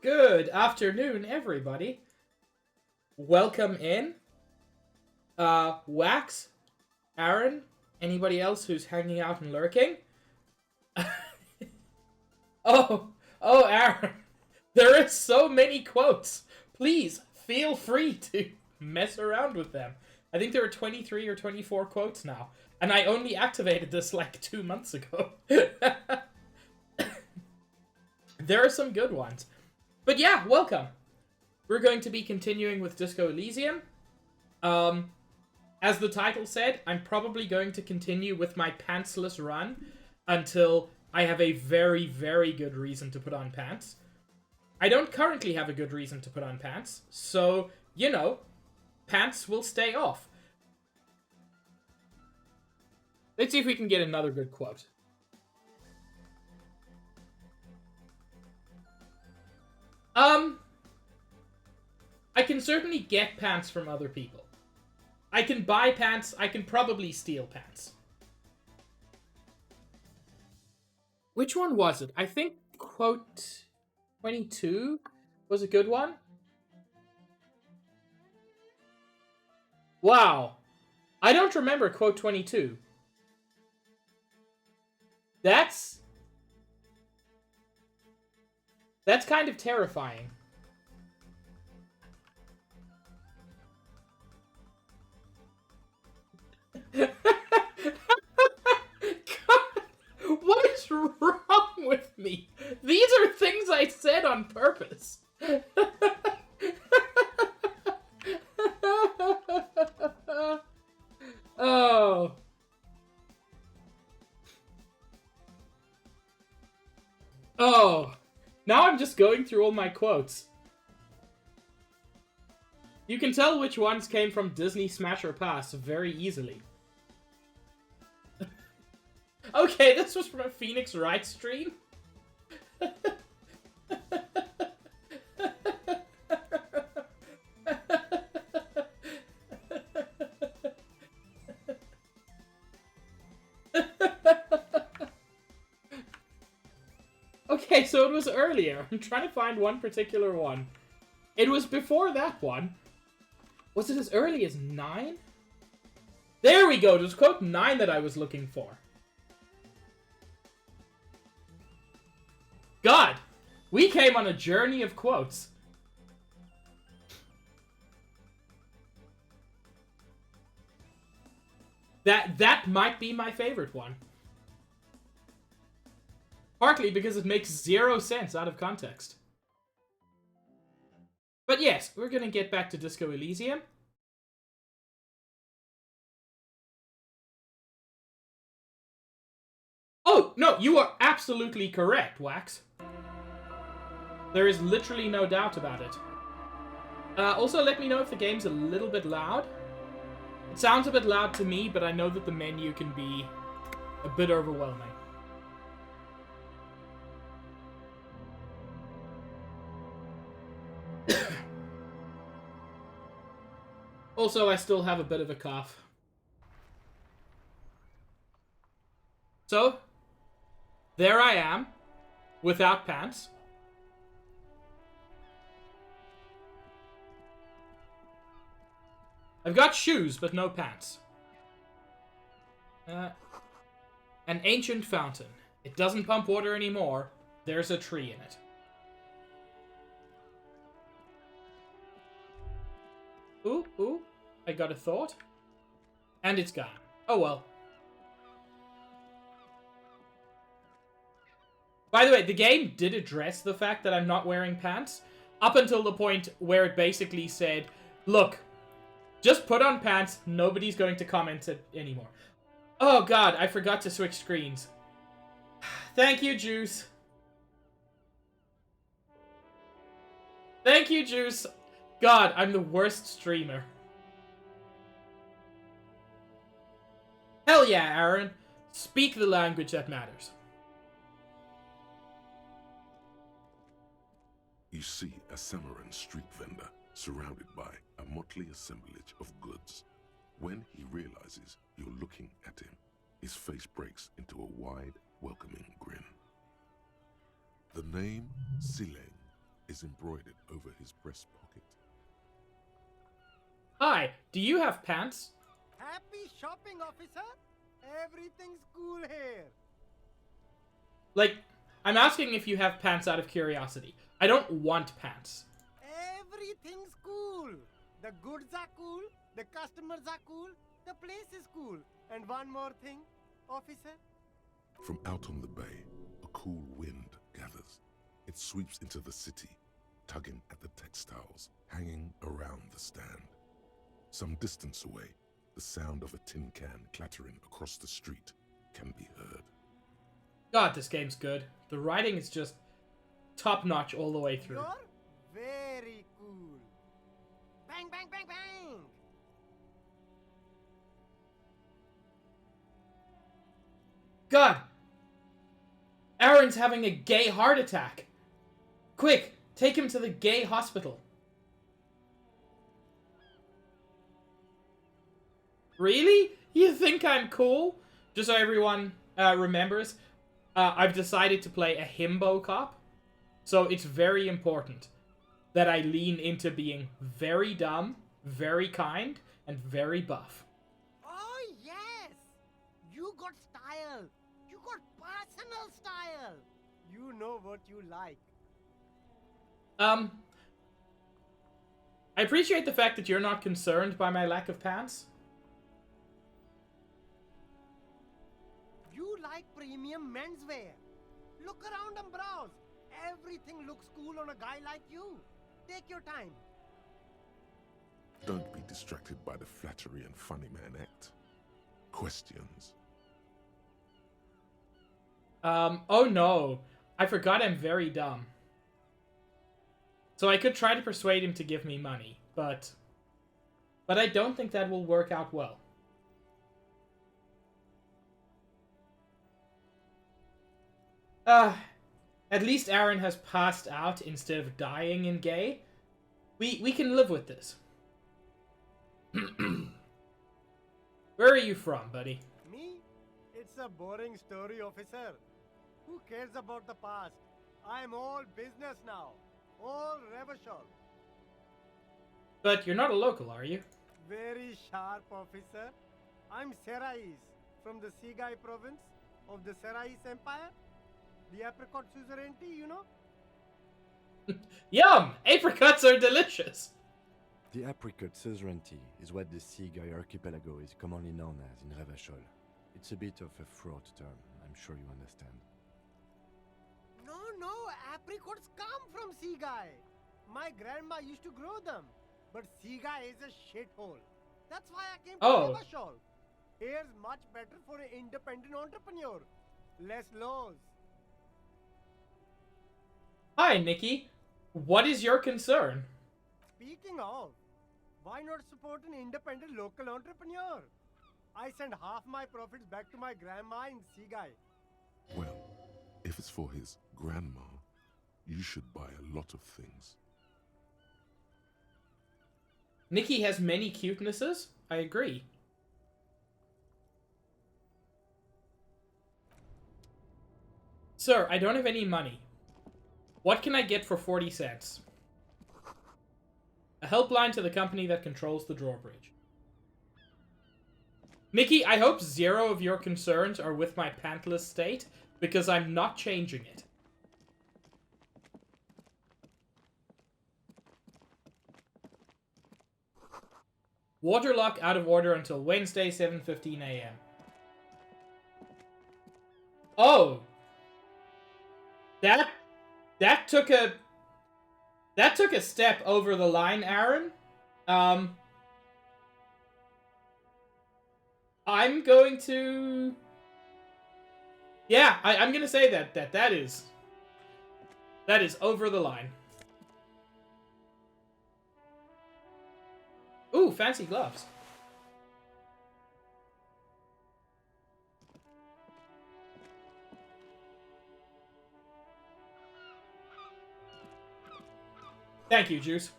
Good afternoon, everybody. Welcome in. Wax, Aaron, anybody else who's hanging out and lurking? oh, Aaron, there is so many quotes. Please feel free to mess around with them. I think there are 23 or 24 quotes now, and I only activated this like 2 months ago. There are some good ones. But yeah, welcome. We're going to be continuing with Disco Elysium. As the title said, I'm probably going to continue with my pantsless run until I have a very, very good reason to put on pants. I don't currently have a good reason to put on pants, so, you know, pants will stay off. Let's see if we can get another good quote. I can certainly get pants from other people. I can buy pants, I can probably steal pants. Which one was it? I think quote 22 was a good one. Wow. I don't remember quote 22. That's kind of terrifying. God, what is wrong with me? These are things I said on purpose. Oh. Oh. Now I'm just going through all my quotes. You can tell which ones came from Disney Smash or Pass very easily. Okay, this was from a Phoenix Wright stream. Okay, so it was earlier. I'm trying to find one particular one. It was before that one. Was it as early as 9? There we go. It was quote 9 that I was looking for. God, we came on a journey of quotes. That might be my favorite one. Partly because it makes 0 sense out of context. But yes, we're gonna get back to Disco Elysium. Oh, no, you are absolutely correct, Wax. There is literally no doubt about it. Also, let me know if the game's a little bit loud. It sounds a bit loud to me, but I know that the menu can be a bit overwhelming. Also, I still have a bit of a cough. So, there I am, without pants. I've got shoes, but no pants. An ancient fountain. It doesn't pump water anymore. There's a tree in it. Ooh, I got a thought. And it's gone. Oh well. By the way, the game did address the fact that I'm not wearing pants, up until the point where it basically said, look, just put on pants, nobody's going to comment it anymore. Oh god, I forgot to switch screens. Thank you, Juice. Thank you, Juice. God, I'm the worst streamer. Hell yeah, Aaron. Speak the language that matters. You see a Samaran street vendor surrounded by a motley assemblage of goods. When he realizes you're looking at him, his face breaks into a wide, welcoming grin. The name Sileng is embroidered over his breast pocket. Hi, do you have pants? Happy shopping, officer. Everything's cool here. Like, I'm asking if you have pants out of curiosity. I don't want pants. Everything's cool. The goods are cool. The customers are cool. The place is cool. And one more thing, officer. From out on the bay, a cool wind gathers. It sweeps into the city, tugging at the textiles hanging around the stand. Some distance away, the sound of a tin can clattering across the street can be heard. God, this game's good. The writing is just top-notch all the way through. You're very cool. Bang, bang, bang, bang. God! Aaron's having a gay heart attack. Quick, take him to the gay hospital. Really? You think I'm cool? Just so everyone remembers, I've decided to play a himbo cop. So it's very important that I lean into being very dumb, very kind, and very buff. Oh, yes. You got style. You got personal style. You know what you like. I appreciate the fact that you're not concerned by my lack of pants. You like premium menswear. Look around and browse. Everything looks cool on a guy like you. Take your time. Don't be distracted by the flattery and funny man act. Questions? Oh no. I forgot I'm very dumb. So I could try to persuade him to give me money, but I don't think that will work out well. At least Aaron has passed out instead of dying in gay. We can live with this. Where are you from, buddy? Me? It's a boring story, officer. Who cares about the past? I'm all business now. All revolution. But you're not a local, are you? Very sharp, officer. I'm Serais, from the Sigai province of the Serais Empire. The apricot suzerainty, you know? Yum! Apricots are delicious! The apricot suzerainty is what the Sea Guy archipelago is commonly known as in Revachol. It's a bit of a fraught term, I'm sure you understand. No, apricots come from Sea Guy. My grandma used to grow them. But Sea Guy is a shithole. That's why I came to Oh. Revachol. Here's much better for an independent entrepreneur. Less laws. Hi, Nikki. What is your concern? Speaking of, why not support an independent local entrepreneur? I send half my profits back to my grandma in Sea Guy. Well, if it's for his grandma, you should buy a lot of things. Nikki has many cutenesses. I agree. Sir, I don't have any money. What can I get for 40 cents? A helpline to the company that controls the drawbridge. Nikki, I hope zero of your concerns are with my pantless state, because I'm not changing it. Waterlock out of order until Wednesday, 7:15 a.m. Oh! That took a step over the line, Aaron. I'm going to... Yeah, I'm gonna say that is over the line. Ooh, fancy gloves. Thank you, Juice.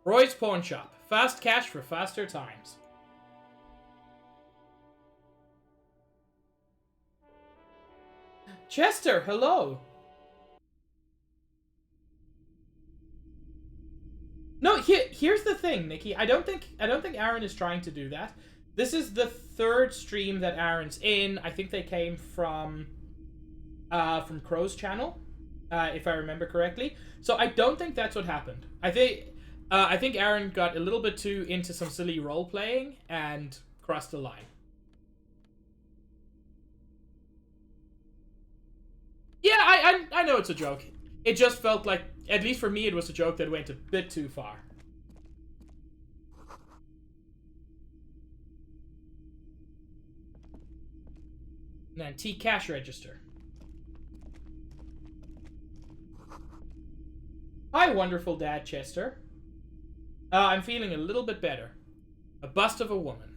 Roy's Pawn Shop. Fast cash for faster times. Chester, hello. No, here's the thing, Nikki. I don't think Aaron is trying to do that. This is the third stream that Aaron's in. I think they came from Crow's channel, if I remember correctly. So I don't think that's what happened. I think Aaron got a little bit too into some silly role playing and crossed the line. Yeah, I know it's a joke. It just felt like, at least for me, it was a joke that went a bit too far. An antique cash register. Hi, wonderful Dad Chester. I'm feeling a little bit better. A bust of a woman.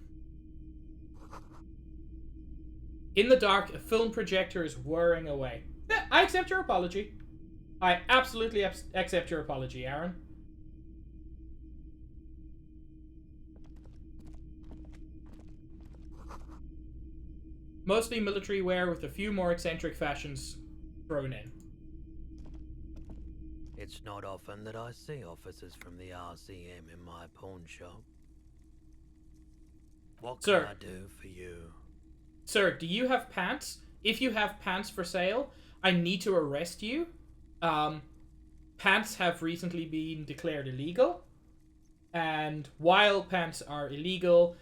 In the dark, a film projector is whirring away. Yeah, I accept your apology. I absolutely accept your apology, Aaron. Mostly military wear with a few more eccentric fashions thrown in. It's not often that I see officers from the RCM in my pawn shop. What can Sir. I do for you? Sir, do you have pants? If you have pants for sale, I need to arrest you. Pants have recently been declared illegal. And while pants are illegal,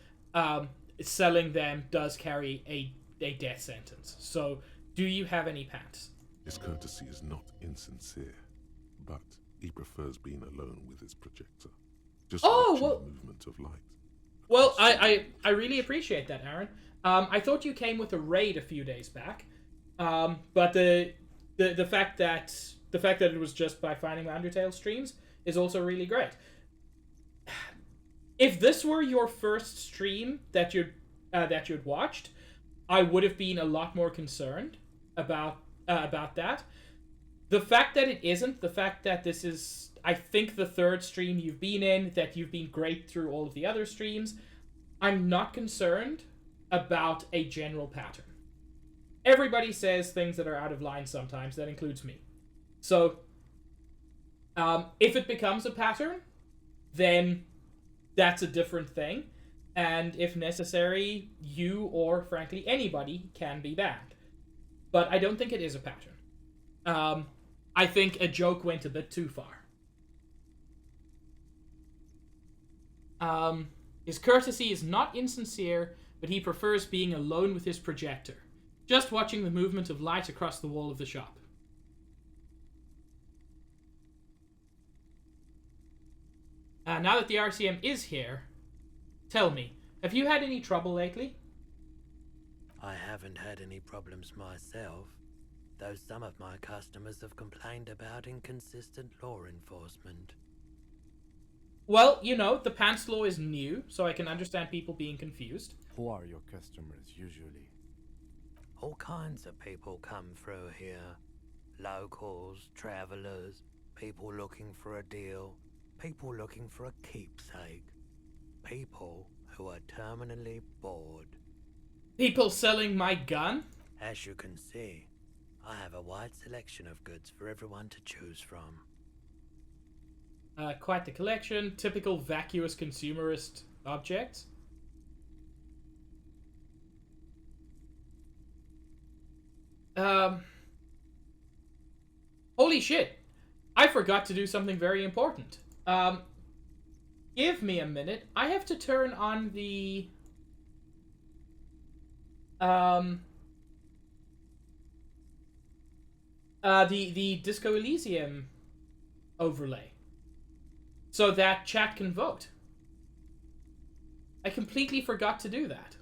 selling them does carry a death sentence. So, do you have any pants? His courtesy is not insincere, but he prefers being alone with his projector. Just watching the movement of light. Well, I really appreciate that, Aaron. I thought you came with a raid a few days back, but the fact that it was just by finding my Undertale streams is also really great. If this were your first stream that you'd watched, I would have been a lot more concerned about that. The fact that it isn't, the fact that this is, I think, the third stream you've been in, that you've been great through all of the other streams, I'm not concerned about a general pattern. Everybody says things that are out of line sometimes, that includes me. So, if it becomes a pattern, then that's a different thing. And if necessary, you or, frankly, anybody can be banned. But I don't think it is a pattern. I think a joke went a bit too far. His courtesy is not insincere, but he prefers being alone with his projector, just watching the movement of light across the wall of the shop. Now that the RCM is here, tell me, have you had any trouble lately? I haven't had any problems myself, though some of my customers have complained about inconsistent law enforcement. Well, you know, the pants law is new, so I can understand people being confused. Who are your customers usually? All kinds of people come through here. Locals, travelers, people looking for a deal, people looking for a keepsake, people who are terminally bored. People selling my gun? As you can see, I have a wide selection of goods for everyone to choose from. Quite the collection. Typical vacuous consumerist objects. Holy shit! I forgot to do something very important. Give me a minute. I have to turn on the... the Disco Elysium overlay, so that chat can vote. I completely forgot to do that.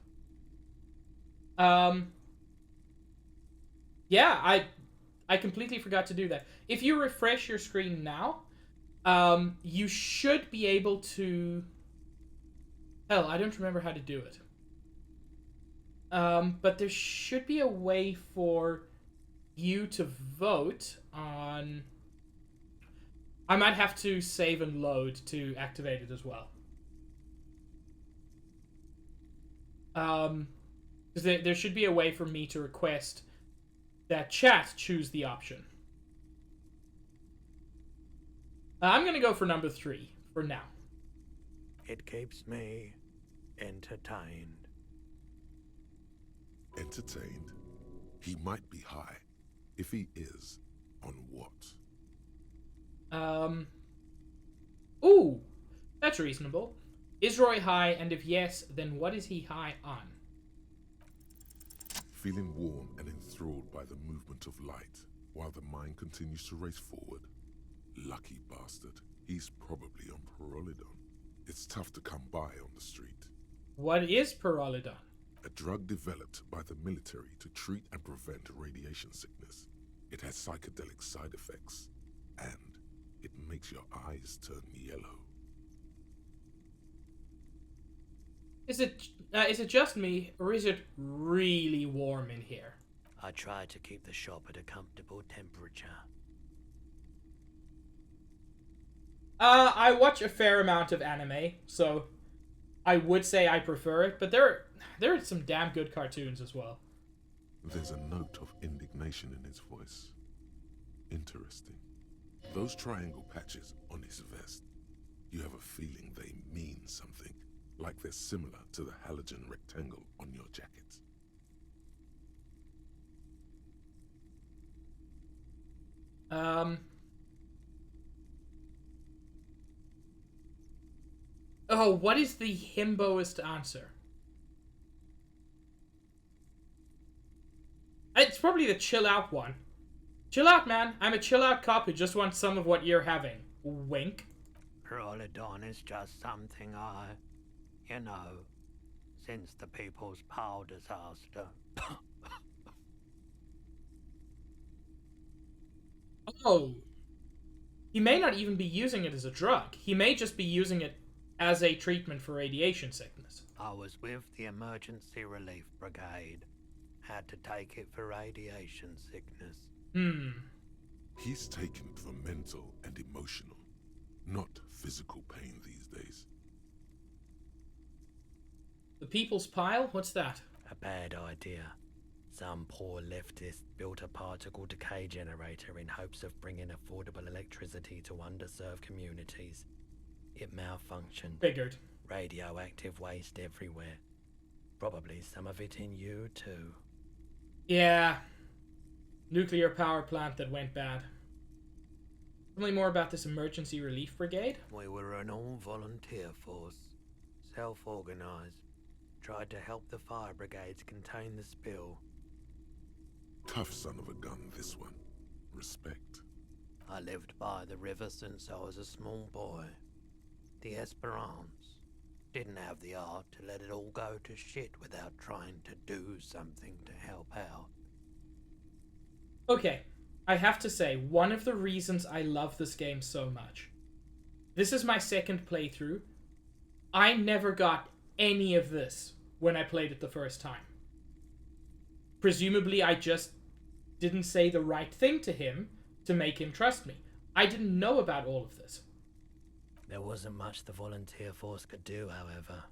Yeah, I completely forgot to do that. If you refresh your screen now, you should be able to... Hell, I don't remember how to do it. But there should be a way for you to vote on... I might have to save and load to activate it as well. Because there should be a way for me to request that chat choose the option. I'm gonna go for number 3 for now. It keeps me entertained. Entertained? He might be high. If he is, on what? Ooh, that's reasonable. Is Roy high, and if yes, then what is he high on? Feeling warm and enthralled by the movement of light, while the mind continues to race forward. Lucky bastard. He's probably on Pyrrolidon. It's tough to come by on the street. What is Pyrrolidon? A drug developed by the military to treat and prevent radiation sickness. It has psychedelic side effects, and it makes your eyes turn yellow. Is it just me, or is it really warm in here? I try to keep the shop at a comfortable temperature. I watch a fair amount of anime, so I would say I prefer it, but there are some damn good cartoons as well. There's a note of indignation in his voice. Interesting. Those triangle patches on his vest, you have a feeling they mean something, like they're similar to the halogen rectangle on your jacket. Oh, what is the himboist answer? It's probably the chill out one. Chill out, man. I'm a chill out cop who just wants some of what you're having. Wink. Pyrrolidon is just something since the People's Power disaster. Oh. He may not even be using it as a drug. He may just be using it as a treatment for radiation sickness. I was with the Emergency Relief Brigade. Had to take it for radiation sickness. He's taken it for mental and emotional, not physical pain these days. The People's Pile? What's that? A bad idea. Some poor leftist built a particle decay generator in hopes of bringing affordable electricity to underserved communities. It malfunctioned. Figured. Radioactive waste everywhere. Probably some of it in you too. Yeah. Nuclear power plant that went bad. Tell me more about this Emergency Relief Brigade. We were an all-volunteer force. Self-organized. Tried to help the fire brigades contain the spill. Tough son of a gun, this one. Respect. I lived by the river since I was a small boy. The Esperance. Didn't have the art to let it all go to shit without trying to do something to help out. Okay, I have to say, one of the reasons I love this game so much. This is my second playthrough. I never got any of this when I played it the first time. Presumably, I just didn't say the right thing to him to make him trust me. I didn't know about all of this. There wasn't much the volunteer force could do, however.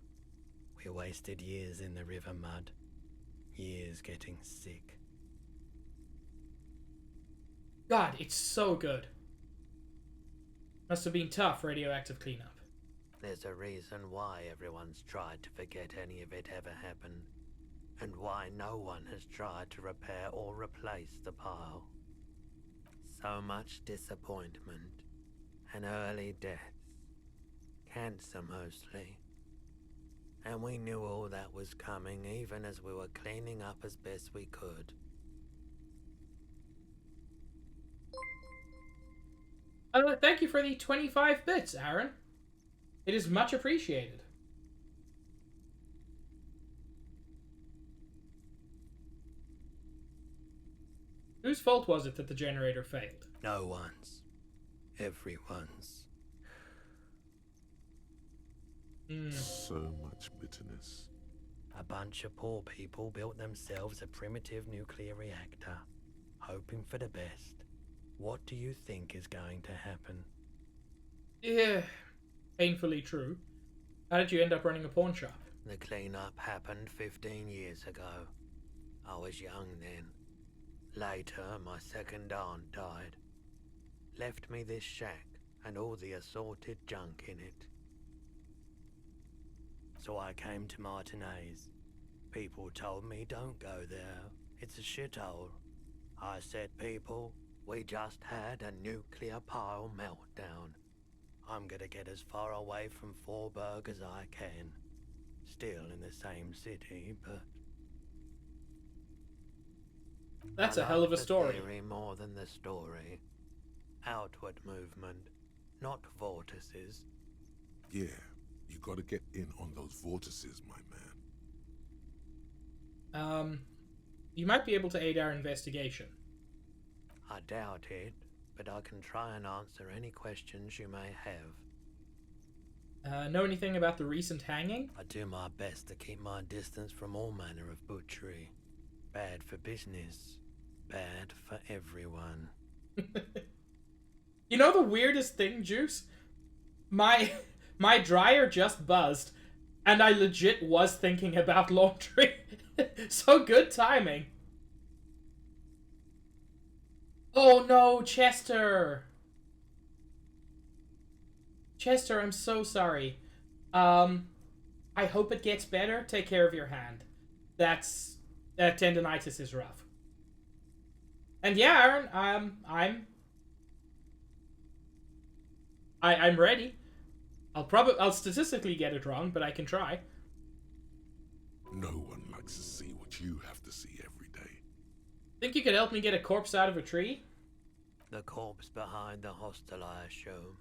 We wasted years in the river mud. Years getting sick. God, it's so good. Must have been tough, radioactive cleanup. There's a reason why everyone's tried to forget any of it ever happened, and why no one has tried to repair or replace the pile. So much disappointment, and early deaths. Cancer mostly. And we knew all that was coming even as we were cleaning up as best we could. Thank you for the 25 bits, Aaron. It is much appreciated. Whose fault was it that the generator failed? No one's. Everyone's. So much bitterness. A bunch of poor people built themselves a primitive nuclear reactor, hoping for the best. What do you think is going to happen? Yeah, painfully true. How did you end up running a pawn shop? The cleanup happened 15 years ago. I was young then. Later, my second aunt died. Left me this shack and all the assorted junk in it. So I came to Martinez. People told me don't go there. It's a shithole. I said, people, we just had a nuclear pile meltdown. I'm gonna get as far away from Forburg as I can. Still in the same city, but... That's I a hell of a like the story. Theory more than the story. Outward movement, not vortices. Yeah, you gotta get in on those vortices, my man. You might be able to aid our investigation. I doubt it, but I can try and answer any questions you may have. Know anything about the recent hanging? I do my best to keep my distance from all manner of butchery. Bad for business. Bad for everyone. You know the weirdest thing, Juice? My dryer just buzzed, and I legit was thinking about laundry. So good timing. Oh no, Chester! Chester, I'm so sorry. I hope it gets better. Take care of your hand. That tendonitis is rough. And yeah, Aaron, I'm ready. I'll statistically get it wrong, but I can try. No one likes to see what you have to see every day. Think you could help me get a corpse out of a tree? The corpse behind the hostel, I assume.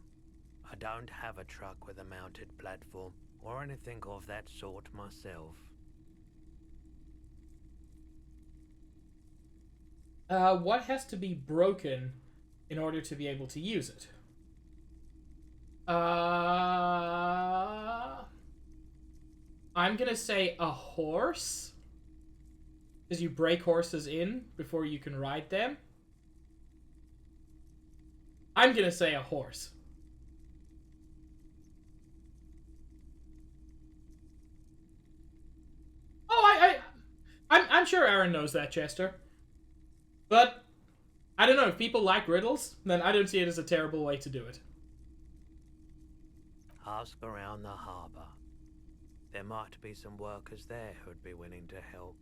I don't have a truck with a mounted platform or anything of that sort myself. What has to be broken in order to be able to use it? I'm gonna say a horse. Because you break horses in before you can ride them. I'm gonna say a horse. Oh, I'm sure Aaron knows that, Chester. But, I don't know, if people like riddles, then I don't see it as a terrible way to do it. Ask around the harbour. There might be some workers there who'd be willing to help.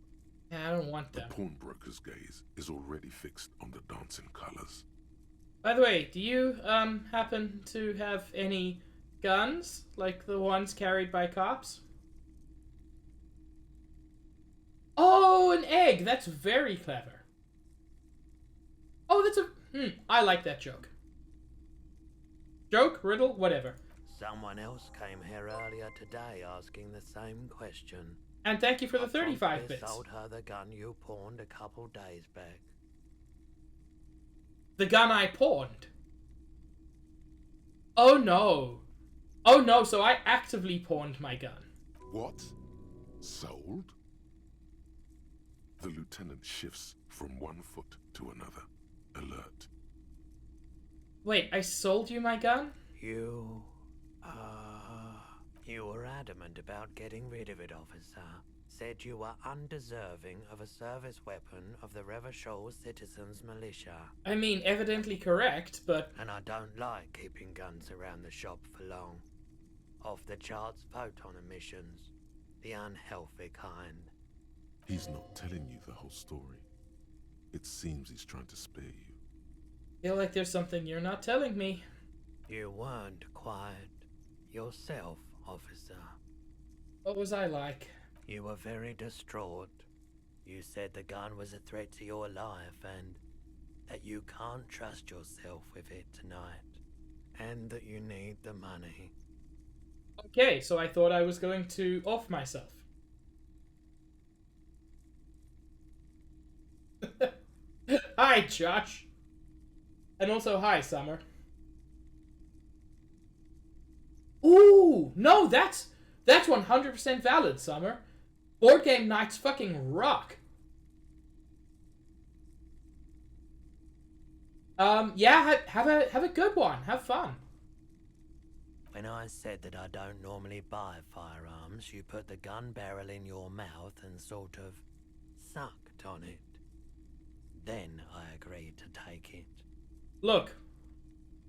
Yeah, I don't want The them. pawnbroker's gaze is already fixed on the dancing colors. By the way, do you, happen to have any guns? Like the ones carried by cops? egg! That's very clever. Oh, that's a... I like that joke. Joke, riddle, whatever. Someone else came here earlier today asking the same question. And thank you for the I 35 promptly bits. sold her the gun you pawned a couple days back. The gun I pawned. Oh no. Oh no, so I actively pawned my gun. What? Sold? The lieutenant shifts from one foot to another. Alert. Wait, I sold you my gun? You were adamant about getting rid of it, officer. Said you were undeserving of a service weapon of the Revachol Citizens Militia. I mean, evidently correct, but... And I don't like keeping guns around the shop for long. Off-the-charts photon emissions. The unhealthy kind. He's not telling you the whole story. It seems he's trying to spare you. Feel like there's something you're not telling me. You weren't quiet yourself, officer. What was I like? You were very distraught. You said the gun was a threat to your life and that you can't trust yourself with it tonight. And that you need the money. Okay, so I thought I was going to off myself. Hi, Josh. And also, hi, Summer. Ooh, no, that's 100% valid, Summer. Board game nights fucking rock. Yeah, have a good one. Have fun. When I said that I don't normally buy firearms, you put the gun barrel in your mouth and sort of sucked on it. Then I agreed to take it. Look,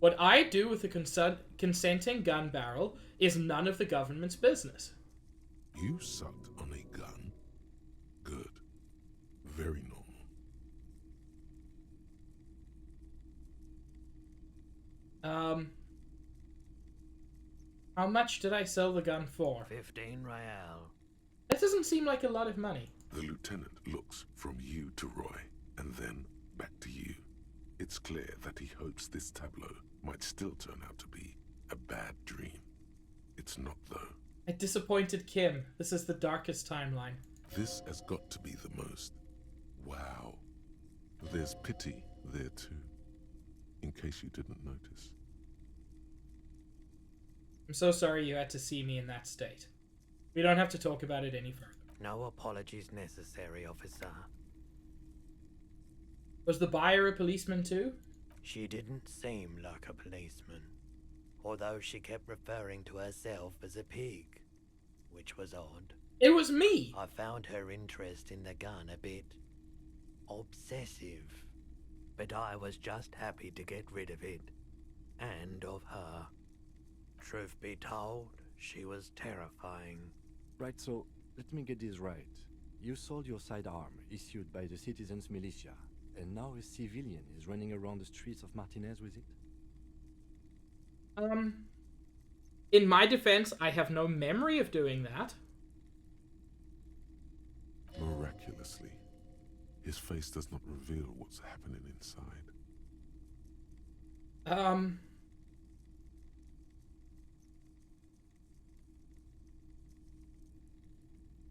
what I do with a consenting gun barrel is none of the government's business. You sucked on a gun? Good. Very normal. How much did I sell the gun for? 15 real. That doesn't seem like a lot of money. The lieutenant looks from you to Roy, and then back to you. It's clear that he hopes this tableau might still turn out to be a bad dream. It's not, though. I disappointed Kim. This is the darkest timeline. This has got to be the most. Wow. There's pity there, too. In case you didn't notice. I'm so sorry you had to see me in that state. We don't have to talk about it any further. No apologies necessary, officer. Was the buyer a policeman too? She didn't seem like a policeman, although she kept referring to herself as a pig, which was odd. It was me! I found her interest in the gun a bit obsessive, but I was just happy to get rid of it, and of her. Truth be told, she was terrifying. Right, so let me get this right. You sold your sidearm, issued by the Citizens Militia, and now a civilian is running around the streets of Martinez with it? In my defense, I have no memory of doing that. Miraculously, his face does not reveal what's happening inside.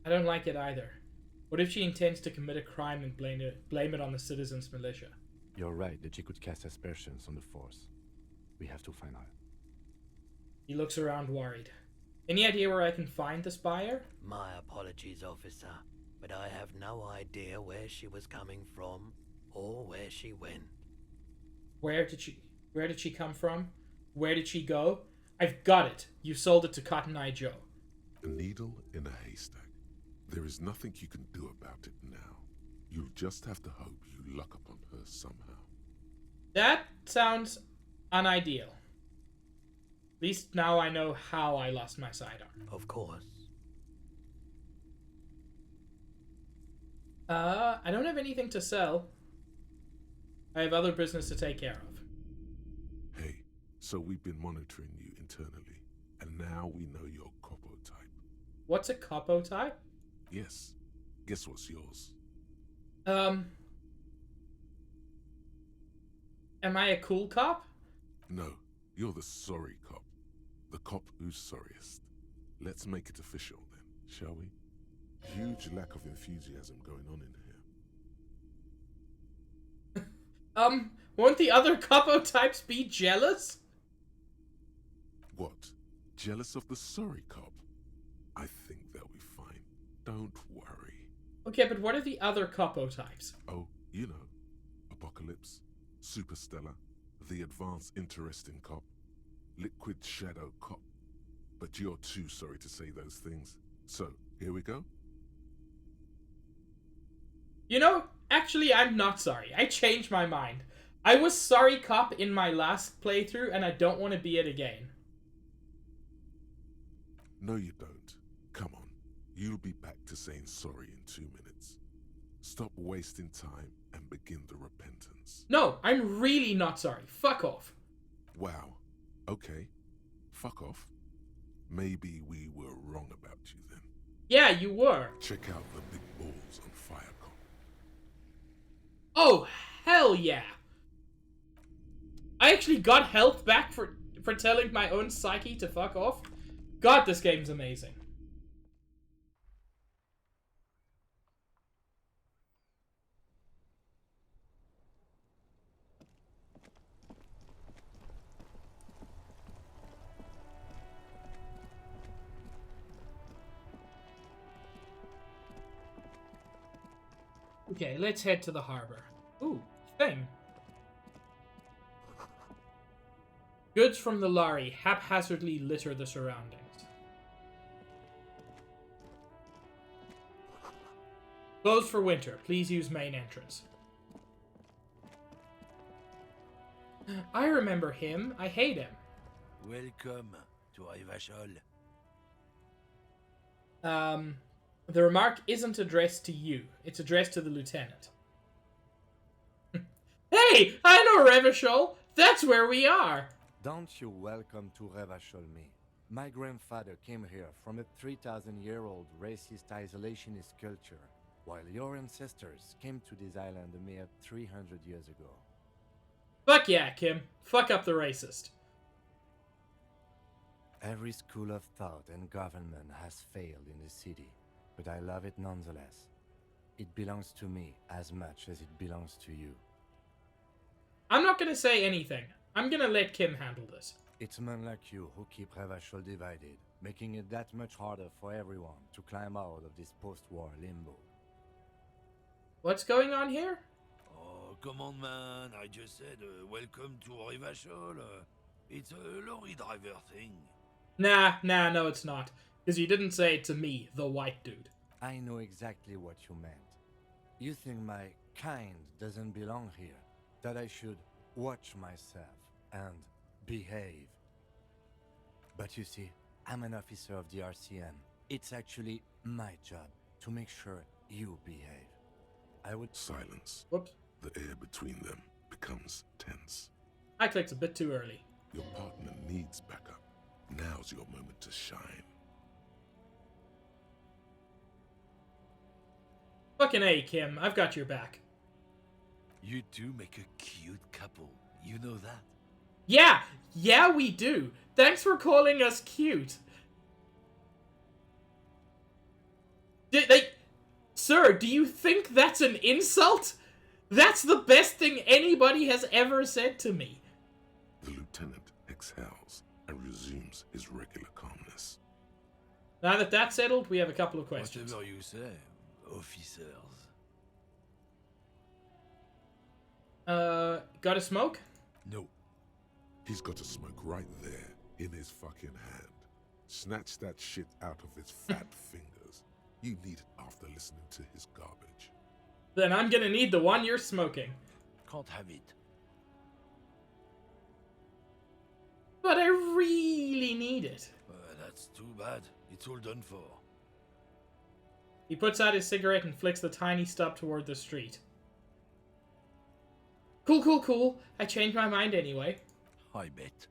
I don't like it either. What if she intends to commit a crime and blame it on the Citizens Militia? You're right that she could cast aspersions on the force. We have to find out. He looks around worried. Any idea where I can find this buyer? My apologies, officer, but I have no idea where she was coming from or where she went. Where did she come from? Where did she go? I've got it. You sold it to Cotton Eye Joe. A needle in a haystack. There is nothing you can do about it now. You'll just have to hope you luck upon her somehow. That sounds unideal. At least now I know how I lost my sidearm. Of course. I don't have anything to sell. I have other business to take care of. Hey, so we've been monitoring you internally, and now we know your copo type. What's a capo type? Yes, guess what's yours? Am I a cool cop? No, you're the sorry cop. The cop who's sorriest. Let's make it official then, shall we? Huge lack of enthusiasm going on in here. Won't the other capo types be jealous? What? Jealous of the sorry cop? I think they'll be fine. Don't worry. Okay, but what are the other capo types? Oh, you know. Apocalypse, Superstellar, the advanced interesting cop, Liquid Shadow cop. But you're too sorry to say those things. So, here we go? You know, actually, I'm not sorry. I changed my mind. I was sorry cop in my last playthrough, and I don't want to be it again. No, you don't. Come on. You'll be back to saying sorry in 2 minutes. Stop wasting time and begin the repentance. No, I'm really not sorry. Fuck off. Wow. Okay. Fuck off. Maybe we were wrong about you then. Yeah, you were. Check out the big balls on fire, cop. Oh, hell yeah. I actually got health back for telling my own psyche to fuck off. God, this game's amazing. Okay, let's head to the harbor. Ooh, thing. Goods from the lorry haphazardly litter the surroundings. Closed for winter. Please use main entrance. I remember him. I hate him. Welcome to Ivashol. The remark isn't addressed to you. It's addressed to the lieutenant. Hey! I know Revachol! That's where we are! Don't you welcome to Revachol me. My grandfather came here from a 3,000-year-old racist isolationist culture, while your ancestors came to this island a mere 300 years ago. Fuck yeah, Kim. Fuck up the racist. Every school of thought and government has failed in the city, but I love it nonetheless. It belongs to me as much as it belongs to you. I'm not gonna say anything. I'm gonna let Kim handle this. It's men like you who keep Revachol divided, making it that much harder for everyone to climb out of this post-war limbo. What's going on here? Oh, come on, man. I just said, welcome to Rivachol. It's a lorry driver thing. Nah, no, it's not. Because you didn't say it to me, the white dude. I know exactly what you meant. You think my kind doesn't belong here, that I should watch myself and behave. But you see, I'm an officer of the RCM. It's actually my job to make sure you behave. I would... Silence. Whoops. The air between them becomes tense. I clicked a bit too early. Your partner needs backup. Now's your moment to shine. Fucking A, Kim. I've got your back. You two make a cute couple. You know that? Yeah, we do. Thanks for calling us cute. Sir, do you think that's an insult? That's the best thing anybody has ever said to me. The lieutenant exhales and resumes his regular calmness. Now that that's settled, we have a couple of questions. Whatever you say, officers. Got a smoke? No. He's got a smoke right there in his fucking hand. Snatch that shit out of his fat fingers. You need it after listening to his garbage. Then I'm gonna need the one you're smoking. Can't have it. But I really need it. That's too bad. It's all done for. He puts out his cigarette and flicks the tiny stub toward the street. Cool. I changed my mind anyway. I bet.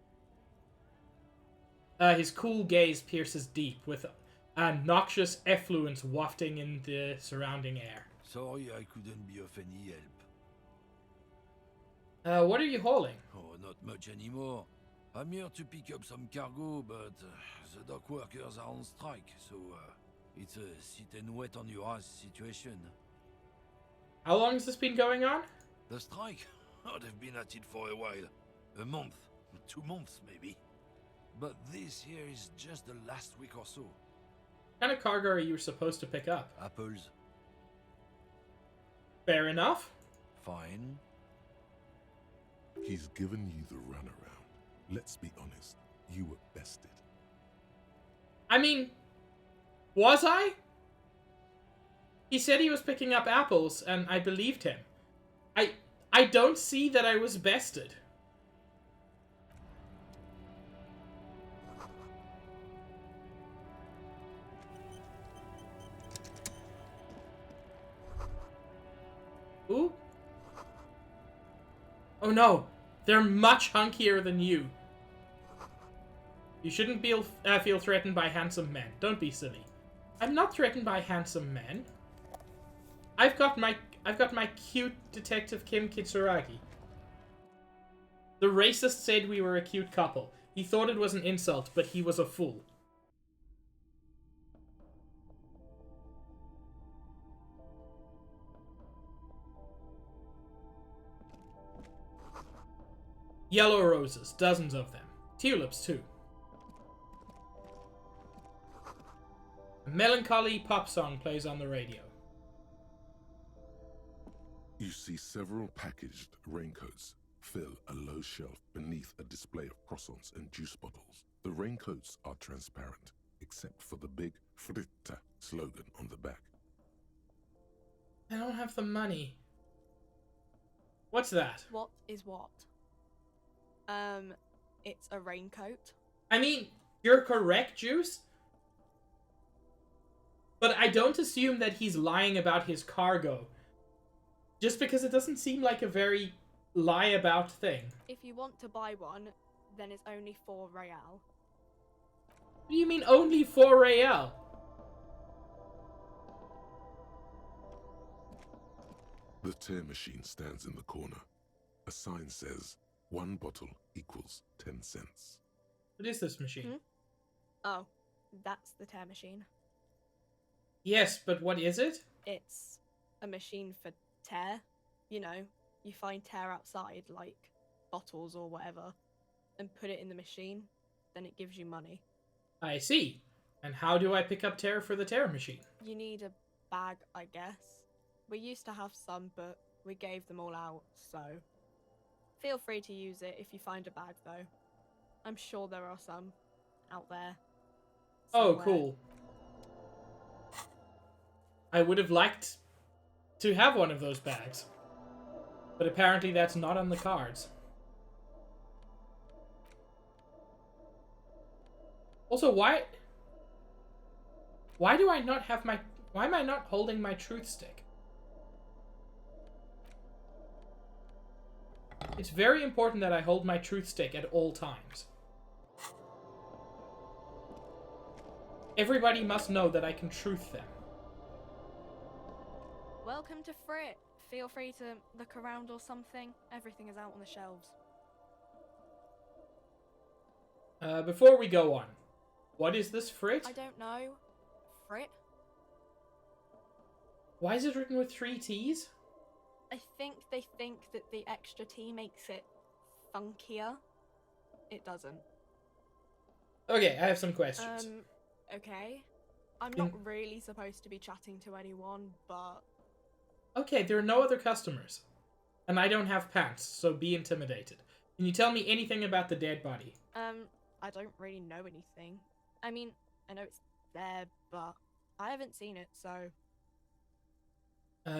His cool gaze pierces deep with a noxious effluence wafting in the surrounding air. Sorry I couldn't be of any help. What are you hauling? Oh, not much anymore. I'm here to pick up some cargo, but the dock workers are on strike, so it's a sit and wait on your ass situation. How long has this been going on? The strike? Oh, they've been at it for a while. A month, 2 months maybe. But this here is just the last week or so. What kind of cargo are you supposed to pick up? Apples, Fair enough. fine. He's given you the runaround. Let's be honest, you were bested. I mean, was I? He said he was picking up apples, and I believed him. I don't see that I was bested. Ooh. Oh no, they're much hunkier than you. You shouldn't feel threatened by handsome men. Don't be silly. I'm not threatened by handsome men. I've got my cute Detective Kim Kitsuragi. The racist said we were a cute couple. He thought it was an insult, but he was a fool. Yellow roses, dozens of them. Tulips, too. A melancholy pop song plays on the radio. You see several packaged raincoats fill a low shelf beneath a display of croissants and juice bottles. The raincoats are transparent, except for the big Fritta slogan on the back. I don't have the money. What's that? What is what? It's a raincoat. I mean, you're correct, Juice. But I don't assume that he's lying about his cargo. Just because it doesn't seem like a very lie-about thing. If you want to buy one, then it's only 4 real. What do you mean only 4 real? The tear machine stands in the corner. A sign says, 1 bottle equals 10 cents. What is this machine? Oh, that's the tear machine. Yes, but what is it? It's a machine for tear. You know, you find tear outside, like bottles or whatever, and put it in the machine, then it gives you money. I see. And how do I pick up tear for the tear machine? You need a bag, I guess. We used to have some, but we gave them all out, so feel free to use it if you find a bag, though. I'm sure there are some out there. Oh, somewhere. cool. I would have liked to have one of those bags. But apparently that's not on the cards. Also, why do I not have my... Why am I not holding my truth stick? It's very important that I hold my truth stick at all times. Everybody must know that I can truth them. Welcome to Frit. Feel free to look around or something. Everything is out on the shelves. Before we go on, what is this Frit? I don't know. Frit? Why is it written with 3 T's? I think they think that the extra T makes it funkier. It doesn't. Okay, I have some questions. Okay. I'm not really supposed to be chatting to anyone, but... Okay, there are no other customers. And I don't have pants, so be intimidated. Can you tell me anything about the dead body? I don't really know anything. I mean, I know it's there, but I haven't seen it, so...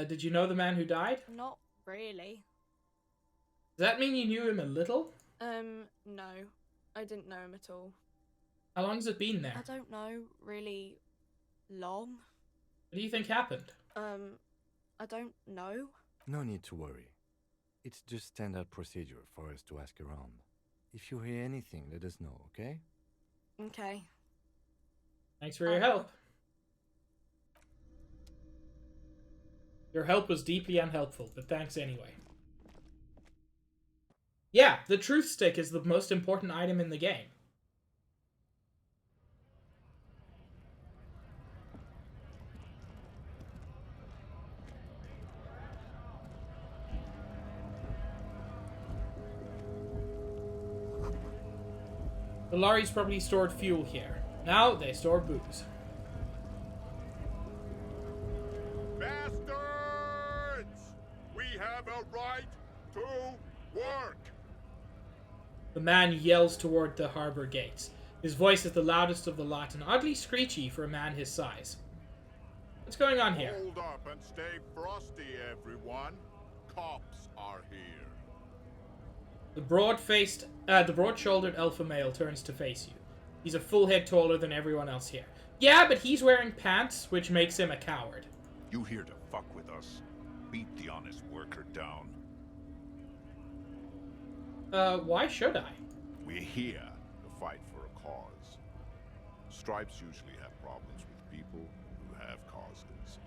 Did you know the man who died? Not really. Does that mean you knew him a little? No. I didn't know him at all. How long has it been there? I don't know, really long. What do you think happened? I don't know. No need to worry. It's just standard procedure for us to ask around. If you hear anything, let us know, okay? Okay. Thanks for your help. Your help was deeply unhelpful, but thanks anyway. Yeah, the truth stick is the most important item in the game. The lorries probably stored fuel here. Now they store booze. Bastards! We have a right to work! The man yells toward the harbor gates. His voice is the loudest of the lot and oddly screechy for a man his size. What's going on here? Hold up and stay frosty, everyone. Cops are here. The broad-shouldered alpha male turns to face you. He's a full head taller than everyone else here. Yeah, but he's wearing pants, which makes him a coward. You here to fuck with us? Beat the honest worker down. Why should I? We're here to fight for a cause. Stripes usually have problems with people who have causes.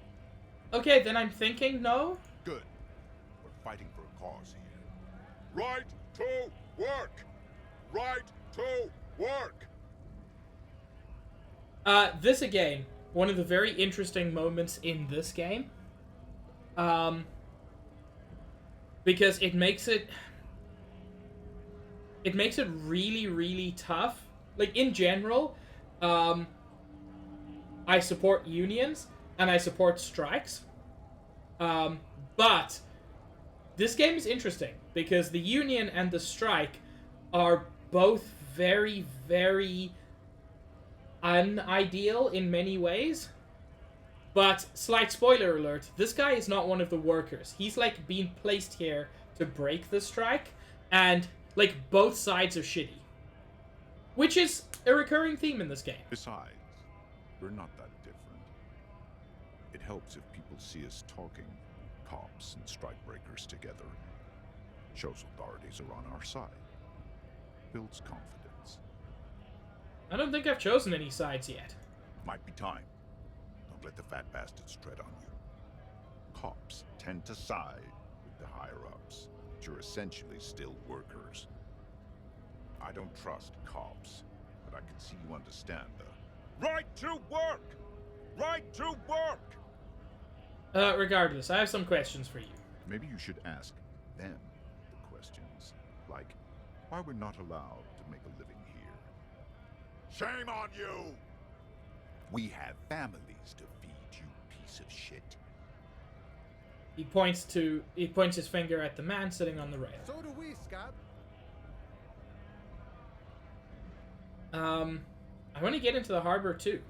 Okay, then I'm thinking no. Good. We're fighting for a cause here. Right to work! Right to work! This again, one of the very interesting moments in this game. Because it makes it really, really tough. Like, in general, I support unions, and I support strikes. But this game is interesting, because the union and the strike are both very, very unideal in many ways. But, slight spoiler alert, this guy is not one of the workers. He's, like, being placed here to break the strike, and, like, both sides are shitty. Which is a recurring theme in this game. Besides, we're not that different. It helps if people see us talking, cops and strikebreakers together. Shows authorities are on our side. Builds confidence. I don't think I've chosen any sides yet. Might be time. Don't let the fat bastards tread on you. Cops tend to side with the higher-ups, but you're essentially still workers. I don't trust cops, but I can see you understand the right to work! Right to work! Regardless, I have some questions for you. Maybe you should ask them the questions, like why we're not allowed to make a living here. Shame on you! We have families to feed, you piece of shit. He points his finger at the man sitting on the rail. So do we, Scab. I want to get into the harbor too.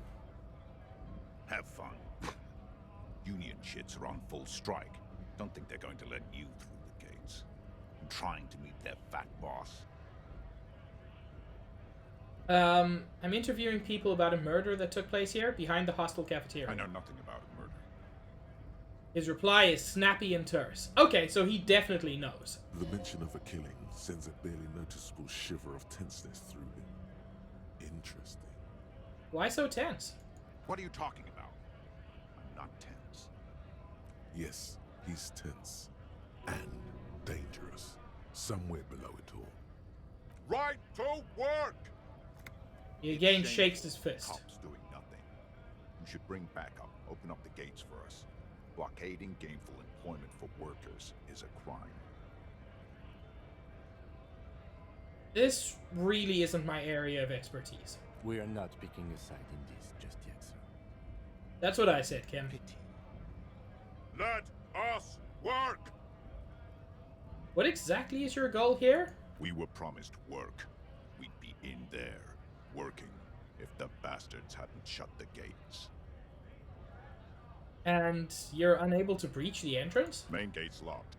Have fun. Union shits are on full strike. Don't think they're going to let you through the gates. I'm trying to meet their fat boss. I'm interviewing people about a murder that took place here behind the hostel cafeteria. I know nothing about murder. His reply is snappy and terse. Okay, so he definitely knows. The mention of a killing sends a barely noticeable shiver of tenseness through him. Interesting. Why so tense? What are you talking about? I'm not tense. Yes, he's tense. And dangerous. Somewhere below it all. Right to work! He again shakes his fist. Cops doing nothing. You should bring backup. Open up the gates for us. Blockading gainful employment for workers is a crime. This really isn't my area of expertise. We are not picking a side in this just yet, sir. That's what I said, Kim. Pity. Let us work! What exactly is your goal here? We were promised work. We'd be in there, working, if the bastards hadn't shut the gates. And you're unable to breach the entrance? Main gate's locked.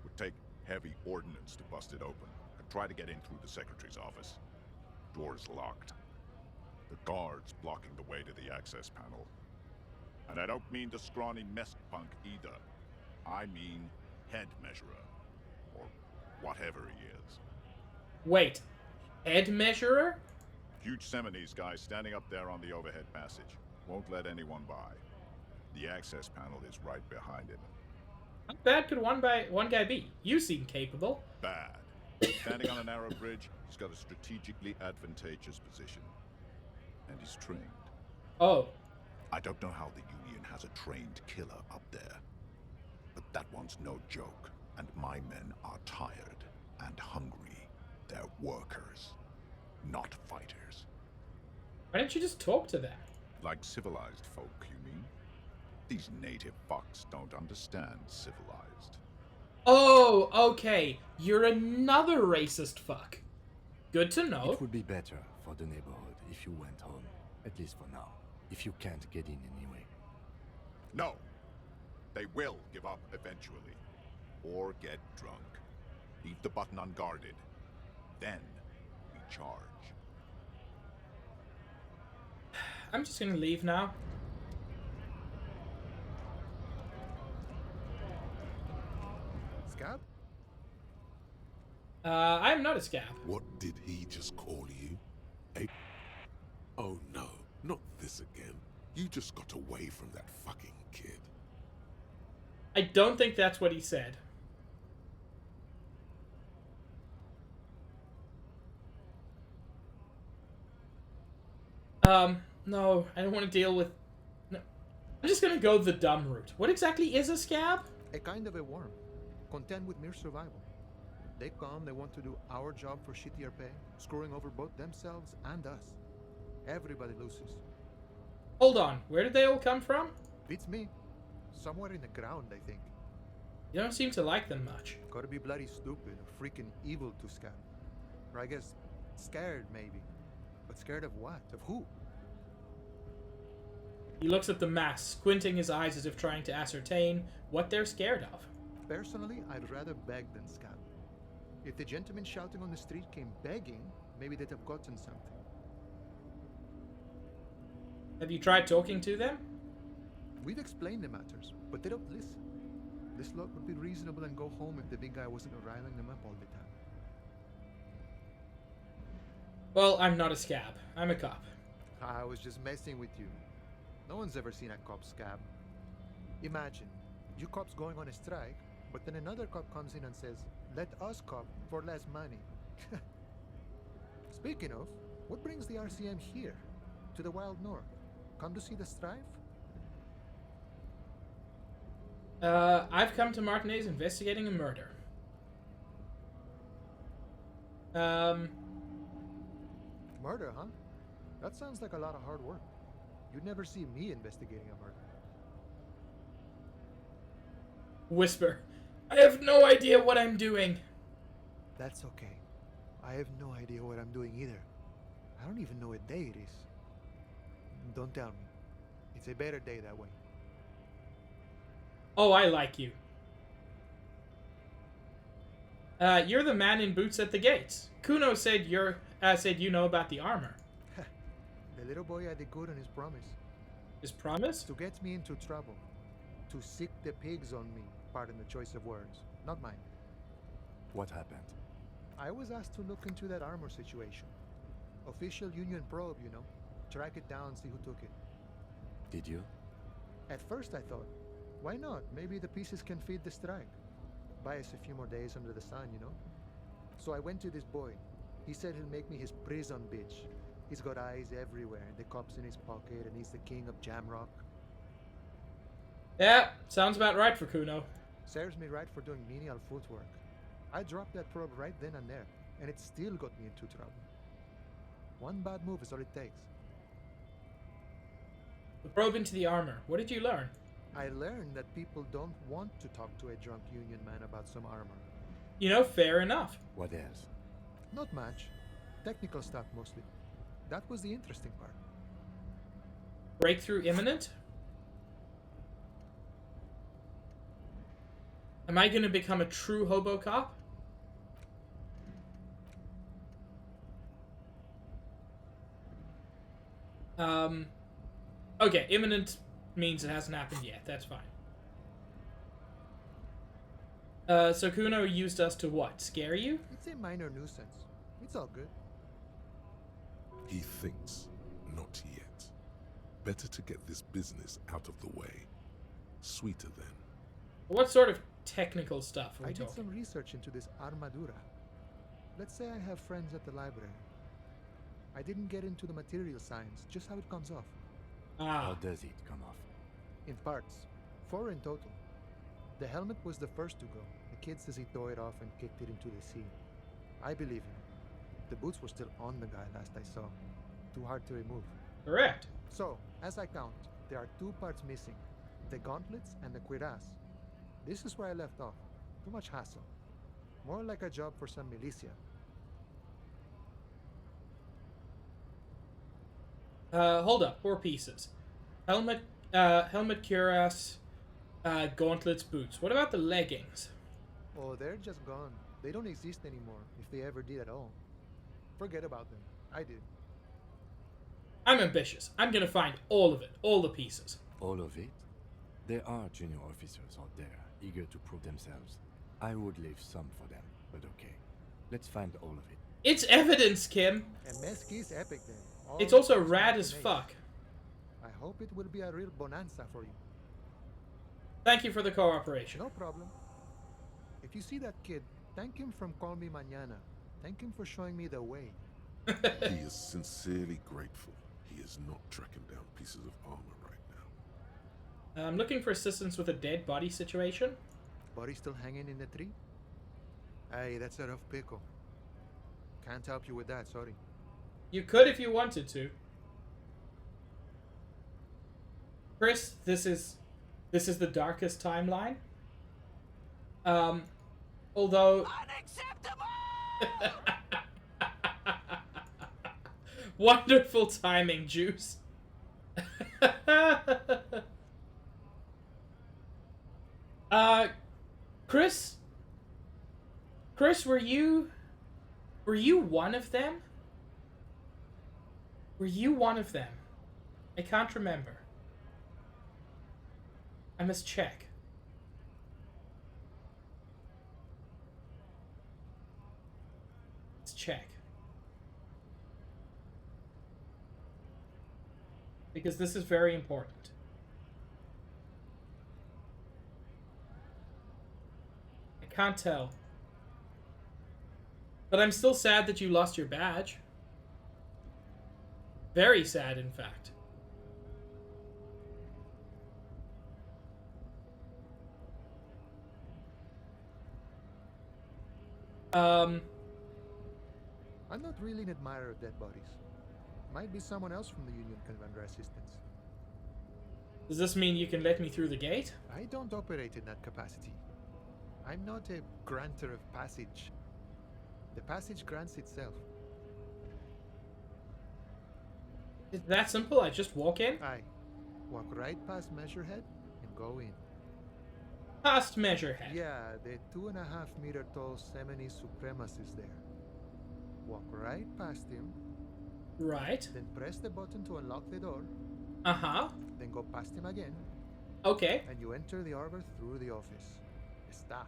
Would take heavy ordnance to bust it open. Could try to get in through the secretary's office. Door's locked. The guard's blocking the way to the access panel. And I don't mean the scrawny mess punk either. I mean head measurer. Or whatever he is. Wait, head measurer? Huge Seminese guy standing up there on the overhead passage. Won't let anyone by. The access panel is right behind him. bad could one guy be? You seem capable. Bad. Standing on a narrow bridge, he's got a strategically advantageous position. And he's trained. Oh. I don't know how the Union has a trained killer up there. But that one's no joke. And my men are tired and hungry. They're workers, not fighters. Why don't you just talk to them? Like civilized folk, you mean? These native fucks don't understand civilized. Oh, okay. You're another racist fuck. Good to know. It would be better for the neighborhood if you went home, at least for now, if you can't get in anyway. No. They will give up eventually. Or get drunk. Leave the button unguarded. Then we charge. I'm just gonna leave now. Scab? I'm not a scab. What did he just call you? Oh no, not this again. You just got away from that fucking kid. I don't think that's what he said. No, I don't want to deal with... No. I'm just gonna go the dumb route. What exactly is a scab? A kind of a worm, content with mere survival. They come, they want to do our job for shittier pay, screwing over both themselves and us. Everybody loses. Hold on, where did they all come from? Beats me. Somewhere in the ground, I think. You don't seem to like them much. Gotta be bloody stupid or freaking evil to scab. Or I guess, scared maybe. But scared of what? Of who? He looks at the mass, squinting his eyes as if trying to ascertain what they're scared of. Personally, I'd rather beg than scab. If the gentleman shouting on the street came begging, maybe they'd have gotten something. Have you tried talking to them? We've explained the matters, but they don't listen. This lot would be reasonable and go home if the big guy wasn't riling them up all the time. Well, I'm not a scab. I'm a cop. I was just messing with you. No one's ever seen a cop scab. Imagine, you cops going on a strike, but then another cop comes in and says, "Let us cop for less money." Speaking of, what brings the RCM here? To the wild north? Come to see the strife? I've come to Martinez investigating a murder. Murder, huh? That sounds like a lot of hard work. You'd never see me investigating a murder. Whisper. I have no idea what I'm doing. That's okay. I have no idea what I'm doing either. I don't even know what day it is. Don't tell me. It's a better day that way. Oh, I like you. You're the man in boots at the gates. Kuno said said you know about the armor. The little boy had the good on his promise. His promise? To get me into trouble. To sick the pigs on me. Pardon the choice of words. Not mine. What happened? I was asked to look into that armor situation. Official Union probe, you know. Track it down, see who took it. Did you? At first I thought, why not? Maybe the pieces can feed the strike. Buy us a few more days under the sun, you know? So I went to this boy. He said he'll make me his prison bitch. He's got eyes everywhere, the cops in his pocket, and he's the king of Jamrock. Yeah, sounds about right for Kuno. Serves me right for doing menial footwork. I dropped that probe right then and there, and it still got me into trouble. One bad move is all it takes. The probe into the armor. What did you learn? I learned that people don't want to talk to a drunk Union man about some armor. You know, fair enough. What else? Not much. Technical stuff mostly. That was the interesting part. Breakthrough imminent? Am I gonna become a true hobo cop? Okay, imminent means it hasn't happened yet. That's fine. So Kuno used us to what? Scare you? It's a minor nuisance. It's all good. He thinks, not yet. Better to get this business out of the way. Sweeter then. What sort of technical stuff are we I did talking? some research into this armadura. Let's say I have friends at the library. I didn't get into the material science, just how it comes off. How Ah, does it come off? In parts. 4 in total. The helmet was the first to go. The kid says he tore it off and kicked it into the sea. I believe him. The boots were still on the guy last I saw. Too hard to remove. correct. So, as I count, there are 2 parts missing. The gauntlets and the cuirass. This is where I left off. Too much hassle. More like a job for some militia. Hold up. 4 pieces. Helmet, cuirass, gauntlets, boots. What about the leggings? Oh, they're just gone. They don't exist anymore, if they ever did at all. Forget about them. I did. I'm ambitious. I'm gonna find all of it. All the pieces. All of it? There are junior officers out there, eager to prove themselves. I would leave some for them, but okay. Let's find all of it. It's evidence, Kim. And Mesqui's epic then. All It's also sorts of rad as machinations. fuck. I hope it will be a real bonanza for you. Thank you for the cooperation. No problem. If you see that kid, thank him from Call Me Mañana. Thank him for showing me the way. He is sincerely grateful he is not tracking down pieces of armor right now. I'm looking for assistance with a dead body situation. Body still hanging in the tree? Hey, that's a rough pickle. Can't help you with that, sorry. You could if you wanted to. Chris, this is the darkest timeline. Although Unacceptable! wonderful timing, Juice. Chris, were you one of them? Were you one of them? I can't remember. I must check. Let's check. Because this is very important. I can't tell. But I'm still sad that you lost your badge. Very sad, in fact. I'm not really an admirer of dead bodies. Might be someone else from the Union can render assistance. Does this mean you can let me through the gate? I don't operate in that capacity. I'm not a granter of passage. The passage grants itself. It's that simple? I just walk in? Aye. Walk right past Measurehead and go in. Past Measurehead. Yeah, the 2.5-meter tall Semini Supremacy is there. Walk right past him, Right. then press the button to unlock the door, Uh-huh. then go past him again, Okay. and you enter the arbor through the office. Está.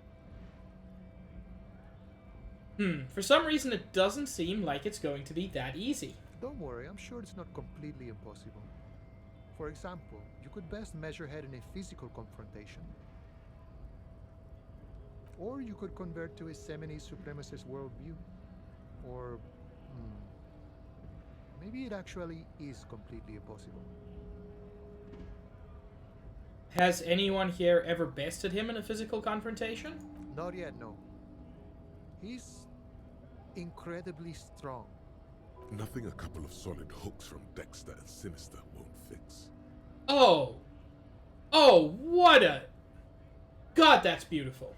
For some reason it doesn't seem like it's going to be that easy. Don't worry, I'm sure it's not completely impossible. For example, you could best Measurehead in a physical confrontation. Or you could convert to a Semini Supremacist worldview. Or, maybe it actually is completely impossible. Has anyone here ever bested him in a physical confrontation? Not yet, no. He's incredibly strong. Nothing a couple of solid hooks from Dexter and Sinister won't fix. Oh! Oh, what a... God, that's beautiful.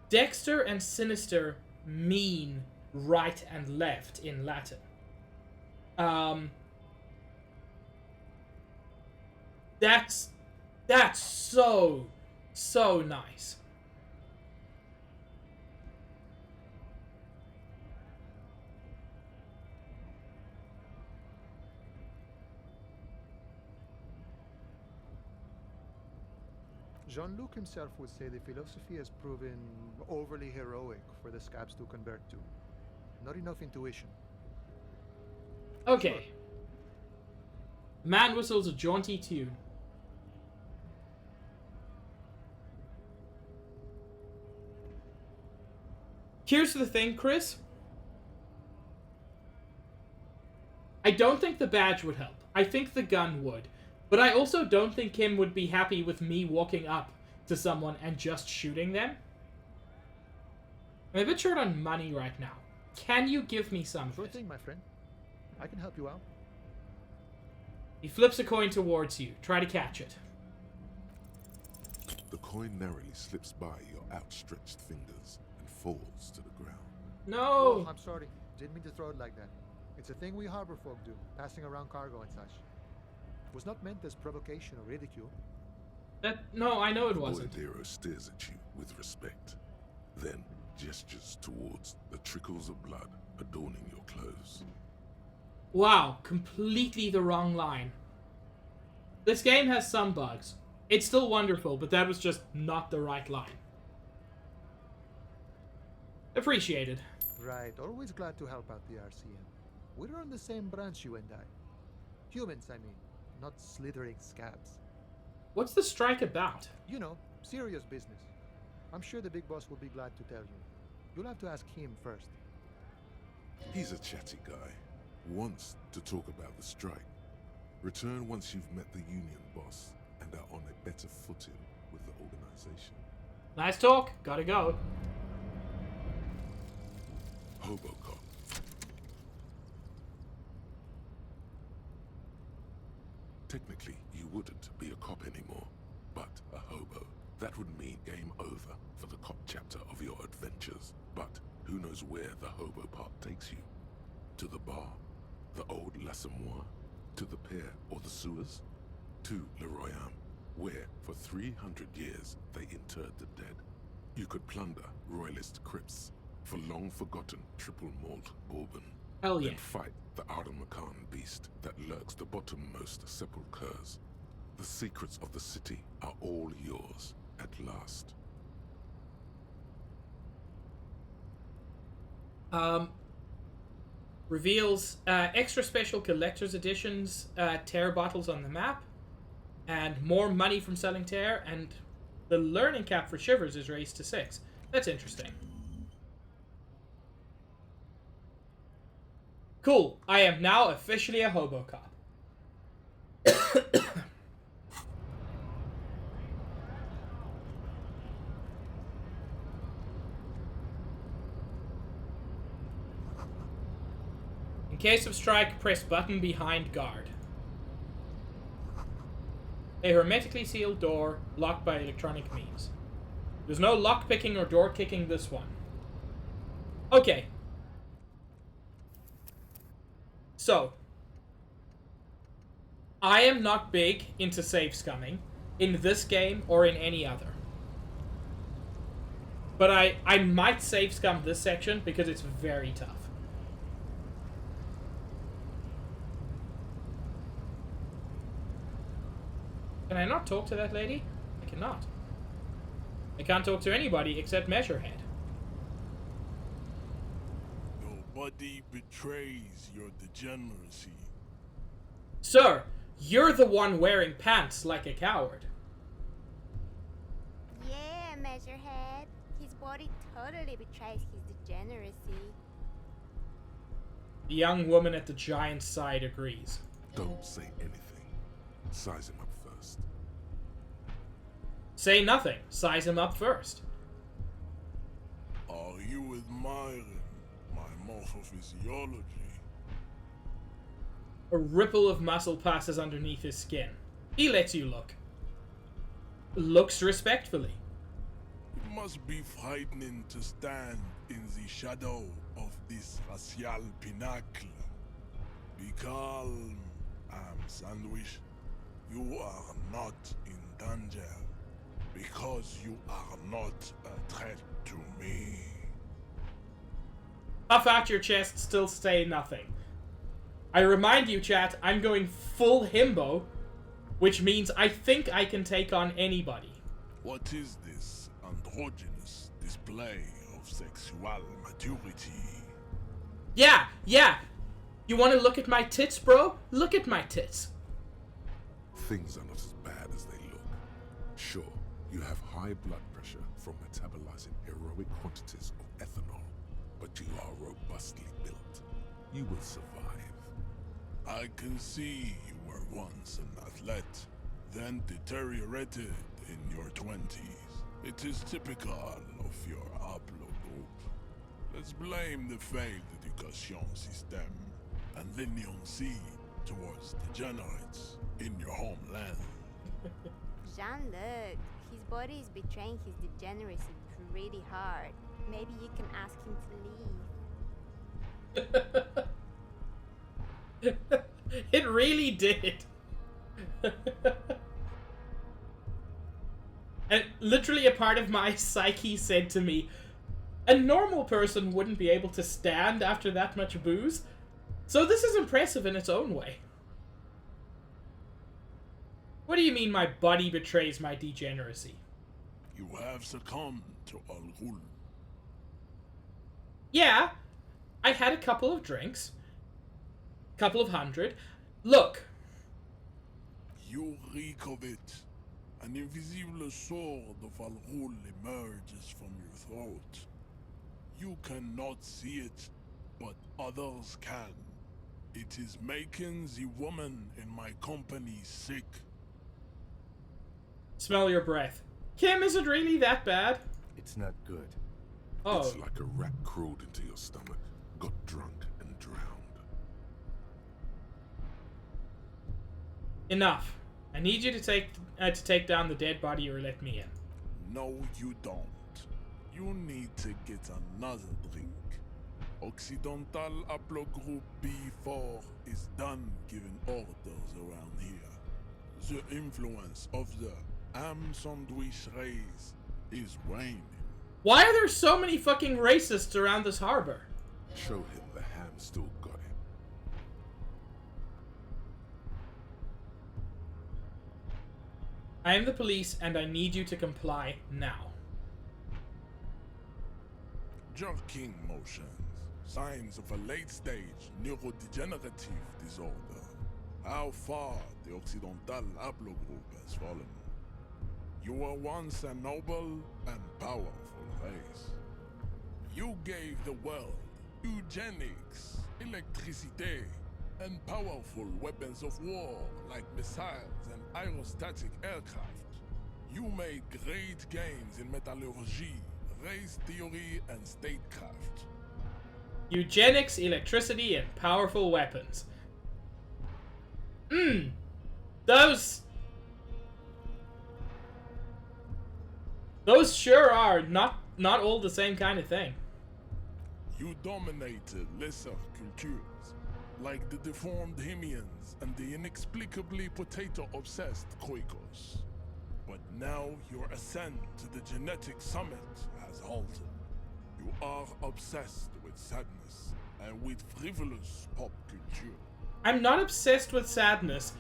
Dexter and Sinister mean right and left in Latin. That's so nice. Jean-Luc himself would say the philosophy has proven overly heroic for the scabs to convert to. Not enough intuition. Okay. Man whistles a jaunty tune. Here's the thing, Chris. I don't think the badge would help. I think the gun would. But I also don't think Kim would be happy with me walking up to someone and just shooting them. I'm a bit short on money right now. Can you give me some of Sure it? thing, my friend. I can help you out. He flips a coin towards you. Try to catch it. The coin narrowly slips by your outstretched fingers and falls to the ground. No! Oh, I'm sorry. Didn't mean to throw it like that. It's a thing we harbor folk do, passing around cargo and such. Was not meant as provocation or ridicule. No, I know it The wasn't. Boyadero stares at you with respect, then gestures towards the trickles of blood adorning your clothes. Wow, completely the wrong line. This game has some bugs. It's still wonderful, but that was just not the right line. Appreciated. Right, always glad to help out the RCM. We're on the same branch, you and I. Humans, I mean, not slithering scabs. What's the strike about? You know, serious business. I'm sure the big boss will be glad to tell you. You'll have to ask him first. He's a chatty guy. Wants to talk about the strike. Return once you've met the union boss and are on a better footing with the organization. Nice talk. Gotta go. Hobocop. Technically, you wouldn't be a cop anymore, but a hobo. That would mean game over for the cop chapter of your adventures. But who knows where the hobo part takes you? To the bar? The old L'Assommoir? To the pier or the sewers? To Le Royaume, where for 300 years they interred the dead. You could plunder royalist crypts for long-forgotten triple malt bourbon. Hell yeah. Then fight the Arden-Macan beast that lurks the bottommost sepulchres. The secrets of the city are all yours at last. Reveals extra special collector's editions, tear bottles on the map, and more money from selling tear, and the learning cap for Shivers is raised to 6. That's interesting. Cool. I am now officially a hobo cop. In case of strike, press button behind guard. A hermetically sealed door, locked by electronic means. There's no lock picking or door kicking this one. Okay. So, I am not big into save scumming in this game or in any other. But I might save scum this section because it's very tough. Can I not talk to that lady? I cannot. I can't talk to anybody except Measurehead. Nobody betrays your degeneracy. Sir, you're the one wearing pants like a coward. Yeah, Measurehead. His body totally betrays his degeneracy. The young woman at the giant's side agrees. Don't say anything. Size him up first. Say nothing. Size him up first. Are you admiring my morphophysiology? A ripple of muscle passes underneath his skin. He lets you look. Looks respectfully. It must be frightening to stand in the shadow of this racial pinnacle. Be calm, Sandwich. You are not in danger because you are not a threat to me. Puff out your chest, still say nothing. I remind you, chat, I'm going full himbo, which means I think I can take on anybody. What is this androgynous display of sexual maturity? Yeah. You want to look at my tits, bro? Look at my tits. Things are not as bad as they look. Sure, you have high blood pressure from metabolizing heroic quantities of ethanol but you are robustly built. You will survive. I can see you were once an athlete, then deteriorated in your 20s. It is typical of your haplogroup. Let's blame the failed education system, and then you'll see towards degenerates in your homeland. Jean-Luc, his body is betraying his degeneracy pretty hard. Maybe you can ask him to leave. It really did. And literally a part of my psyche said to me, a normal person wouldn't be able to stand after that much booze. So this is impressive in its own way. What do you mean my body betrays my degeneracy? You have succumbed to Al Ghul. Yeah, I had a couple of drinks. Couple of hundred. Look. You reek of it. An invisible sword of Al Ghul emerges from your throat. You cannot see it, but others can. It is making the woman in my company sick. Smell your breath. Kim, is it really that bad? It's not good. Oh. It's like a rat crawled into your stomach, got drunk, and drowned. Enough. I need you to take down the dead body or let me in. No, you don't. You need to get another drink. Occidental Haplogroup B4 is done giving orders around here. The influence of the ham sandwich race is waning. Why are there so many fucking racists around this harbor? Show him the ham still got him. I am the police and I need you to comply now. Jerking motions. Signs of a late-stage neurodegenerative disorder. How far the Occidental Haplogroup has fallen. You were once a noble and powerful race. You gave the world eugenics, electricity, and powerful weapons of war like missiles and aerostatic aircraft. You made great gains in metallurgy, race theory, and statecraft. Eugenics, electricity, and powerful weapons. Those sure are not all the same kind of thing. You dominated lesser cultures, like the deformed Hemians and the inexplicably potato-obsessed Khoikos. But now your ascent to the genetic summit has halted. You are obsessed with sadness and with frivolous pop culture. I'm not obsessed with sadness.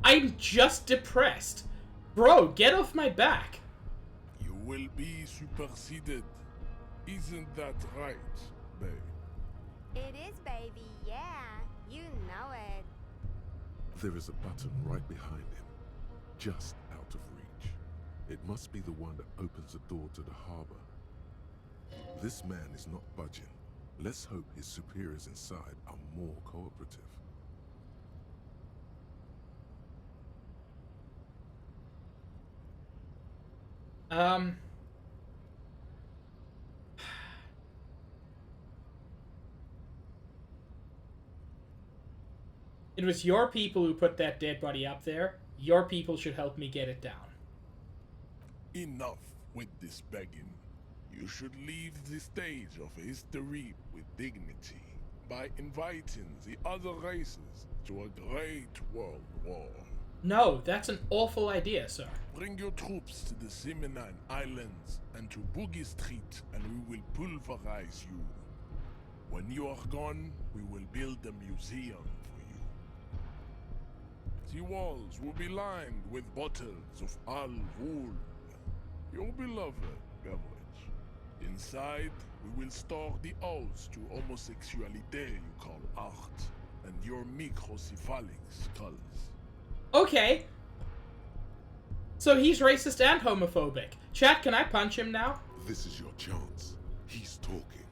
I'm just depressed. Bro, get off my back. You will be superseded. Isn't that right, babe? It is, baby, yeah. You know it. There is a button right behind him, just out of reach. It must be the one that opens the door to the harbor. This man is not budging. Let's hope his superiors inside are more cooperative. It was your people who put that dead body up there. Your people should help me get it down. Enough with this begging. You should leave the stage of history with dignity by inviting the other races to a great world war. No, that's an awful idea, sir. Bring your troops to the Seminine Islands and to Boogie Street, and we will pulverize you. When you are gone, we will build a museum for you. The walls will be lined with bottles of Al Ghul, your beloved beverage. Inside, we will store the odes to homosexuality you call art, and your microcephalic skulls. Okay. So he's racist and homophobic. Chat, can I punch him now? This is your chance. He's talking.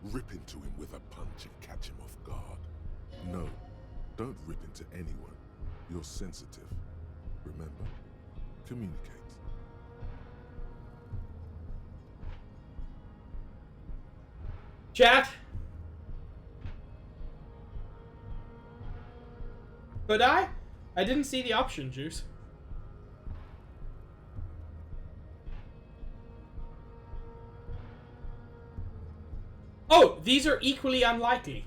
Rip into him with a punch and catch him off guard. No, don't rip into anyone. You're sensitive. Remember? Communicate. Chat. Could I? I didn't see the option, Juice. Oh, these are equally unlikely.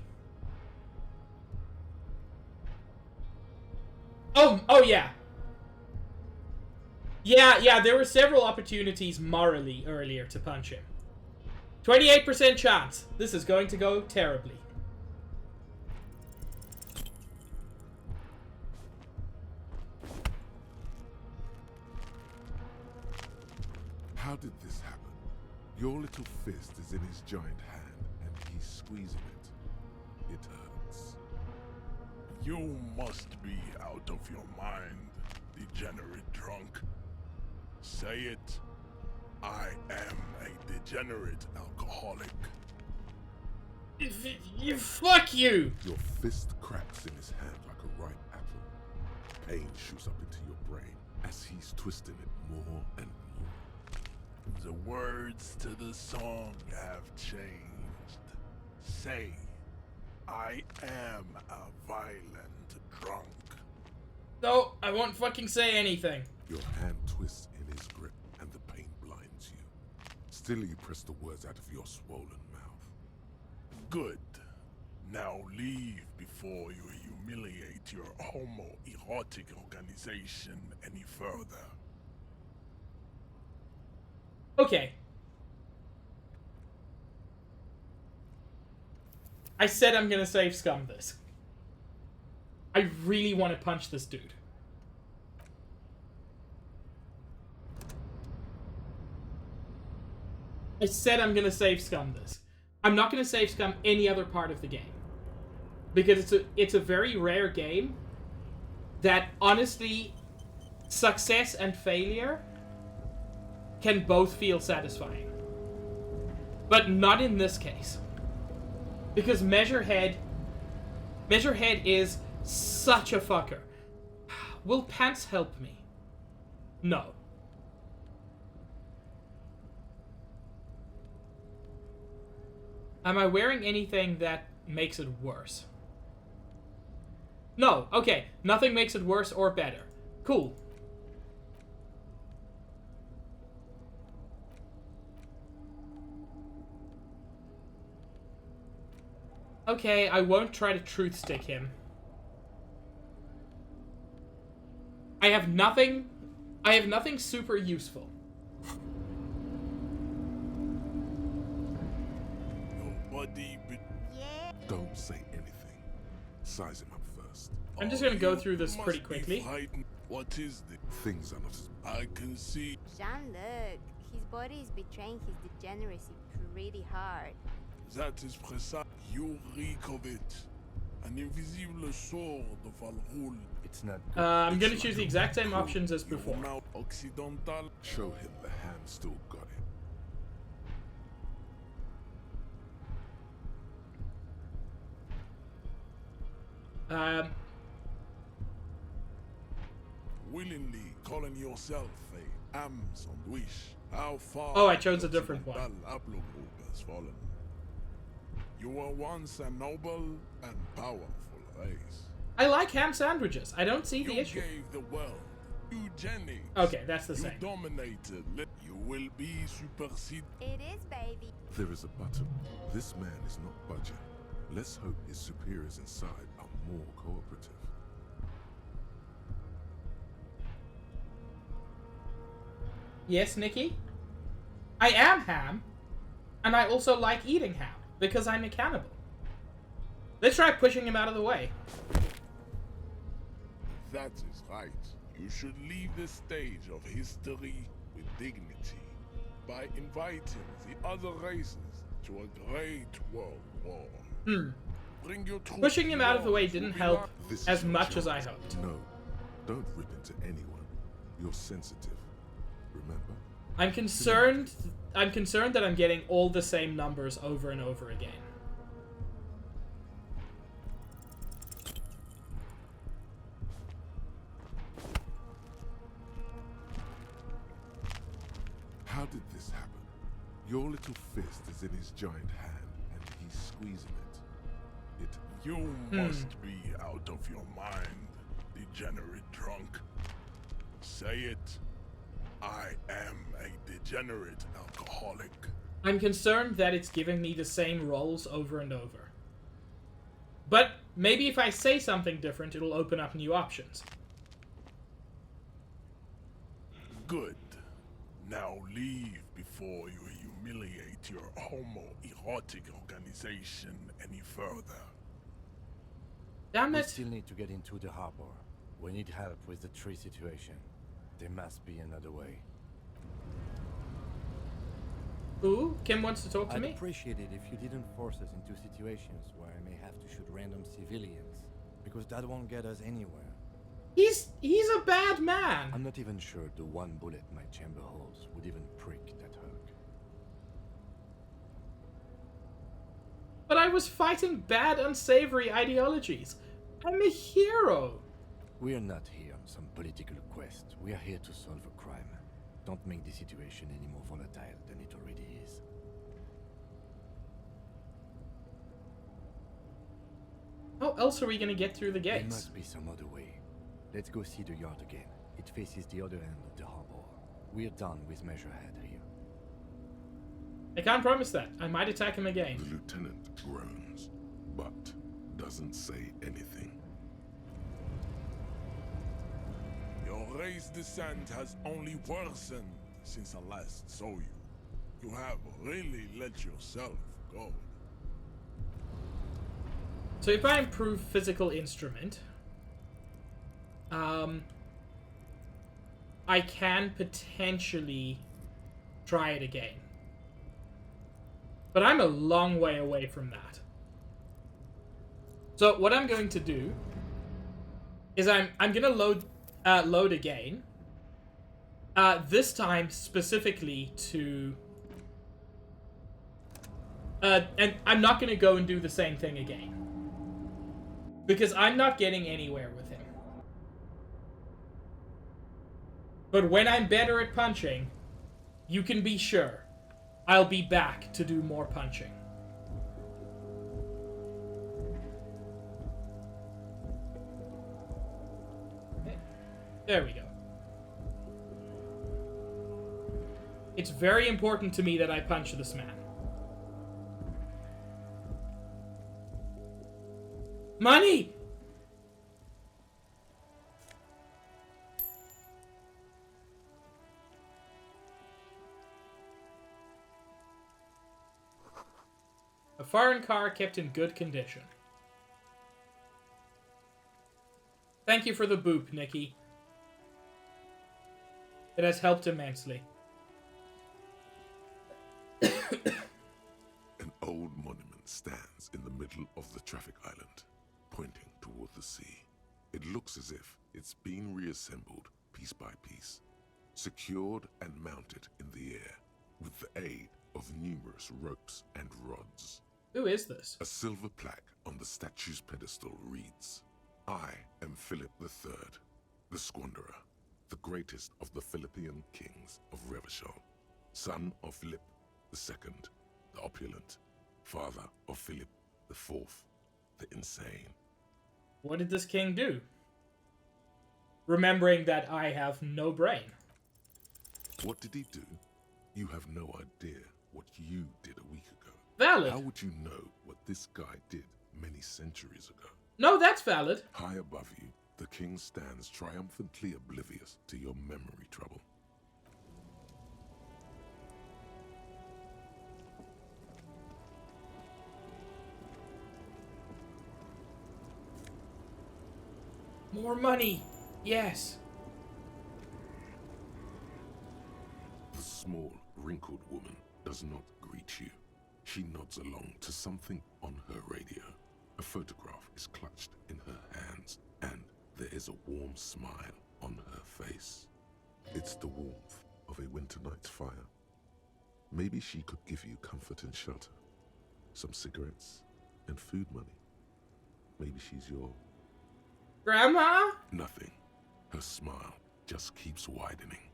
Oh yeah. Yeah, there were several opportunities morally earlier to punch him. 28% chance. This is going to go terribly. How did this happen? Your little fist is in his giant hand, and he's squeezing it. It hurts. You must be out of your mind, degenerate drunk. Say it. I am a degenerate alcoholic. Fuck you! Your fist cracks in his hand like a ripe apple. Pain shoots up into your brain as he's twisting it more and more. The words to the song have changed. Say, I am a violent drunk. No, I won't fucking say anything. Your hand twists in his grip and the pain blinds you. Still you press the words out of your swollen mouth. Good. Now leave before you humiliate your homoerotic organization any further. Okay. I said I'm gonna save scum this. I really want to punch this dude. I said I'm gonna save scum this. I'm not gonna save scum any other part of the game. Because it's a very rare game that honestly, success and failure can both feel satisfying. But not in this case. Because Measurehead is such a fucker. Will pants help me? No. Am I wearing anything that makes it worse? No. Okay. Nothing makes it worse or better. Cool. Okay, I won't try to truth stick him. I have nothing super useful. Nobody but... Yeah. Don't say anything. Size him up first. I'm just gonna go through this pretty quickly. What is this? Things are not as... I can see... Jean-Luc, his body is betraying his degeneracy pretty hard. That is precise. You reek of it. An invisible sword of Al-Ghul. It's not good. I'm gonna choose the exact same options as Your before. mouth occidental. Show him the hand still got him. Willingly calling yourself a am sandwich. How far... Oh, I chose a different one. Haplogroup has fallen. You were once a noble and powerful race. I like ham sandwiches. I don't see the You issue. gave the world eugenics. Okay, that's the You same. dominated. You will be superseded. It is, baby. There is a button. This man is not budging. Let's hope his superiors inside are more cooperative. Yes, Nikki? I am ham, and I also like eating ham, because I'm a cannibal. Let's try pushing him out of the way. That is right. You should leave the stage of history with dignity by inviting the other races to a great world war. Bring your troops Pushing him out of the way to didn't be help This is as your much as I chance. hoped. No, don't rip into anyone. You're sensitive. Remember? I'm concerned that I'm getting all the same numbers over and over again. How did this happen? Your little fist is in his giant hand, and he's squeezing it. You must be out of your mind, degenerate drunk. Say it. I am a degenerate alcoholic. I'm concerned that it's giving me the same rolls over and over. But maybe if I say something different, it'll open up new options. Good. Now leave before you humiliate your homoerotic organization any further. Damn We it! still need to get into the harbor. We need help with the tree situation. There must be another way. Ooh, Kim wants to talk to I'd me? appreciate it if you didn't force us into situations where I may have to shoot random civilians, because that won't get us anywhere. He's a bad man. I'm not even sure the one bullet my chamber holds would even prick that hurt. But I was fighting bad, unsavory ideologies. I'm a hero. We are not here on some political quest. We are here to solve a crime. Don't make the situation any more volatile than it already is. How else are we gonna get through the There gates? must be some other way. Let's go see the yard again. It faces the other end of the harbor. We're done with Measurehead here. I can't promise that. I might attack him again. The lieutenant groans, but doesn't say anything. Your race descent has only worsened since I last saw you. You have really let yourself go. So if I improve physical instrument, I can potentially try it again. But I'm a long way away from that. So what I'm going to do is I'm gonna load again. This time specifically to and I'm not gonna go and do the same thing again. Because I'm not getting anywhere with him. But when I'm better at punching, you can be sure I'll be back to do more punching. Okay. There we go. It's very important to me that I punch this man. Money! A foreign car kept in good condition. Thank you for the boop, Nikki. It has helped immensely. An old monument stands in the middle of the traffic island, pointing toward the sea. It looks as if it's been reassembled piece by piece, secured and mounted in the air with the aid of numerous ropes and rods. Who is this? A silver plaque on the statue's pedestal reads, "I am Philip III, the Squanderer, the greatest of the Philippian kings of Revachol, son of Philip II, the opulent, father of Philip IV, the insane." What did this king do? Remembering that I have no brain. What did he do? You have no idea what you did a week ago. Valid. How would you know what this guy did many centuries ago? No, that's valid. High above you, the king stands triumphantly oblivious to your memory trouble. More money. Yes. The small, wrinkled woman does not greet you. She nods along to something on her radio. A photograph is clutched in her hands, and there is a warm smile on her face. It's the warmth of a winter night's fire. Maybe she could give you comfort and shelter, some cigarettes and food money. Maybe she's your... Grandma? Nothing. Her smile just keeps widening.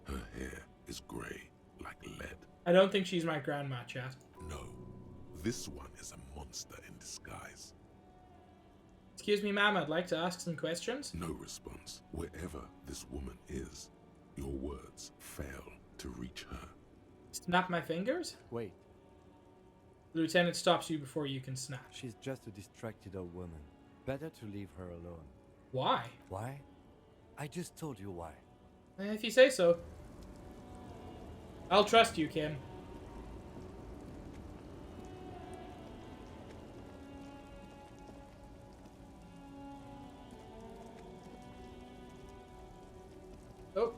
Her hair is grey, like lead. I don't think she's my grandma, chat. No, this one is a monster in disguise. Excuse me, ma'am, I'd like to ask some questions. No response. Wherever this woman is, your words fail to reach her. Snap my fingers? Wait, The lieutenant stops you before you can snap. she's just a distracted old woman. Better to leave her alone. Why? Why? I just told you why. If you say so. I'll trust you, Kim. Oh.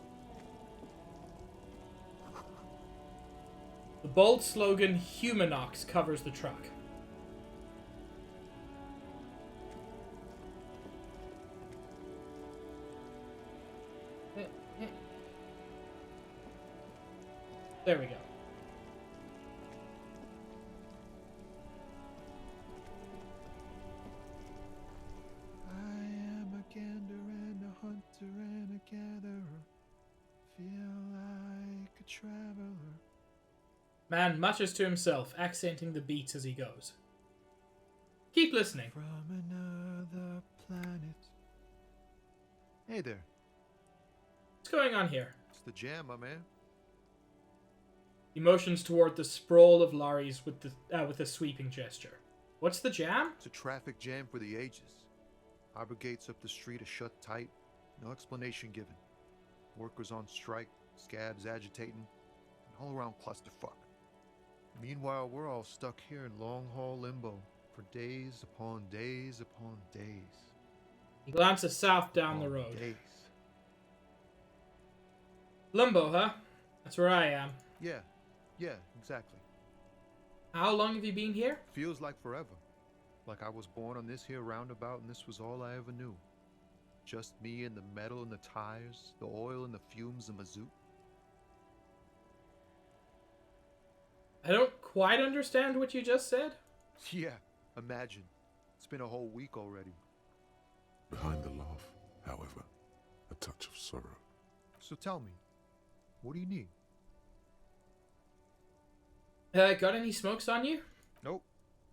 The bold slogan Humanox covers the truck. There we go. I am a gander and a hunter and a gatherer. Feel like a traveler. Man mutters to himself, accenting the beats as he goes. Keep listening. From another planet. Hey there. What's going on here? It's the jam, my man. He motions toward the sprawl of lorries with a sweeping gesture. What's the jam? It's a traffic jam for the ages. Harbor gates up the street are shut tight. No explanation given. Workers on strike, scabs agitating, an all-around clusterfuck. Meanwhile, we're all stuck here in long-haul limbo for days upon days upon days. He glances south down the road. Days. Limbo, huh? That's where I am. Yeah, exactly. How long have you been here? Feels like forever. Like I was born on this here roundabout and this was all I ever knew. Just me and the metal and the tires, the oil and the fumes of mazout. I don't quite understand what you just said. Yeah, imagine. It's been a whole week already. Behind the laugh, however, a touch of sorrow. So tell me, what do you need? Got any smokes on you? Nope,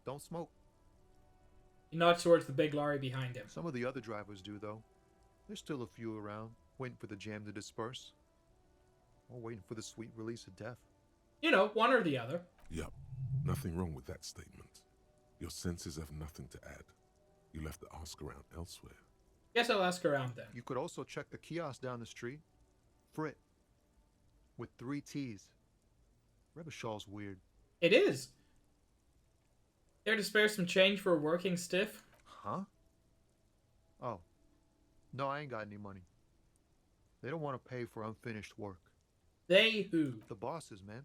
don't smoke. He nods towards the big lorry behind him. Some of the other drivers do, though. There's still a few around, waiting for the jam to disperse. Or waiting for the sweet release of death. You know, one or the other. Yup, nothing wrong with that statement. Your senses have nothing to add. You'll have to ask around elsewhere. Guess I'll ask around then. You could also check the kiosk down the street. Frit. With 3 T's. Rebishaw's weird. It is. There to spare some change for a working stiff? Huh? Oh. No, I ain't got any money. They don't want to pay for unfinished work. They who? The bosses, man.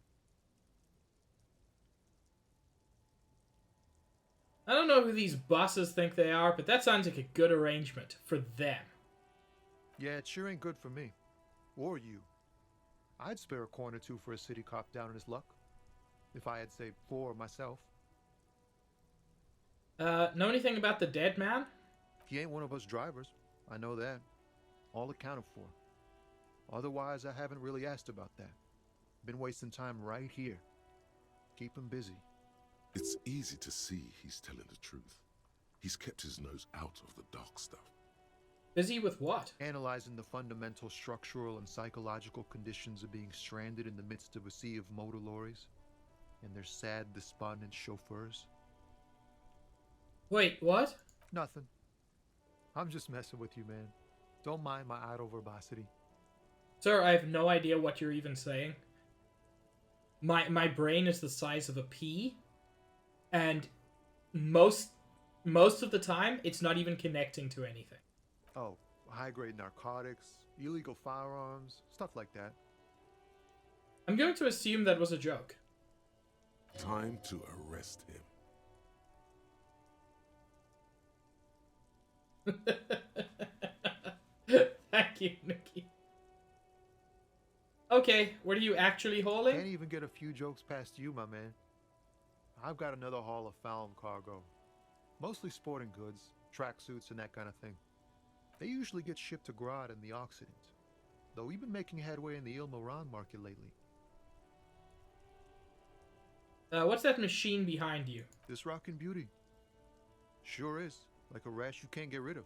I don't know who these bosses think they are, but that sounds like a good arrangement for them. Yeah, it sure ain't good for me. Or you. I'd spare a coin or two for a city cop down in his luck. If I had saved 4 myself. Know anything about the dead man? He ain't one of us drivers. I know that. All accounted for. Otherwise, I haven't really asked about that. Been wasting time right here. Keep him busy. It's easy to see he's telling the truth. He's kept his nose out of the dark stuff. Busy with what? Analyzing the fundamental structural and psychological conditions of being stranded in the midst of a sea of motor lorries and their sad, despondent chauffeurs. Wait, what? Nothing. I'm just messing with you, man. Don't mind my idle verbosity. Sir, I have no idea what you're even saying. My brain is the size of a pea, and most of the time, it's not even connecting to anything. Oh, high-grade narcotics, illegal firearms, stuff like that. I'm going to assume that was a joke. Time to arrest him. Thank you, Nikki. Okay, what are you actually hauling? Can't even get a few jokes past you, my man. I've got another haul of found cargo. Mostly sporting goods, tracksuits, and that kind of thing. They usually get shipped to Grodd in the Occident, though we've been making headway in the Il Moran market lately. What's that machine behind you? This rockin' beauty. Sure is. Like a rash you can't get rid of.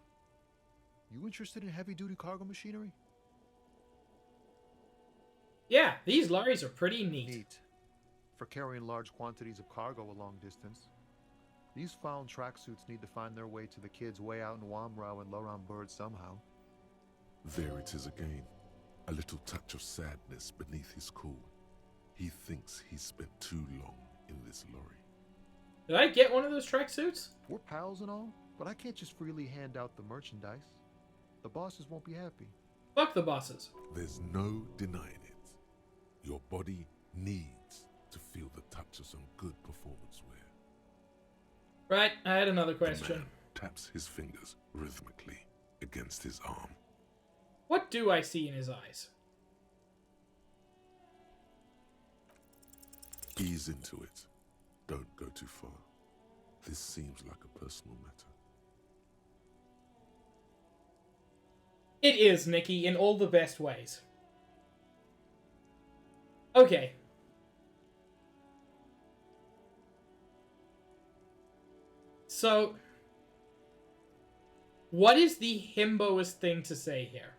You interested in heavy-duty cargo machinery? Yeah, these lorries are pretty neat. Neat. For carrying large quantities of cargo a long distance. These found tracksuits need to find their way to the kids way out in Wamrau and Loran Bird somehow. There it is again. A little touch of sadness beneath his cool. He thinks he's spent too long in this lorry. Did I get one of those tracksuits? We're pals and all, but I can't just freely hand out the merchandise. The bosses won't be happy. Fuck the bosses. There's no denying it. Your body needs to feel the touch of some good performance wear. Right, I had another The question. man taps his fingers rhythmically against his arm. What do I see in his eyes? Ease into it. Don't go too far. This seems like a personal matter. It is, Nikki, in all the best ways. Okay. So, what is the himboest thing to say here?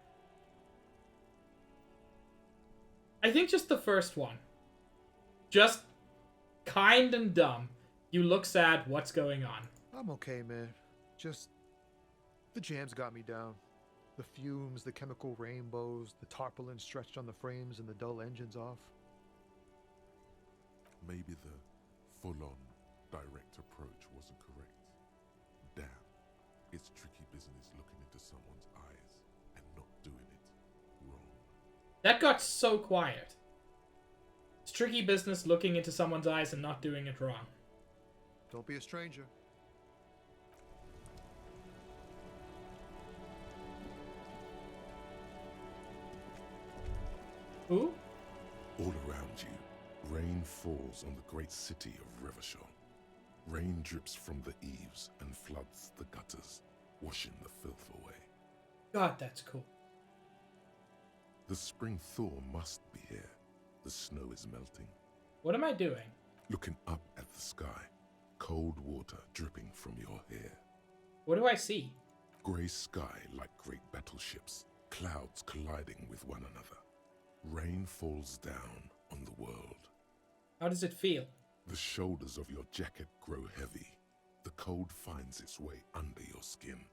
I think just the first one. Just kind and dumb. You look sad, what's going on? I'm okay, man. Just... the jams got me down. The fumes, the chemical rainbows, the tarpaulin stretched on the frames and the dull engines off. Maybe the full-on direct approach wasn't correct. Damn, it's tricky business looking into someone's eyes and not doing it wrong. That got so quiet. It's tricky business looking into someone's eyes and not doing it wrong. Don't be a stranger. Who? All around you, rain falls on the great city of Revachol. Rain drips from the eaves and floods the gutters, washing the filth away. God, that's cool. The spring thaw must be here. The snow is melting. What am I doing? Looking up at the sky, cold water dripping from your hair. What do I see? Grey sky like great battleships, clouds colliding with one another. Rain falls down on the world. How does it feel? The shoulders of your jacket grow heavy. The cold finds its way under your skin.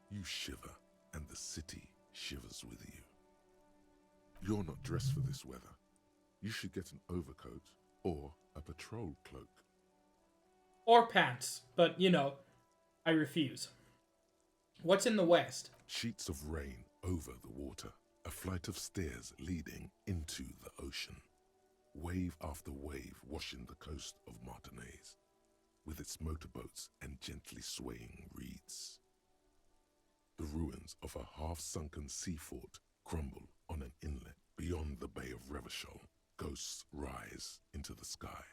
You shiver, and the city shivers with you. You're not dressed for this weather. You should get an overcoat or a patrol cloak. Or pants, but you know, I refuse. What's in the west? Sheets of rain over the water. A flight of stairs leading into the ocean. Wave after wave washing the coast of Martinaise, with its motorboats and gently swaying reeds. The ruins of a half-sunken sea fort crumble on an inlet beyond the Bay of Revachol. Ghosts rise into the sky.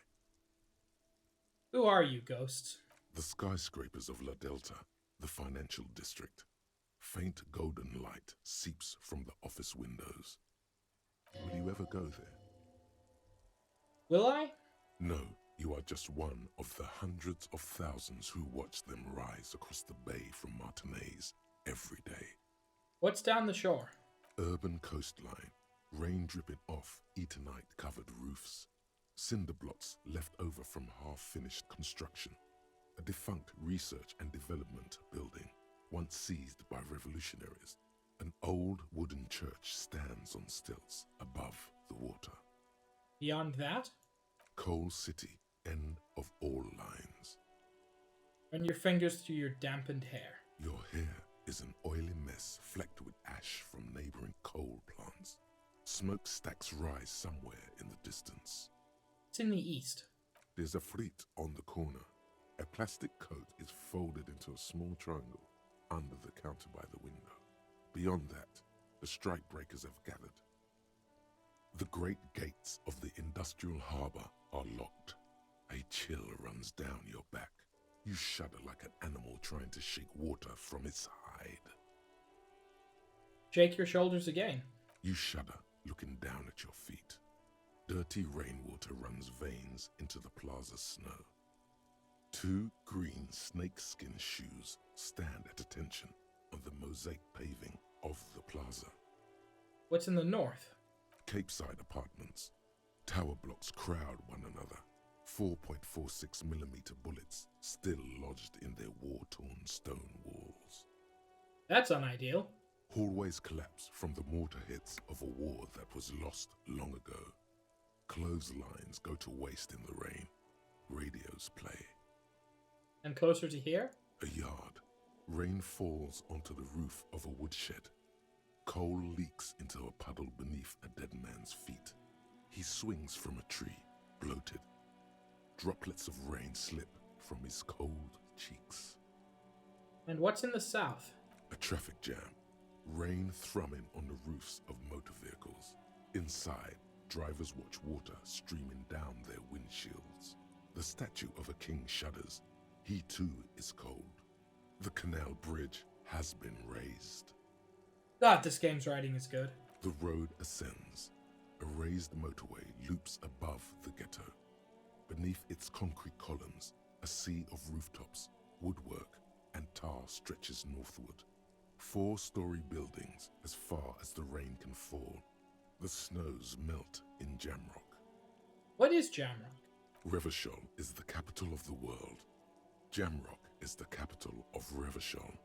Who are you, ghosts? The skyscrapers of La Delta, the financial district. Faint golden light seeps from the office windows. Will you ever go there? Will I? No, you are just one of the hundreds of thousands who watch them rise across the bay from Martinaise every day. What's down the shore? Urban coastline, rain dripping off Eternite-covered roofs, cinder blocks left over from half-finished construction, a defunct research and development building, once seized by revolutionaries. An old wooden church stands on stilts above the water. Beyond that? Coal City, end of all lines. Run your fingers through your dampened hair. Your hair is an oily mess flecked with ash from neighboring coal plants. Smokestacks rise somewhere in the distance. It's in the east. There's a fleet on the corner. A plastic coat is folded into a small triangle under the counter by the window. Beyond that, the strikebreakers have gathered. The great gates of the industrial harbour are locked. A chill runs down your back. You shudder like an animal trying to shake water from its hide. Shake your shoulders again. You shudder, looking down at your feet. Dirty rainwater runs veins into the plaza's snow. 2 green snakeskin shoes stand at attention on the mosaic paving of the plaza. What's in the north? Capeside apartments. Tower blocks crowd one another. 4.46mm bullets still lodged in their war-torn stone walls. That's unideal. Hallways collapse from the mortar hits of a war that was lost long ago. Clotheslines go to waste in the rain. Radios play. And closer to here? A yard. Rain falls onto the roof of a woodshed. Coal leaks into a puddle beneath a dead man's feet. He swings from a tree, bloated. Droplets of rain slip from his cold cheeks. And what's in the south? A traffic jam. Rain thrumming on the roofs of motor vehicles. Inside, drivers watch water streaming down their windshields. The statue of a king shudders. He too is cold. The canal bridge has been raised. God, this game's writing is good. The road ascends. A raised motorway loops above the ghetto. Beneath its concrete columns, a sea of rooftops, woodwork, and tar stretches northward. 4-story buildings as far as the rain can fall. The snows melt in Jamrock. What is Jamrock? Revachol is the capital of the world. Jamrock is the capital of Revachol.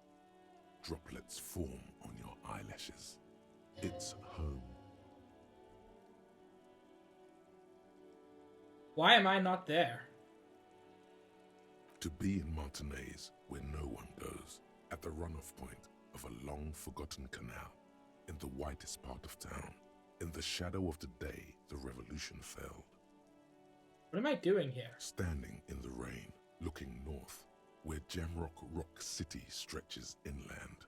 Droplets form on your eyelashes. It's home. Why am I not there? To be in Martinaise, where no one goes, at the runoff point of a long-forgotten canal, in the whitest part of town, in the shadow of the day the revolution fell. What am I doing here? Standing in the rain, looking north, where Jamrock Rock City stretches inland.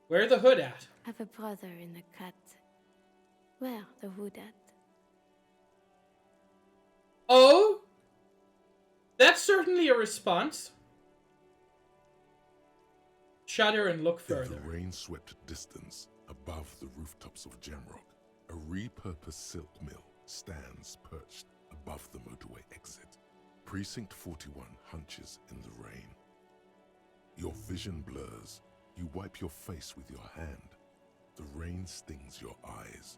Where the hood at? I've a brother in the cut. Where the hood at? Oh? That's certainly a response. Shudder and look further. In the rain-swept distance, above the rooftops of Jamrock, a repurposed silk mill stands perched above the motorway exit. Precinct 41 hunches in the rain. Your vision blurs. You wipe your face with your hand. The rain stings your eyes,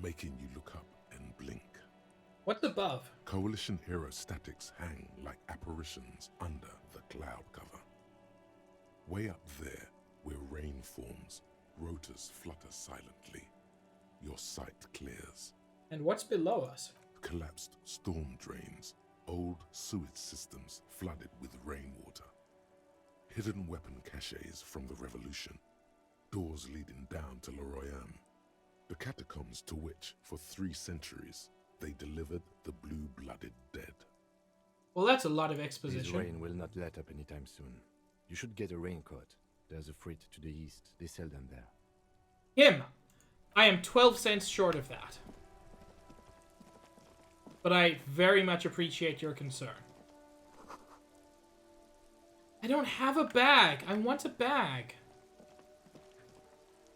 making you look up and blink. What's above? Coalition aerostatics hang like apparitions under the cloud cover. Way up there, where rain forms, rotors flutter silently. Your sight clears. And what's below us? Collapsed storm drains, old sewage systems flooded with rainwater. Hidden weapon caches from the revolution. Doors leading down to Le Royaume. The catacombs to which, for 3 centuries, they delivered the blue-blooded dead. Well, that's a lot of This exposition. rain will not let up anytime soon. You should get a raincoat. There's a freight to the east. They sell them there. Him! I am 12 cents short of that. But I very much appreciate your concern. I don't have a bag. I want a bag.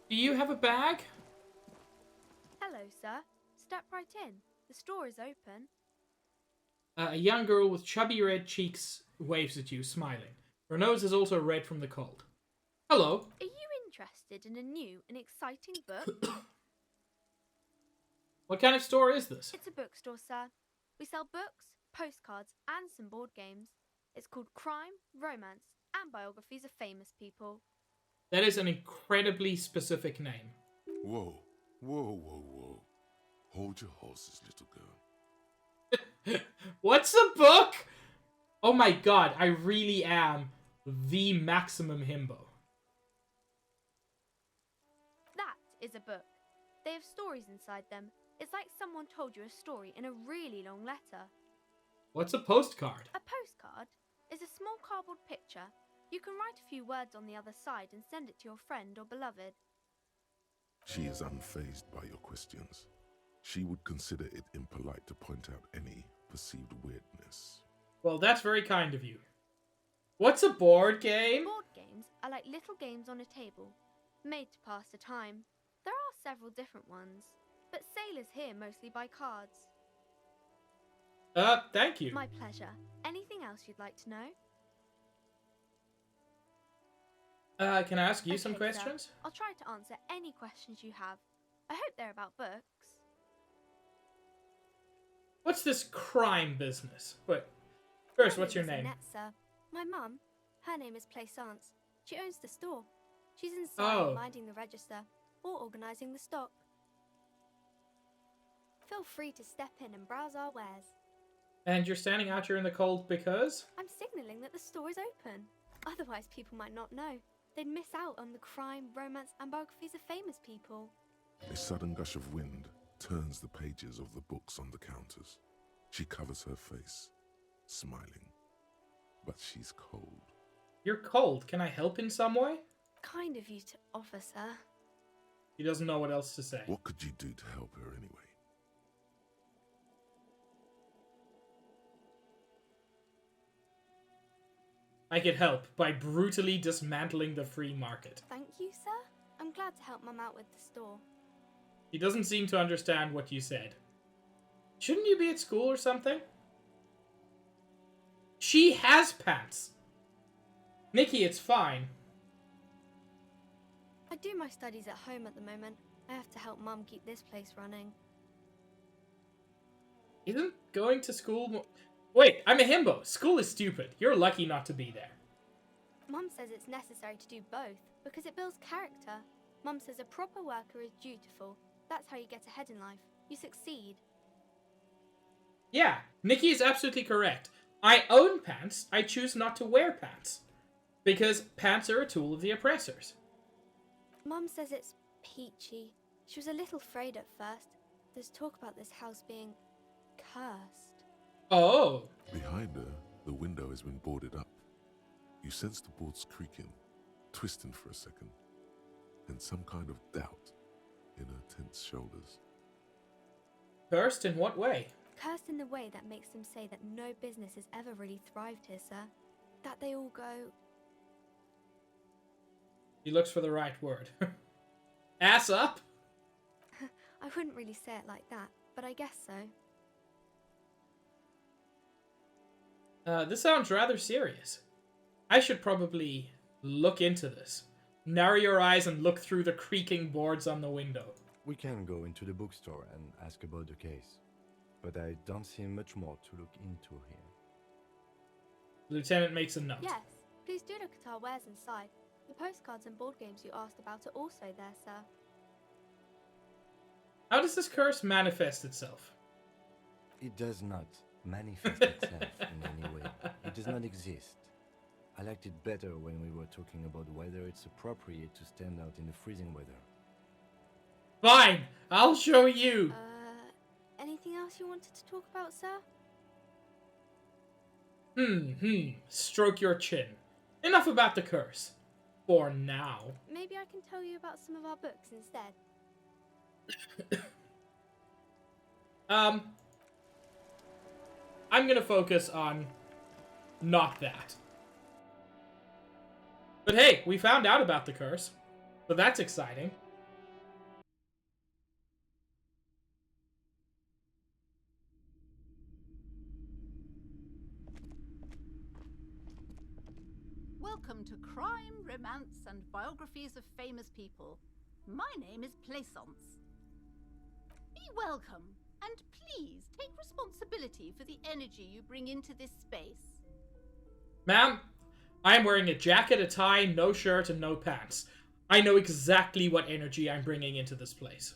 Do you have a bag? Hello, sir. Step right in. The store is open. A young girl with chubby red cheeks waves at you, smiling. Her nose is also red from the cold. Hello. Are you interested in a new and exciting book? What kind of store is this? It's a bookstore, sir. We sell books, postcards, and some board games. It's called Crime, Romance, and Biographies of Famous People. That is an incredibly specific name. Whoa, whoa, whoa, whoa. Hold your horses, little girl. What's a book? Oh my god, I really am the maximum himbo. That is a book. They have stories inside them. It's like someone told you a story in a really long letter. What's a postcard? A postcard is a small cardboard picture. You can write a few words on the other side and send it to your friend or beloved. She is unfazed by your questions. She would consider it impolite to point out any perceived weirdness. Well, that's very kind of you. What's a board game? Board games are like little games on a table, made to pass the time. There are several different ones. but sailors here mostly buy cards. Thank you. My pleasure. Anything else you'd like to know? Can I ask you some Okay, sir. questions? I'll try to answer any questions you have. I hope they're about books. What's this crime business? Wait, first, My what's your is name? Annette, sir. My mum, her name is Plaisance. She owns the store. She's inside Oh. minding the register or organising the stock. Feel free to step in and browse our wares. And you're standing out here in the cold because? I'm signalling that the store is open. Otherwise, people might not know. They'd miss out on the crime, romance, and biographies of famous people. A sudden gush of wind turns the pages of the books on the counters. She covers her face, smiling. But she's cold. You're cold. Can I help in some way? Kind of you to offer, sir. He doesn't know what else to say. What could you do to help her anyway? I could help by brutally dismantling the free market. Thank you, sir. I'm glad to help Mum out with the store. He doesn't seem to understand what you said. Shouldn't you be at school or something? She has pants! Nikki, it's fine. I do my studies at home at the moment. I have to help Mum keep this place running. Isn't going to school... Wait, I'm a himbo. School is stupid. You're lucky not to be there. Mum says it's necessary to do both because it builds character. Mum says a proper worker is dutiful. That's how you get ahead in life. You succeed. Yeah, Nikki is absolutely correct. I own pants. I choose not to wear pants. Because pants are a tool of the oppressors. Mum says it's peachy. She was a little afraid at first. There's talk about this house being cursed. Oh. Behind her, the window has been boarded up. You sense the boards creaking, twisting for a second, and some kind of doubt in her tense shoulders. Cursed in what way? Cursed in the way that makes them say that no business has ever really thrived here, sir. That they all go... He looks for the right word. Ass up? I wouldn't really say it like that, but I guess so. This sounds rather serious. I should probably look into this. Narrow your eyes and look through the creaking boards on the window. We can go into the bookstore and ask about the case, but I don't see much more to look into here. Lieutenant makes a note. Yes, please do look at our wares inside. The postcards and board games you asked about are also there, sir. How does this curse manifest itself? It does not manifest itself in any way. It does not exist. I liked it better when we were talking about whether it's appropriate to stand out in the freezing weather. Fine, I'll show you. Anything else you wanted to talk about, sir? Stroke your chin. Enough about the curse. For now. Maybe I can tell you about some of our books instead. I'm gonna focus on not that. But hey, we found out about the curse, so that's exciting. Welcome to Crime, Romance, and Biographies of Famous People. My name is Plaisance. Be welcome, and please take responsibility for the energy you bring into this space. Ma'am, I am wearing a jacket, a tie, no shirt, and no pants. I know exactly what energy I'm bringing into this place.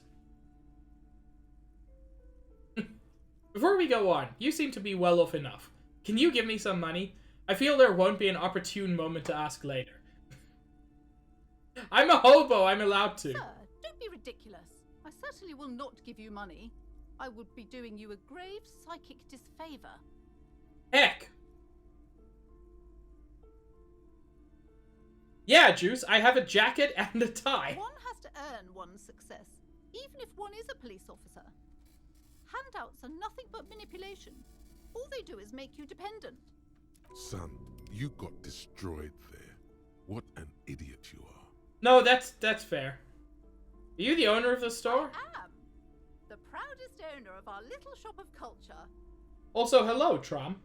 Before we go on, you seem to be well off enough. Can you give me some money? I feel there won't be an opportune moment to ask later. I'm a hobo, I'm allowed to. Sir, don't be ridiculous. I certainly will not give you money. I would be doing you a grave psychic disfavor. Heck! Yeah, Juice, I have a jacket and a tie. One has to earn one's success, even if one is a police officer. Handouts are nothing but manipulation. All they do is make you dependent. Son, you got destroyed there. What an idiot you are. No, that's fair. Are you the owner of the store? I am. owner of our little shop of culture. Also, hello, Trom.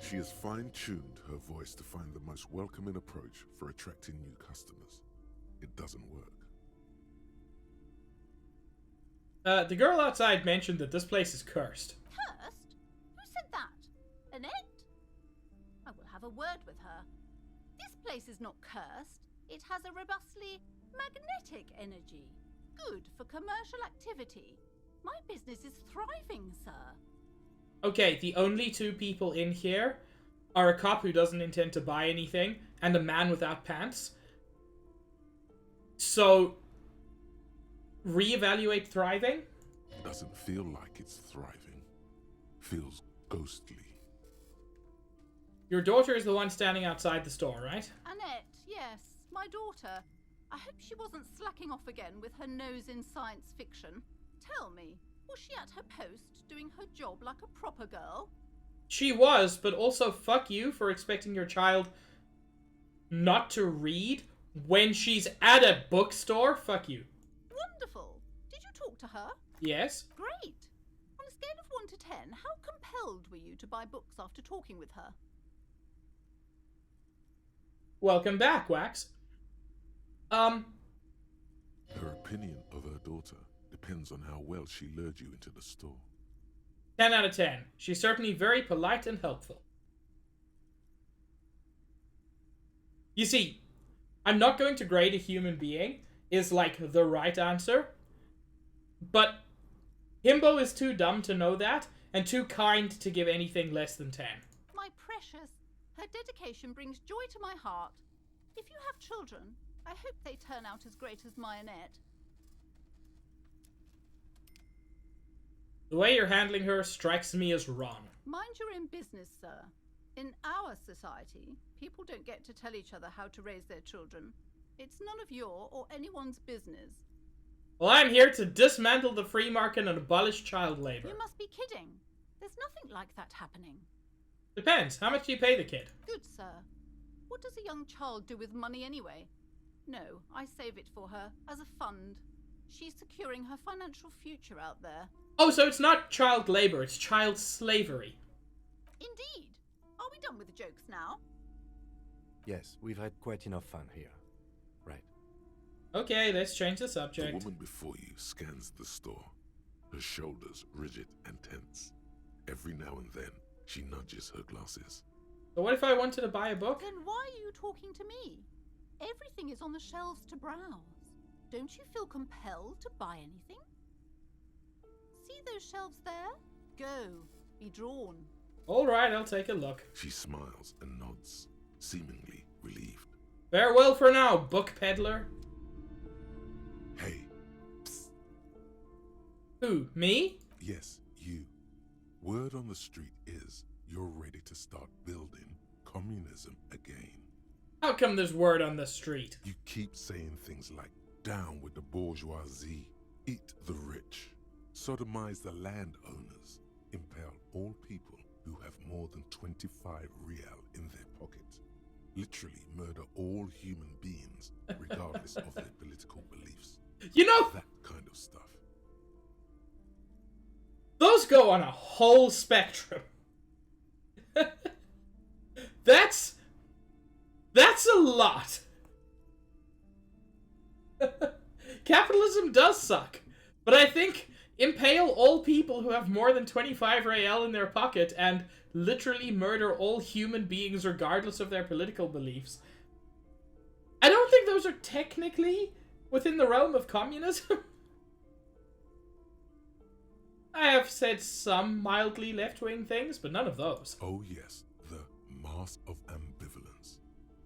She has fine-tuned her voice to find the most welcoming approach for attracting new customers. It doesn't work. The girl outside mentioned that this place is cursed. Cursed? Who said that? Annette? I will have a word with her. This place is not cursed. It has a robustly magnetic energy. Good for commercial activity. My business is thriving, sir. Okay, the only two people in here are a cop who doesn't intend to buy anything and a man without pants. So, reevaluate thriving? Doesn't feel like it's thriving. Feels ghostly. Your daughter is the one standing outside the store, right? Annette, yes, my daughter. I hope she wasn't slacking off again with her nose in science fiction. Tell me, was she at her post doing her job like a proper girl? She was, but also fuck you for expecting your child not to read when she's at a bookstore. Fuck you. Wonderful. Did you talk to her? Yes. Great. On a scale of 1 to 10, how compelled were you to buy books after talking with her? Welcome back, Wax. Her opinion of her daughter depends on how well she lured you into the store. 10 out of 10. She's certainly very polite and helpful. You see, I'm not going to grade a human being is like the right answer, but Himbo is too dumb to know that and too kind to give anything less than 10. My precious, her dedication brings joy to my heart. If you have children, I hope they turn out as great as my Annette. The way you're handling her strikes me as wrong. Mind your own business, sir. In our society, people don't get to tell each other how to raise their children. It's none of your or anyone's business. Well, I'm here to dismantle the free market and abolish child labor. You must be kidding. There's nothing like that happening. Depends. How much do you pay the kid? Good, sir. What does a young child do with money anyway? No, I save it for her as a fund. She's securing her financial future out there. Oh, so it's not child labor, it's child slavery. Indeed. Are we done with the jokes now? Yes, we've had quite enough fun here. Right. Okay, let's change the The subject. woman before you scans the store, her shoulders rigid and tense. Every now and then, she nudges her glasses. So what if I wanted to buy a book? Then why are you talking to me? Everything is on the shelves to browse. Don't you feel compelled to buy anything? See those shelves there? Go. Be drawn. Alright, I'll take a look. She smiles and nods, seemingly relieved. Farewell for now, book peddler. Hey, psst. Who, me? Yes, you. Word on the street is you're ready to start building communism again. How come there's word on the street? You keep saying things like, down with the bourgeoisie, eat the rich, sodomize the landowners, impale all people who have more than 25 real in their pocket, literally murder all human beings, regardless of their political beliefs. You know, that kind of stuff. those go on a whole spectrum. That's a lot. Capitalism does suck, but I think impale all people who have more than 25 real in their pocket and literally murder all human beings regardless of their political beliefs. I don't think those are technically within the realm of communism. I have said some mildly left-wing things, but none of those. Oh yes, the mask of ambivalence.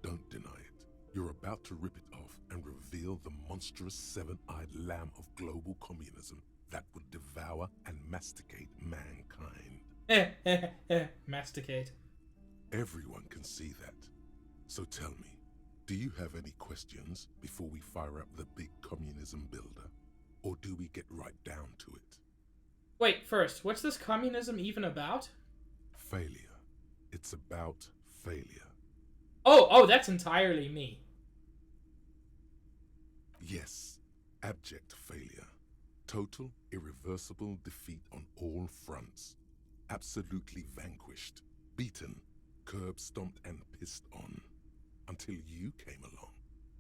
Don't deny it. You're about to rip it off and reveal the monstrous seven-eyed lamb of global communism that would devour and masticate mankind. Masticate. Everyone can see that. So tell me, do you have any questions before we fire up the big communism builder? Or do we get right down to it? Wait, first, what's this communism even about? Failure. It's about failure. Oh, that's entirely me. Yes, abject failure. Total irreversible defeat on all fronts. Absolutely vanquished, beaten, curb-stomped and pissed on. Until you came along.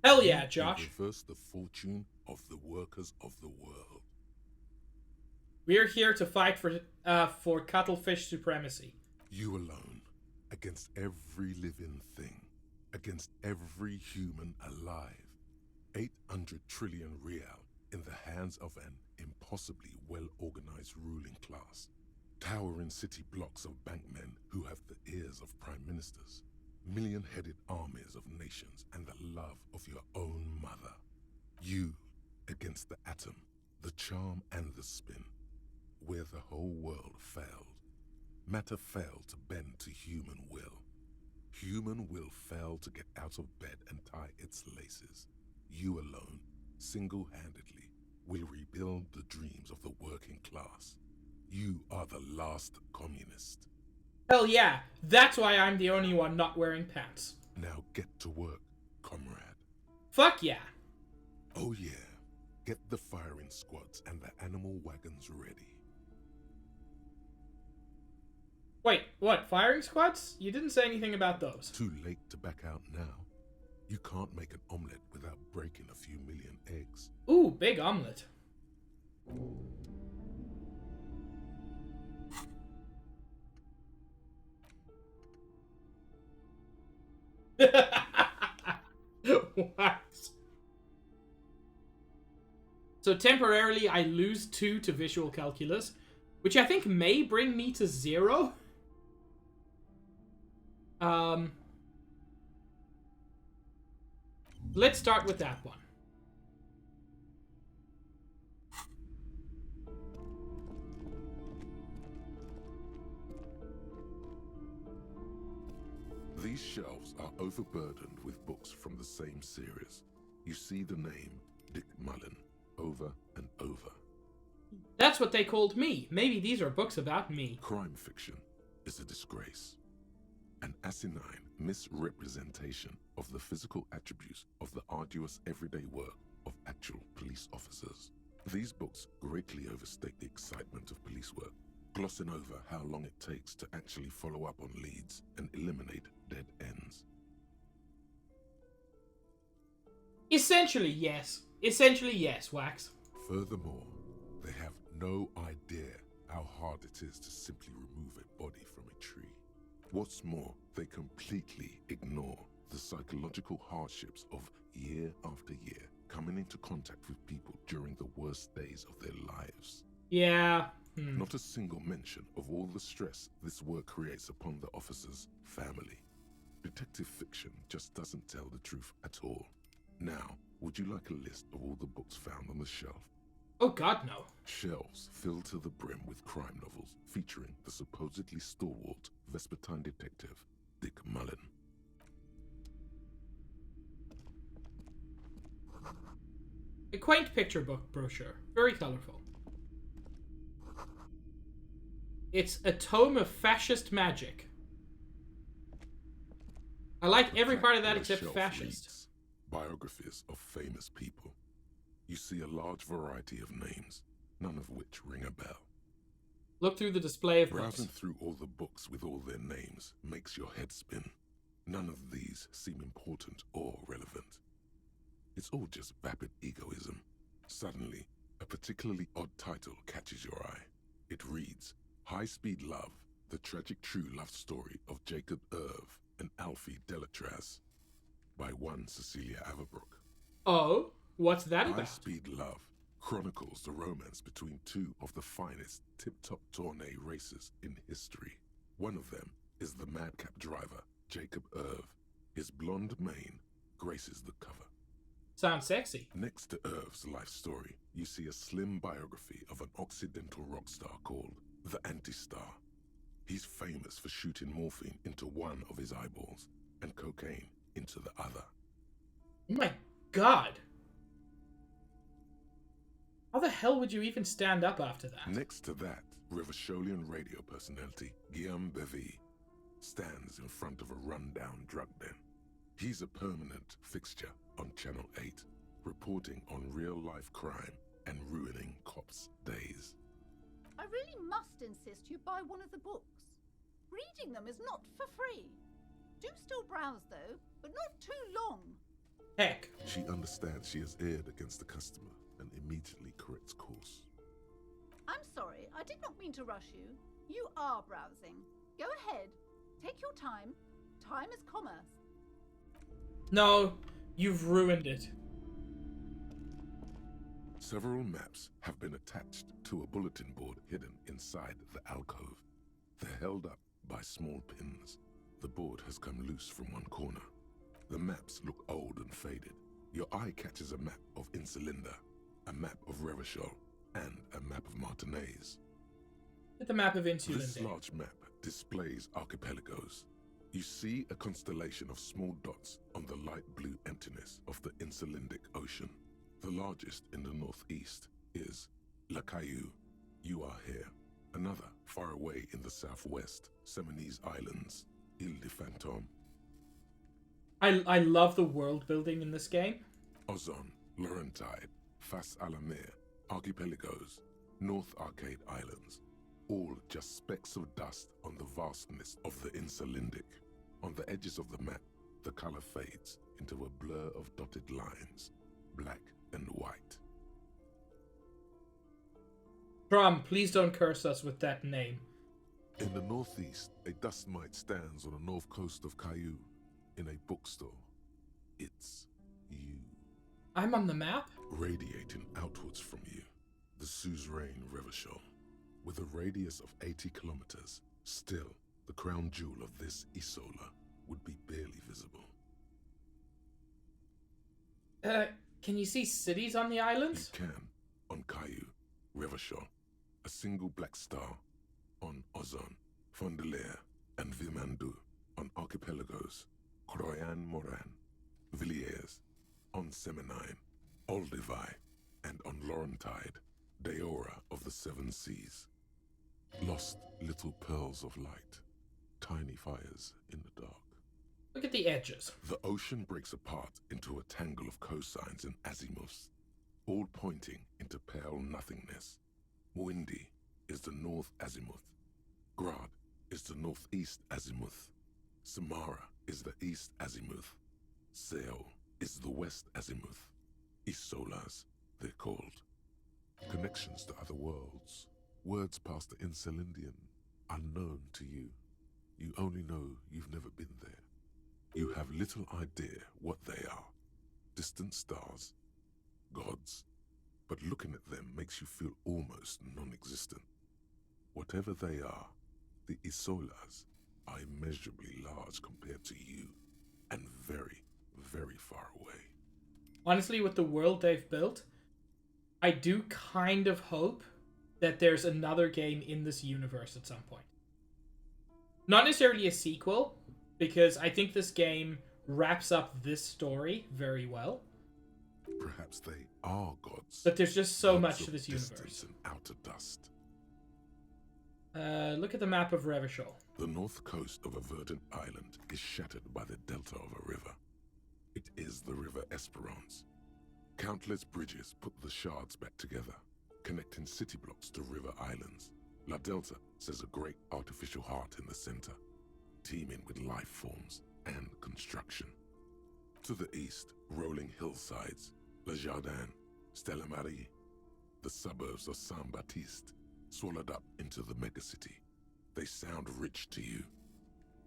Hell yeah, You Josh. reversed the fortune of the workers of the world. We're here to fight for cuttlefish supremacy. You alone, against every living thing, against every human alive. 800 trillion real in the hands of an impossibly well-organized ruling class. Towering city blocks of bankmen who have the ears of prime ministers. Million-headed armies of nations and the love of your own mother. You against the atom, the charm and the spin. Where the whole world failed. Matter failed to bend to human will. Human will failed to get out of bed and tie its laces. You alone, single-handedly, will rebuild the dreams of the working class. You are the last communist. Hell yeah, that's why I'm the only one not wearing pants. Now get to work, comrade. Fuck yeah. Oh yeah, get the firing squads and the animal wagons ready. Wait, what, firing squads? You didn't say anything about those. Too late to back out now. You can't make an omelette without breaking a few million eggs. Ooh, big omelet. What? So temporarily I lose 2 to visual calculus, which I think may bring me to 0. Let's start with that one. These shelves are overburdened with books from the same series. You see the name Dick Mullen over and over. That's what they called me. Maybe these are books about me. Crime fiction is a disgrace. An asinine misrepresentation of the physical attributes of the arduous everyday work of actual police officers. These books greatly overstate the excitement of police work, glossing over how long it takes to actually follow up on leads and eliminate dead ends. Essentially, yes. Essentially, yes, Wax. Furthermore, they have no idea how hard it is to simply remove a body from a tree. What's more, they completely ignore the psychological hardships of year after year coming into contact with people during the worst days of their lives. Yeah. Not a single mention of all the stress this work creates upon the officer's family. Detective fiction just doesn't tell the truth at all. Now, would you like a list of all the books found on the shelf? Oh god, no. Shelves filled to the brim with crime novels featuring the supposedly stalwart Vespertine detective, Dick Mullen. A quaint picture book brochure. Very colorful. It's a tome of fascist magic. I like every part of that except fascist. Reads biographies of famous people. You see a large variety of names, none of which ring a bell. Look through the display of Browsing books. through all the books with all their names makes your head spin. None of these seem important or relevant. It's all just vapid egoism. Suddenly, a particularly odd title catches your eye. It reads, High Speed Love, the tragic true love story of Jacob Irv and Alfie Delatraz, by one Cecilia Averbrook. Oh, what's that High about? Speed Love chronicles the romance between two of the finest tip-top tourney racers in history. One of them is the madcap driver, Jacob Irv. His blonde mane graces the cover. Sounds sexy. Next to Irv's life story, you see a slim biography of an Occidental rock star called the Anti-Star. He's famous for shooting morphine into one of his eyeballs and cocaine into the other. Oh my god. How the hell would you even stand up after that? Next to that, Rivasholian radio personality Guillaume Bevy stands in front of a rundown drug den. He's a permanent fixture on Channel 8, reporting on real-life crime and ruining cops' days. I really must insist you buy one of the books. Reading them is not for free. Do still browse though, but not too long. Heck. She understands she has erred against the customer and immediately corrects course. I'm sorry, I did not mean to rush you. You are browsing. Go ahead. Take your time. Time is commerce. No, you've ruined it. Several maps have been attached to a bulletin board hidden inside the alcove. They're held up by small pins. The board has come loose from one corner. The maps look old and faded. Your eye catches a map of Insulinda, a map of Revachol, and a map of Martinez. At the map of Insulinda. This large map displays archipelagos. You see a constellation of small dots on the light blue emptiness of the Insulindic Ocean. The largest in the northeast is La Caillou. You are here. Another, far away in the southwest, Seminese Islands, Ile de Fantôme. I love the world building in this game. Ozon, Laurentide, Fas à la Mer, Archipelagos, North Arcade Islands, all just specks of dust on the vastness of the Insulindic. On the edges of the map, the color fades into a blur of dotted lines, black and white. Trom, please don't curse us with that name. In the northeast, a dust mite stands on the north coast of Caillou, in a bookstore. It's you. I'm on the map? Radiating outwards from you, the suzerain Revachol. With a radius of 80 kilometers, still, the crown jewel of this Isola would be barely visible. Can you see cities on the islands? You can. On Caillou, Revachol, a single black star. On Ozon, Fondelier, and Vilmandu. On archipelagos, Croyan Moran, Villiers. On Seminine, Olduvai, and on Laurentide, Deora of the Seven Seas. Lost little pearls of light, tiny fires in the dark. Look at the edges. The ocean breaks apart into a tangle of cosines and azimuths, all pointing into pale nothingness. Muindi is the north azimuth. Grad is the northeast azimuth. Samara is the east azimuth. Seo is the west azimuth. Isolas, they're called. Connections to other worlds. Words past the Insulindian, unknown to you. You only know you've never been there. You have little idea what they are. Distant stars, gods, but looking at them makes you feel almost non-existent. Whatever they are, the Isolas are immeasurably large compared to you, and very, very far away. Honestly, with the world they've built, I do kind of hope that there's another game in this universe at some point. Not necessarily a sequel, because I think this game wraps up this story very well. Perhaps they are gods. But there's just so gods much of to this distance universe. And outer dust. Look at the map of Revachol. The north coast of a verdant island is shattered by the delta of a river. It is the River Esperance. Countless bridges put the shards back together, connecting city blocks to river islands. La Delta says a great artificial heart in the center, teeming with life forms and construction. To the east, rolling hillsides, Le Jardin, Stella Marie, the suburbs of Saint-Baptiste, swallowed up into the megacity. They sound rich to you.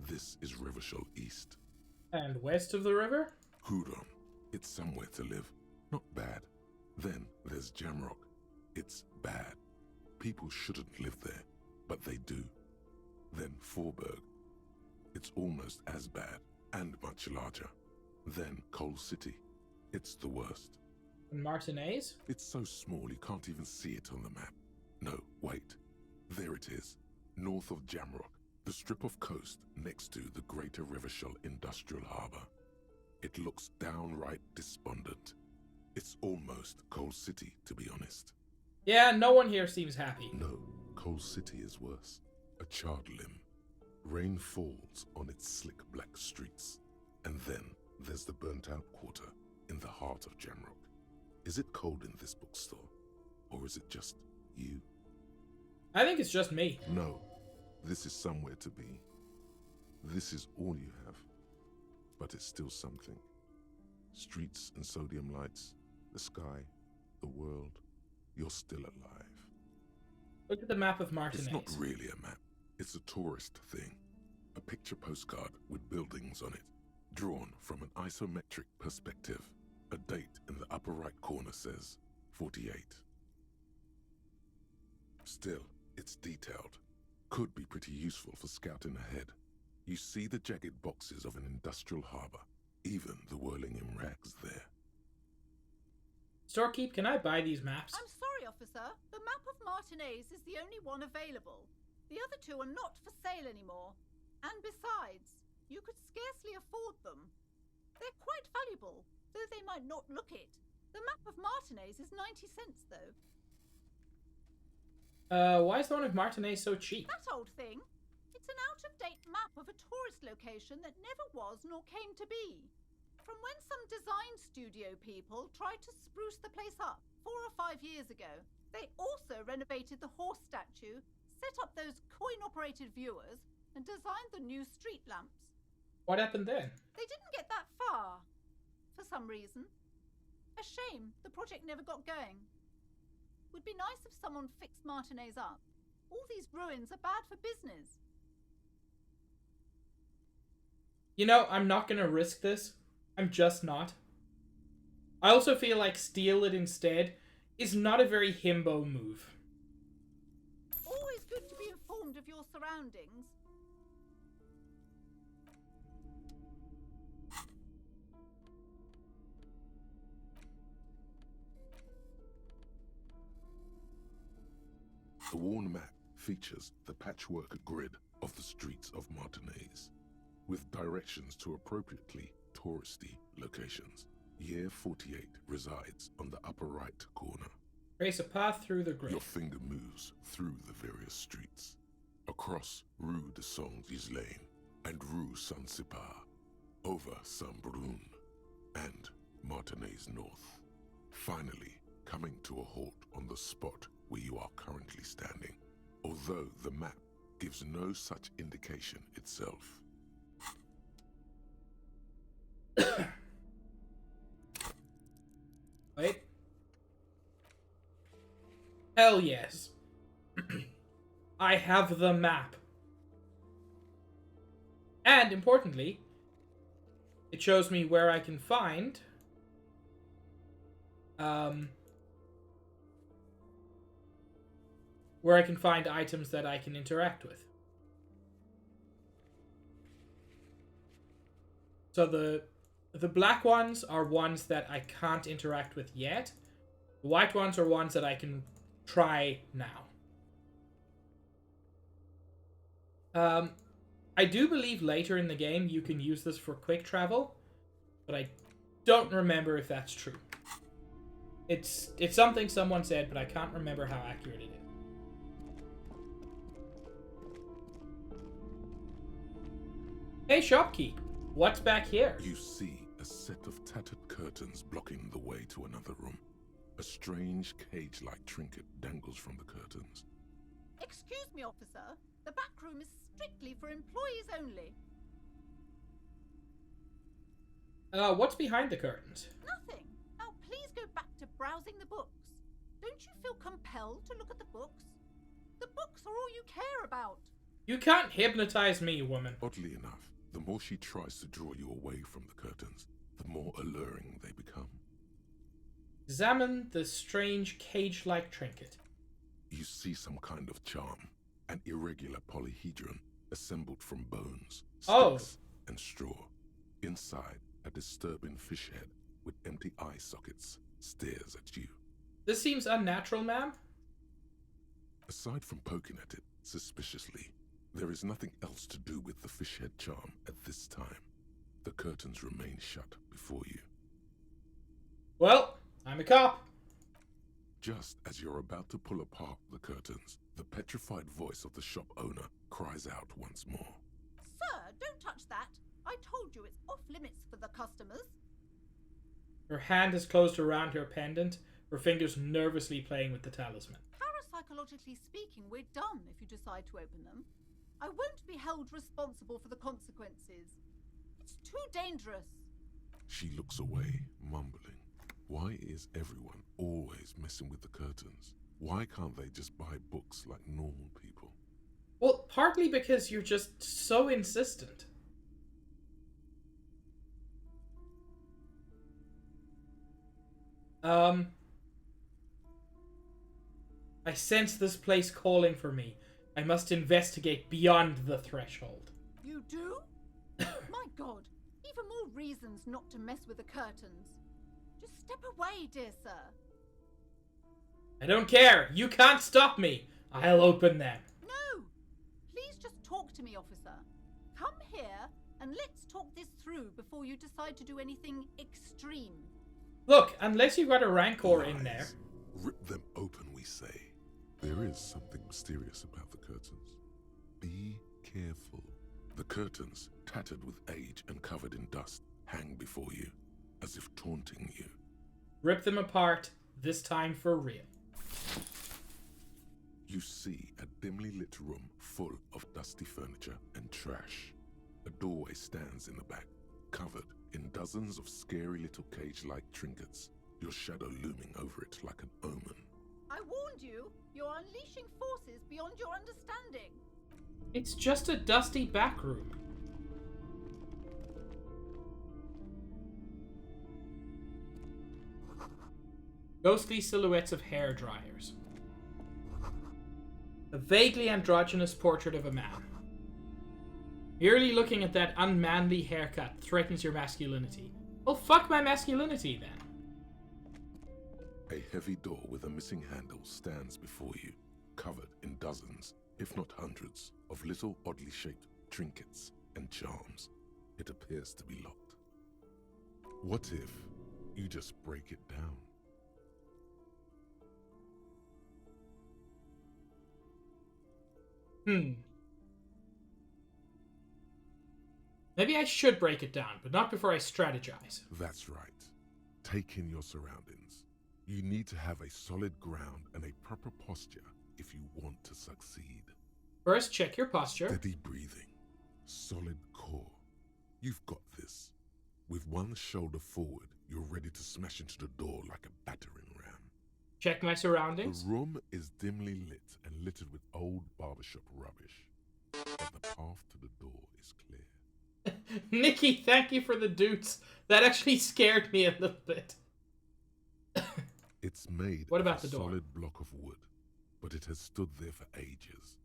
This is Revachol East. And west of the river? Hudon. It's somewhere to live. Not bad. Then there's Jamrock. It's bad. People shouldn't live there, but they do. Then Forberg. It's almost as bad, and much larger. Then Coal City. It's the worst. And Martinez? It's so small you can't even see it on the map. No, wait. There it is. North of Jamrock. The strip of coast next to the Greater Revachol Industrial Harbour. It looks downright despondent. It's almost Coal City, to be honest. Yeah, no one here seems happy. No, Coal City is worse. A charred limb. Rain falls on its slick black streets. And then there's the burnt-out quarter in the heart of Jamrock. Is it cold in this bookstore? Or is it just you? I think it's just me. No, this is somewhere to be. This is all you have. But it's still something. Streets and sodium lights, the sky, the world. You're still alive. Look at the map of Martinez. It's not really a map. It's a tourist thing. A picture postcard with buildings on it, drawn from an isometric perspective. A date in the upper right corner says 48. Still, it's detailed. Could be pretty useful for scouting ahead. You see the jagged boxes of an industrial harbor, even the whirling in rags there. Storekeep, can I buy these maps? I'm sorry, officer. The map of Martinez is the only one available. The other two are not for sale anymore. And besides, you could scarcely afford them. They're quite valuable, though they might not look it. The map of Martinez is 90 cents, though. Why is the one of Martinez so cheap? That old thing. It's an out-of-date map of a tourist location that never was nor came to be. From when some design studio people tried to spruce the place up 4 or 5 years ago. They also renovated the horse statue, set up those coin-operated viewers, and designed the new street lamps. What happened then? They didn't get that far, for some reason. A shame the project never got going. Would be nice if someone fixed Martinez up. All these ruins are bad for business. You know, I'm not gonna risk this. I'm just not. I also feel like steal it instead is not a very himbo move. Always good to be informed of your surroundings. The worn map features the patchwork grid of the streets of Martinez, with directions to appropriately touristy locations. Year 48 resides on the upper right corner. Trace a path through the grid. Your finger moves through the various streets, across Rue de Saint-Ghislain and Rue Saint-Cypar, over Saint-Brun and Martinez North, finally coming to a halt on the spot where you are currently standing, although the map gives no such indication itself. Wait. Hell yes. I have the map. And importantly, it shows me where I can find items that I can interact with. So the black ones are ones that I can't interact with yet. The white ones are ones that I can try now. I do believe later in the game you can use this for quick travel, but I don't remember if that's true. It's something someone said, but I can't remember how accurate it is. Hey, shopkeep, what's back here? You see a set of tattered curtains blocking the way to another room. A strange cage-like trinket dangles from the curtains. Excuse me, officer. The back room is strictly for employees only. What's behind the curtains? Nothing. Now please go back to browsing the books. Don't you feel compelled to look at the books? The books are all you care about. You can't hypnotize me, woman. Oddly enough, the more she tries to draw you away from the curtains, the more alluring they become. Examine the strange cage-like trinket. You see some kind of charm, an irregular polyhedron assembled from bones, sticks, and straw. Inside, a disturbing fish head with empty eye sockets stares at you. This seems unnatural, ma'am. Aside from poking at it suspiciously, there is nothing else to do with the fish head charm at this time. The curtains remain shut before you. Well, I'm a cop. Just as you're about to pull apart the curtains, the petrified voice of the shop owner cries out once more. Sir, don't touch that. I told you it's off limits for the customers. Her hand is closed around her pendant, her fingers nervously playing with the talisman. Parapsychologically speaking, we're done if you decide to open them. I won't be held responsible for the consequences. It's too dangerous. She looks away, mumbling. Why is everyone always messing with the curtains? Why can't they just buy books like normal people? Well, partly because you're just so insistent. I sense this place calling for me. I must investigate beyond the threshold. You do? My god, even more reasons not to mess with the curtains. Just step away, dear sir. I don't care. You can't stop me. I'll open them. No! Please just talk to me, officer. Come here and let's talk this through before you decide to do anything extreme. Look, unless you've got a rancor in there. Rip them open, we say. There is something mysterious about the curtains. Be careful. The curtains, tattered with age and covered in dust, hang before you, as if taunting you. Rip them apart, this time for real. You see a dimly lit room full of dusty furniture and trash. A doorway stands in the back, covered in dozens of scary little cage-like trinkets, your shadow looming over it like an omen. I warned you, you're unleashing forces beyond your understanding. It's just a dusty back room. Ghostly silhouettes of hair dryers. A vaguely androgynous portrait of a man. Merely looking at that unmanly haircut threatens your masculinity. Well, fuck my masculinity, then. A heavy door with a missing handle stands before you, covered in dozens, if not hundreds, of little oddly shaped trinkets and charms. It appears to be locked. What if you just break it down? Maybe I should break it down, but not before I strategize. That's right. Take in your surroundings. You need to have a solid ground and a proper posture if you want to succeed. First, check your posture. Steady breathing. Solid core. You've got this. With one shoulder forward, you're ready to smash into the door like a battering ram. Check my surroundings. The room is dimly lit and littered with old barbershop rubbish. But the path to the door is clear. Nikki, thank you for the doots. That actually scared me a little bit. It's made What about of the a door? solid block of wood, but it has stood there for ages.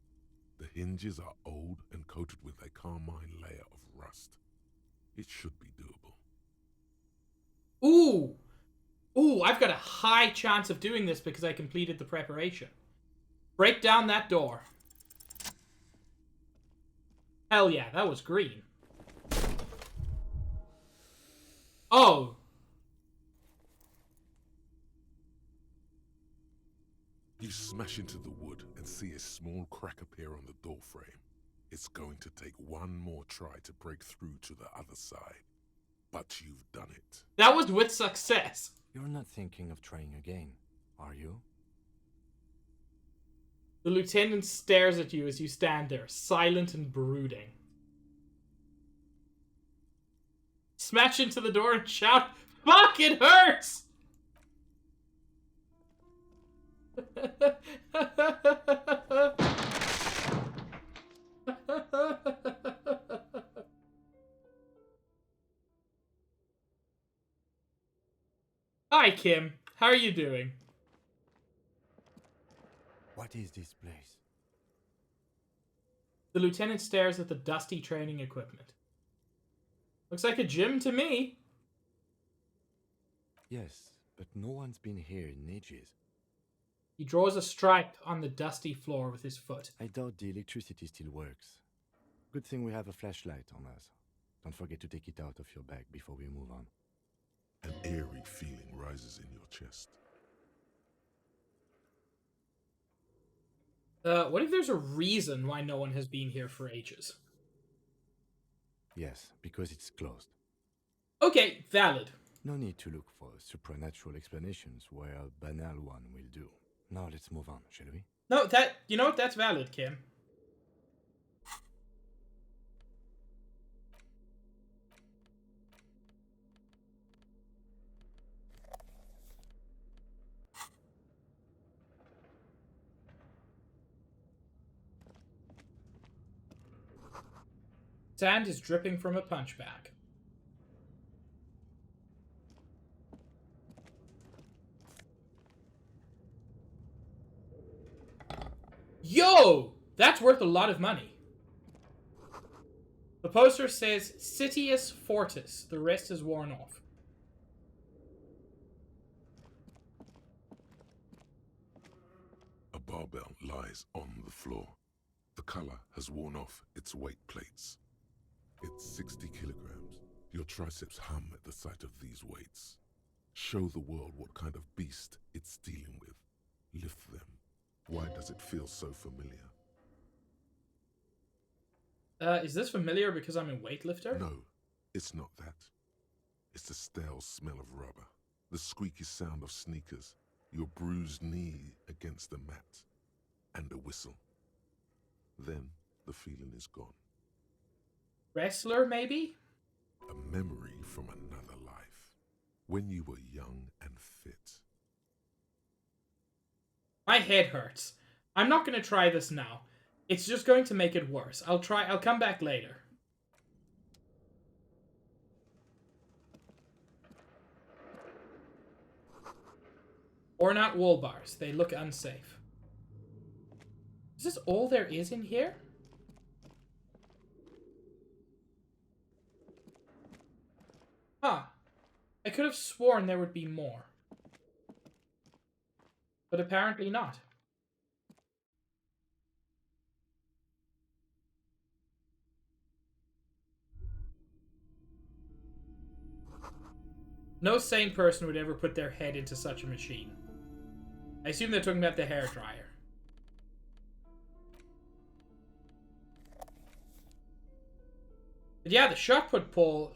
The hinges are old and coated with a carmine layer of rust. It should be doable. Ooh! Ooh, I've got a high chance of doing this because I completed the preparation. Break down that door. Hell yeah, that was green. Oh! You smash into the wood and see a small crack appear on the door frame. It's going to take one more try to break through to the other side. But you've done it. That was with success. You're not thinking of trying again, are you? The lieutenant stares at you as you stand there, silent and brooding. Smash into the door and shout, "Fuck, it hurts!" Hi, Kim. How are you doing? What is this place? The lieutenant stares at the dusty training equipment. Looks like a gym to me. Yes, but no one's been here in ages. He draws a stripe on the dusty floor with his foot. I doubt the electricity still works. Good thing we have a flashlight on us. Don't forget to take it out of your bag before we move on. An eerie feeling rises in your chest. What if there's a reason why no one has been here for ages? Yes, because it's closed. Okay, valid. No need to look for supernatural explanations where a banal one will do. Now let's move on, shall we? No, you know what? That's valid, Kim. Sand is dripping from a punch bag. Yo! That's worth a lot of money. The poster says Citius Fortis. The rest is worn off. A barbell lies on the floor. The color has worn off its weight plates. It's 60 kilograms. Your triceps hum at the sight of these weights. Show the world what kind of beast it's dealing with. Lift them. Why does it feel so familiar? Is this familiar because I'm a weightlifter? No, it's not that. It's the stale smell of rubber, the squeaky sound of sneakers, your bruised knee against the mat, and a whistle. Then the feeling is gone. Wrestler, maybe? A memory from another life, when you were young and fit. My head hurts. I'm not going to try this now. It's just going to make it worse. I'll come back later. Or not wool bars. They look unsafe. Is this all there is in here? Huh. I could have sworn there would be more. But apparently not. No sane person would ever put their head into such a machine. I assume they're talking about the hairdryer. But yeah, the shot put ball,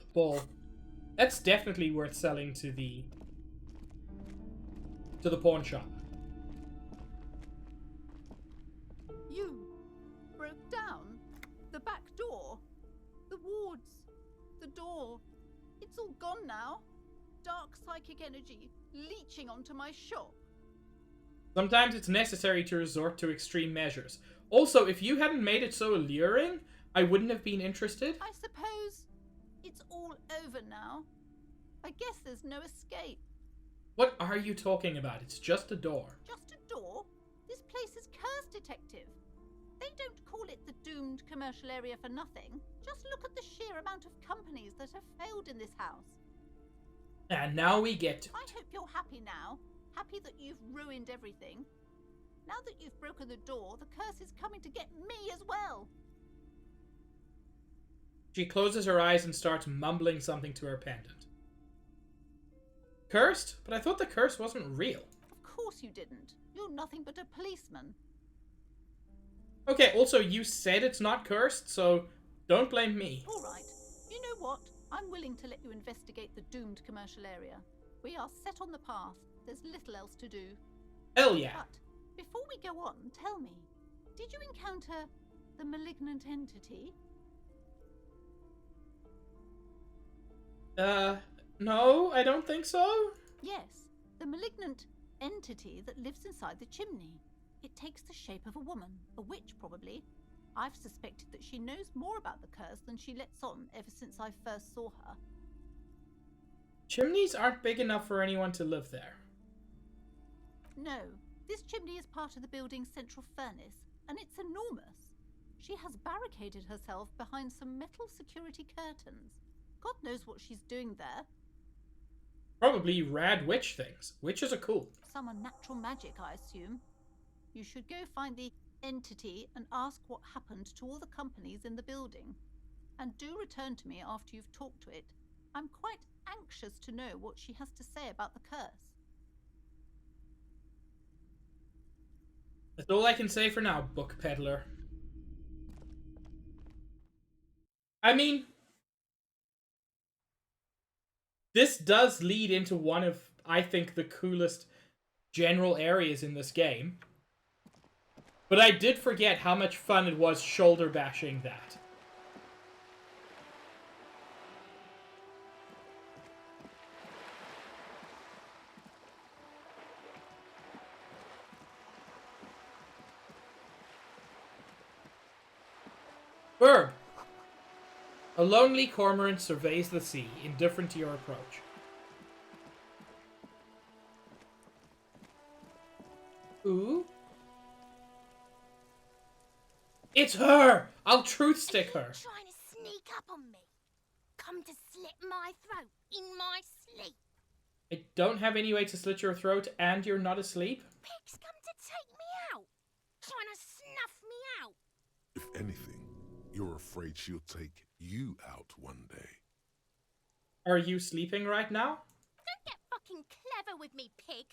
that's definitely worth selling to the pawn shop. You broke down the back door, the wards, the door. It's all gone now. Dark psychic energy leeching onto my shop. Sometimes it's necessary to resort to extreme measures. Also, if you hadn't made it so alluring, I wouldn't have been interested. I suppose it's all over now. I guess there's no escape. What are you talking about? It's just a door. Just a door? This place is cursed, Detective. They don't call it the doomed commercial area for nothing. Just look at the sheer amount of companies that have failed in this house. And now we get to it. I hope you're happy now. Happy that you've ruined everything. Now that you've broken the door, the curse is coming to get me as well. She closes her eyes and starts mumbling something to her pendant. Cursed? But I thought the curse wasn't real. Of course you didn't. You're nothing but a policeman. Okay, also, you said it's not cursed, so don't blame me. All right. You know what? I'm willing to let you investigate the doomed commercial area. We are set on the path. There's little else to do. Hell yeah. But before we go on, tell me, did you encounter the malignant entity? No, I don't think so. Yes, the malignant entity that lives inside the chimney. It takes the shape of a woman, a witch probably. I've suspected that she knows more about the curse than she lets on ever since I first saw her. Chimneys aren't big enough for anyone to live there. No, this chimney is part of the building's central furnace, and it's enormous. She has barricaded herself behind some metal security curtains. God knows what she's doing there. Probably rad witch things. Witches are cool. Some unnatural magic, I assume. You should go find the entity and ask what happened to all the companies in the building. And do return to me after you've talked to it. I'm quite anxious to know what she has to say about the curse. That's all I can say for now, book peddler. I mean, This does lead into one of, I think, the coolest general areas in this game. But I did forget how much fun it was shoulder bashing that. Verb. A lonely cormorant surveys the sea, indifferent to your approach. Ooh? It's her! I'll truth stick her. Trying to sneak up on me. Come to slit my throat in my sleep. I don't have any way to slit your throat, and you're not asleep? Pigs come to take me out. Trying to snuff me out. If anything, you're afraid she'll take you out one day. Are you sleeping right now? Don't get fucking clever with me, pig.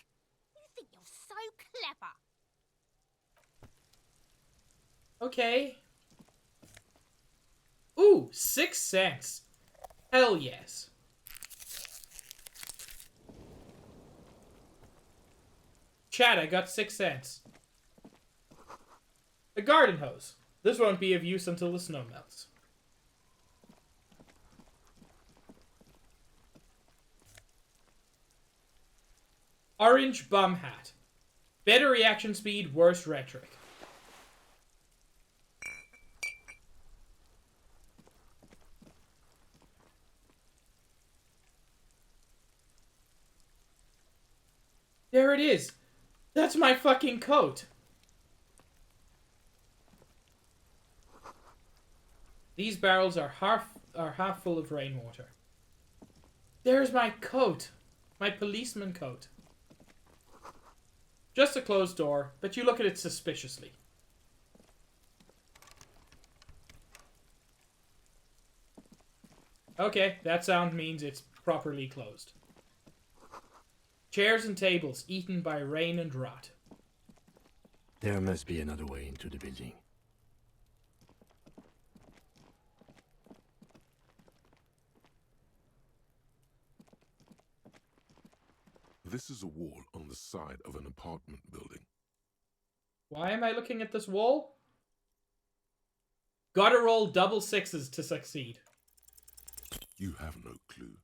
You think you're so clever. Okay. Ooh, 6 cents. Hell yes. Chat, I got 6 cents. A garden hose. This won't be of use until the snow melts. Orange bum hat. Better reaction speed, worse rhetoric. There it is. That's my fucking coat. These barrels are half full of rainwater. There's my coat. My policeman coat. Just a closed door, but you look at it suspiciously. Okay, that sound means it's properly closed. Chairs and tables eaten by rain and rot. There must be another way into the building. This is a wall on the side of an apartment building. Why am I looking at this wall? Gotta roll double sixes to succeed. You have no clue.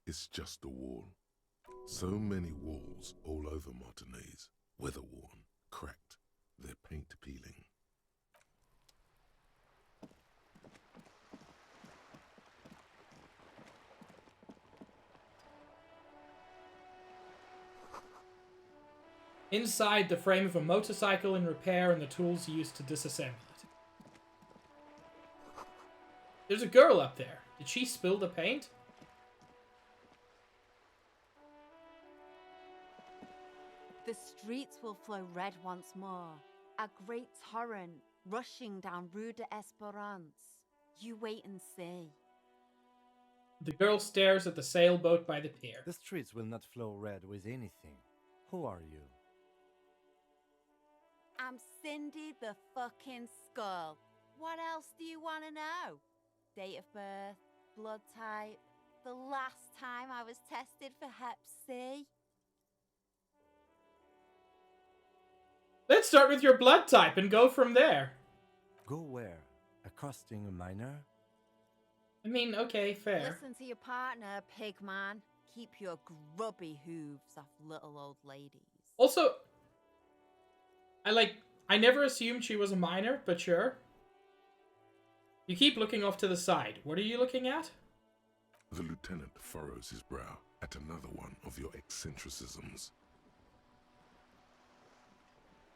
It's just a wall. So many walls all over Martinez. Weather-worn, cracked, their paint peeling. Inside, the frame of a motorcycle in repair and the tools used to disassemble it. There's a girl up there. Did she spill the paint? The streets will flow red once more. A great torrent rushing down Rue de Esperance. You wait and see. The girl stares at the sailboat by the pier. The streets will not flow red with anything. Who are you? I'm Cindy the fucking Skull. What else do you want to know? Date of birth, blood type, the last time I was tested for Hep C. Let's start with your blood type and go from there. Go where? Accosting a miner? I mean, okay, fair. Listen to your partner, pig man. Keep your grubby hooves off little old ladies. Also, I never assumed she was a minor, but sure. You keep looking off to the side. What are you looking at? The lieutenant furrows his brow at another one of your eccentricisms.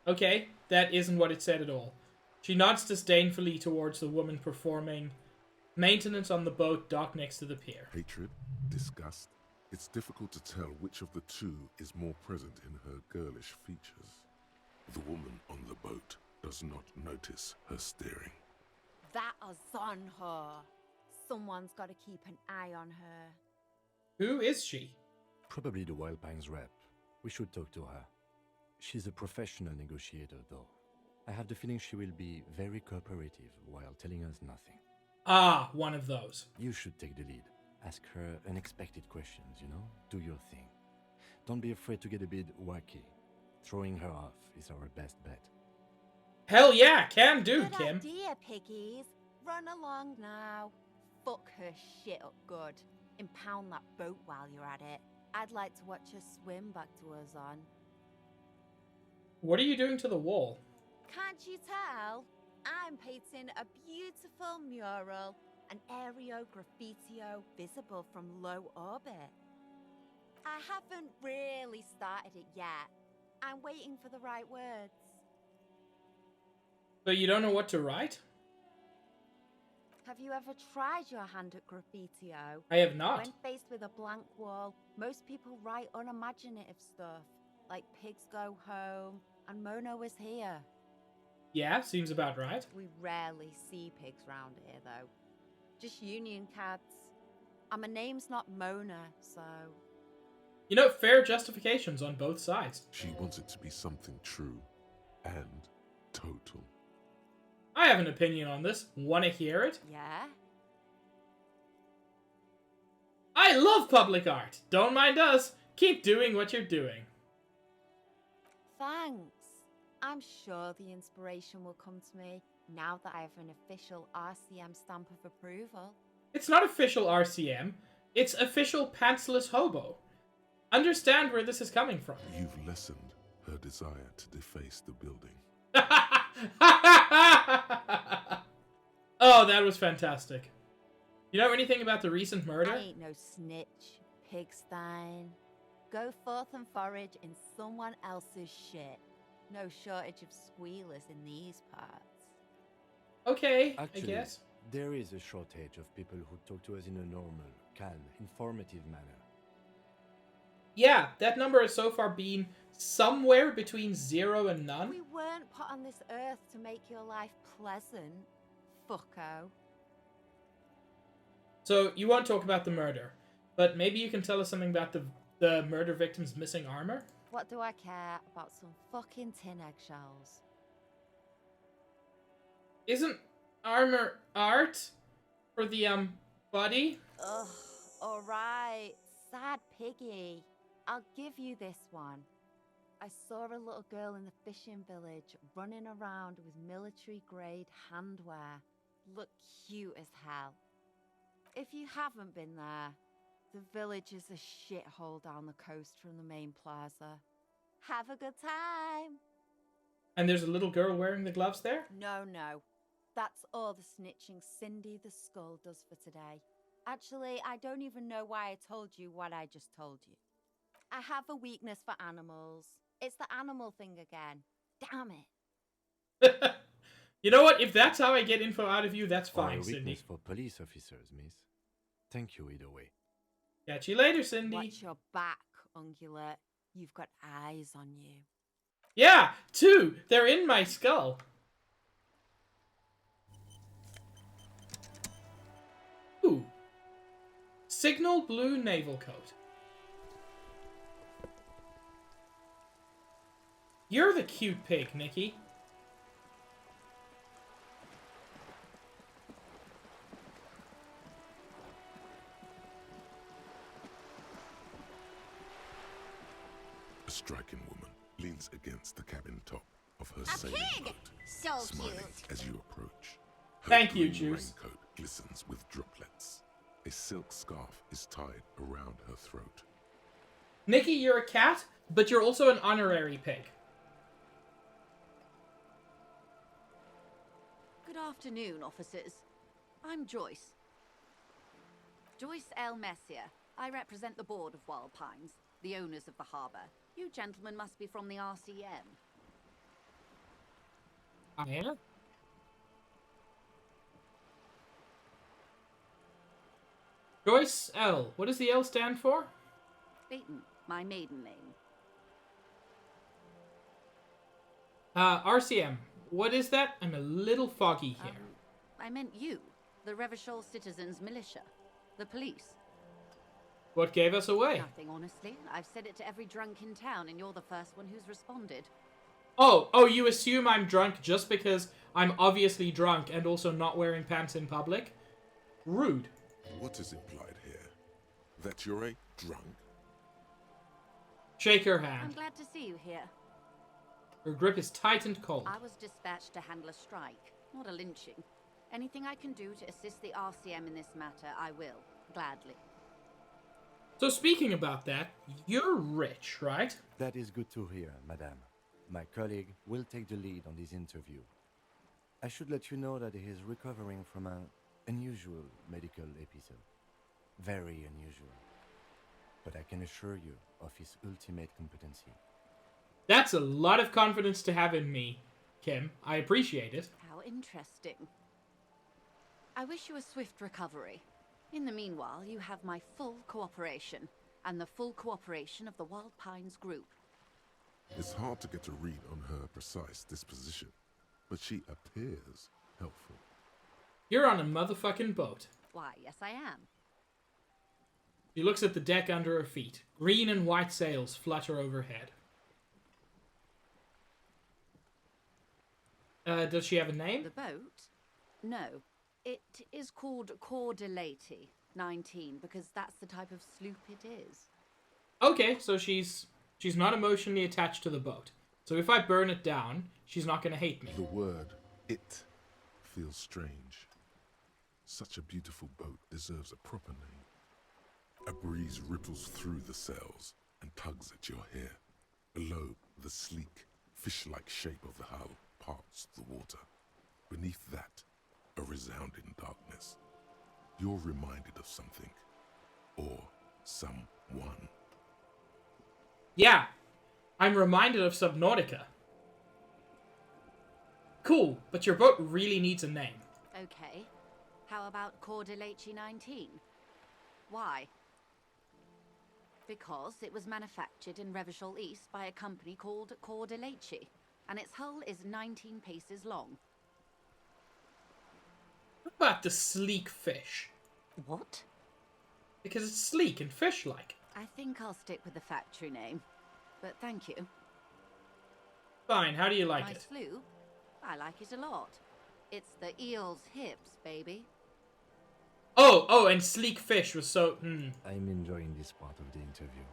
Okay, that isn't what it said at all. She nods disdainfully towards the woman performing maintenance on the boat docked next to the pier. Hatred? Disgust? It's difficult to tell which of the two is more present in her girlish features. The woman on the boat does not notice her staring. That is on her. Someone's got to keep an eye on her. Who is she? Probably the Wild Pines rep. We should talk to her. She's a professional negotiator, though. I have the feeling she will be very cooperative while telling us nothing. Ah, one of those. You should take the lead. Ask her unexpected questions, you know? Do your thing. Don't be afraid to get a bit wacky. Throwing her off is our best bet. Hell yeah, can do, Good Kim. idea, piggies. Run along now. Fuck her shit up good. Impound that boat while you're at it. I'd like to watch her swim back to her zon. What are you doing to the wall? Can't you tell? I'm painting a beautiful mural, an aereo graffitio visible from low orbit. I haven't really started it yet. I'm waiting for the right words. So you don't know what to write? Have you ever tried your hand at graffitio? I have not. When faced with a blank wall, most people write unimaginative stuff, like pigs go home and Mono is here. Yeah, seems about right. We rarely see pigs round here, though. Just union cats. And my name's not Mona, so... You know, fair justifications on both sides. She wants it to be something true and total. I have an opinion on this. Want to hear it? Yeah? I love public art. Don't mind us. Keep doing what you're doing. Thanks. I'm sure the inspiration will come to me now that I have an official RCM stamp of approval. It's not official RCM. It's official pantsless hobo. Understand where this is coming from. You've lessened her desire to deface the building. Oh, that was fantastic. You know anything about the recent murder? I ain't no snitch, pigstein. Go forth and forage in someone else's shit. No shortage of squealers in these parts. Okay, Actually, I guess. There is a shortage of people who talk to us in a normal, calm, informative manner. Yeah, that number has so far been somewhere between 0 and none. We weren't put on this earth to make your life pleasant, fucko. So, you won't talk about the murder, but maybe you can tell us something about the murder victim's missing armor? What do I care about some fucking tin eggshells? Isn't armor art for the, body? Ugh, alright. Sad piggy. I'll give you this one. I saw a little girl in the fishing village running around with military-grade handwear. Looked cute as hell. If you haven't been there, the village is a shithole down the coast from the main plaza. Have a good time! And there's a little girl wearing the gloves there? No. That's all the snitching Cindy the Skull does for today. Actually, I don't even know why I told you what I just told you. I have a weakness for animals. It's the animal thing again. Damn it. You know what? If that's how I get info out of you, that's Or fine, a Cindy. weakness for police officers, miss. Thank you either way. Catch you later, Cindy. Watch your back, ungulate. You've got eyes on you. Yeah, 2. They're in my skull. Ooh. Signal blue naval coat. You're the cute pig, Nikki. A striking woman leans against the cabin top of her A sailing pig! boat, So smiling cute. as you approach. Her Thank you, green Juice. raincoat glistens with droplets. A silk scarf is tied around her throat. Nikki, you're a cat, but you're also an honorary pig. Good afternoon, officers. I'm Joyce. Joyce L. Messier. I represent the board of Wild Pines, the owners of the harbour. You gentlemen must be from the RCM. Yeah? Joyce L. What does the L stand for? Beaton, my maiden name. RCM. What is that? I'm a little foggy here. I meant you, the Revachol Citizens Militia, the police. What gave us away? Nothing, honestly. I've said it to every drunk in town, and you're the first one who's responded. Oh, you assume I'm drunk just because I'm obviously drunk and also not wearing pants in public? Rude. What is implied here that you're a drunk? Shake her I'm hand. glad to see you here. Her grip is tight and cold. I was dispatched to handle a strike, not a lynching. Anything I can do to assist the RCM in this matter, I will, gladly. So speaking about that, you're rich, right? That is good to hear, madame. My colleague will take the lead on this interview. I should let you know that he is recovering from an unusual medical episode. Very unusual. But I can assure you of his ultimate competency. That's a lot of confidence to have in me, Kim. I appreciate it. How interesting. I wish you a swift recovery. In the meanwhile, you have my full cooperation, and the full cooperation of the Wild Pines group. It's hard to get a read on her precise disposition, but she appears helpful. You're on a motherfucking boat. Why, yes I am. She looks at the deck under her feet. Green and white sails flutter overhead. Does she have a name? The boat? No. It is called Cordelati 19, because that's the type of sloop it is. Okay, so she's not emotionally attached to the boat. So if I burn it down, she's not going to hate me. The word "it" feels strange. Such a beautiful boat deserves a proper name. A breeze ripples through the sails and tugs at your hair. Below, the sleek, fish-like shape of the hull parts the water. Beneath that, a resounding darkness. You're reminded of something. Or someone. Yeah, I'm reminded of Subnautica. Cool, but your boat really needs a name. Okay. How about Cordelati 19? Why? Because it was manufactured in Revachol East by a company called Cordelati, and its hull is 19 paces long. What about the sleek fish? What? Because it's sleek and fish-like. I think I'll stick with the factory name, but thank you. Fine, how do you like My it? sloop? I like it a lot. It's the eel's hips, baby. Oh, and sleek fish was so... I'm enjoying this part of the interview.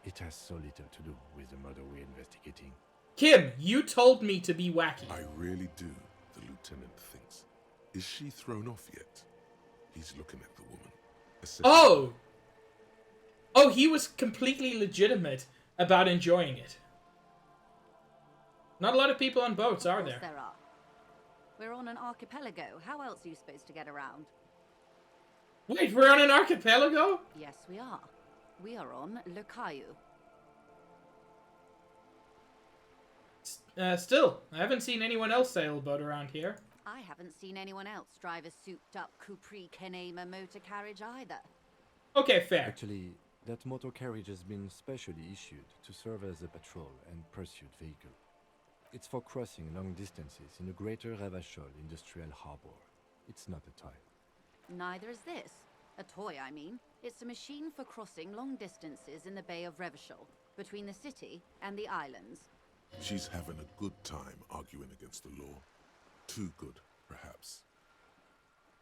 It has so little to do with the murder we're investigating. Kim, you told me to be wacky. I really do, the lieutenant thinks. Is she thrown off yet? He's looking at the woman. Oh! Oh, he was completely legitimate about enjoying it. Not a lot of people on boats, are there? There are. We're on an archipelago. How else are you supposed to get around? Wait, we're on an archipelago? Yes, we are. We are on Le Caillou. Still, I haven't seen anyone else sail a boat around here. I haven't seen anyone else drive a souped-up Capri Kenema motor carriage either. Okay, fair. Actually, that motor carriage has been specially issued to serve as a patrol and pursuit vehicle. It's for crossing long distances in the greater Revachol industrial harbor. It's not a toy. Neither is this. A toy, I mean. It's a machine for crossing long distances in the Bay of Revachol, between the city and the islands. She's having a good time arguing against the law. Too good, perhaps.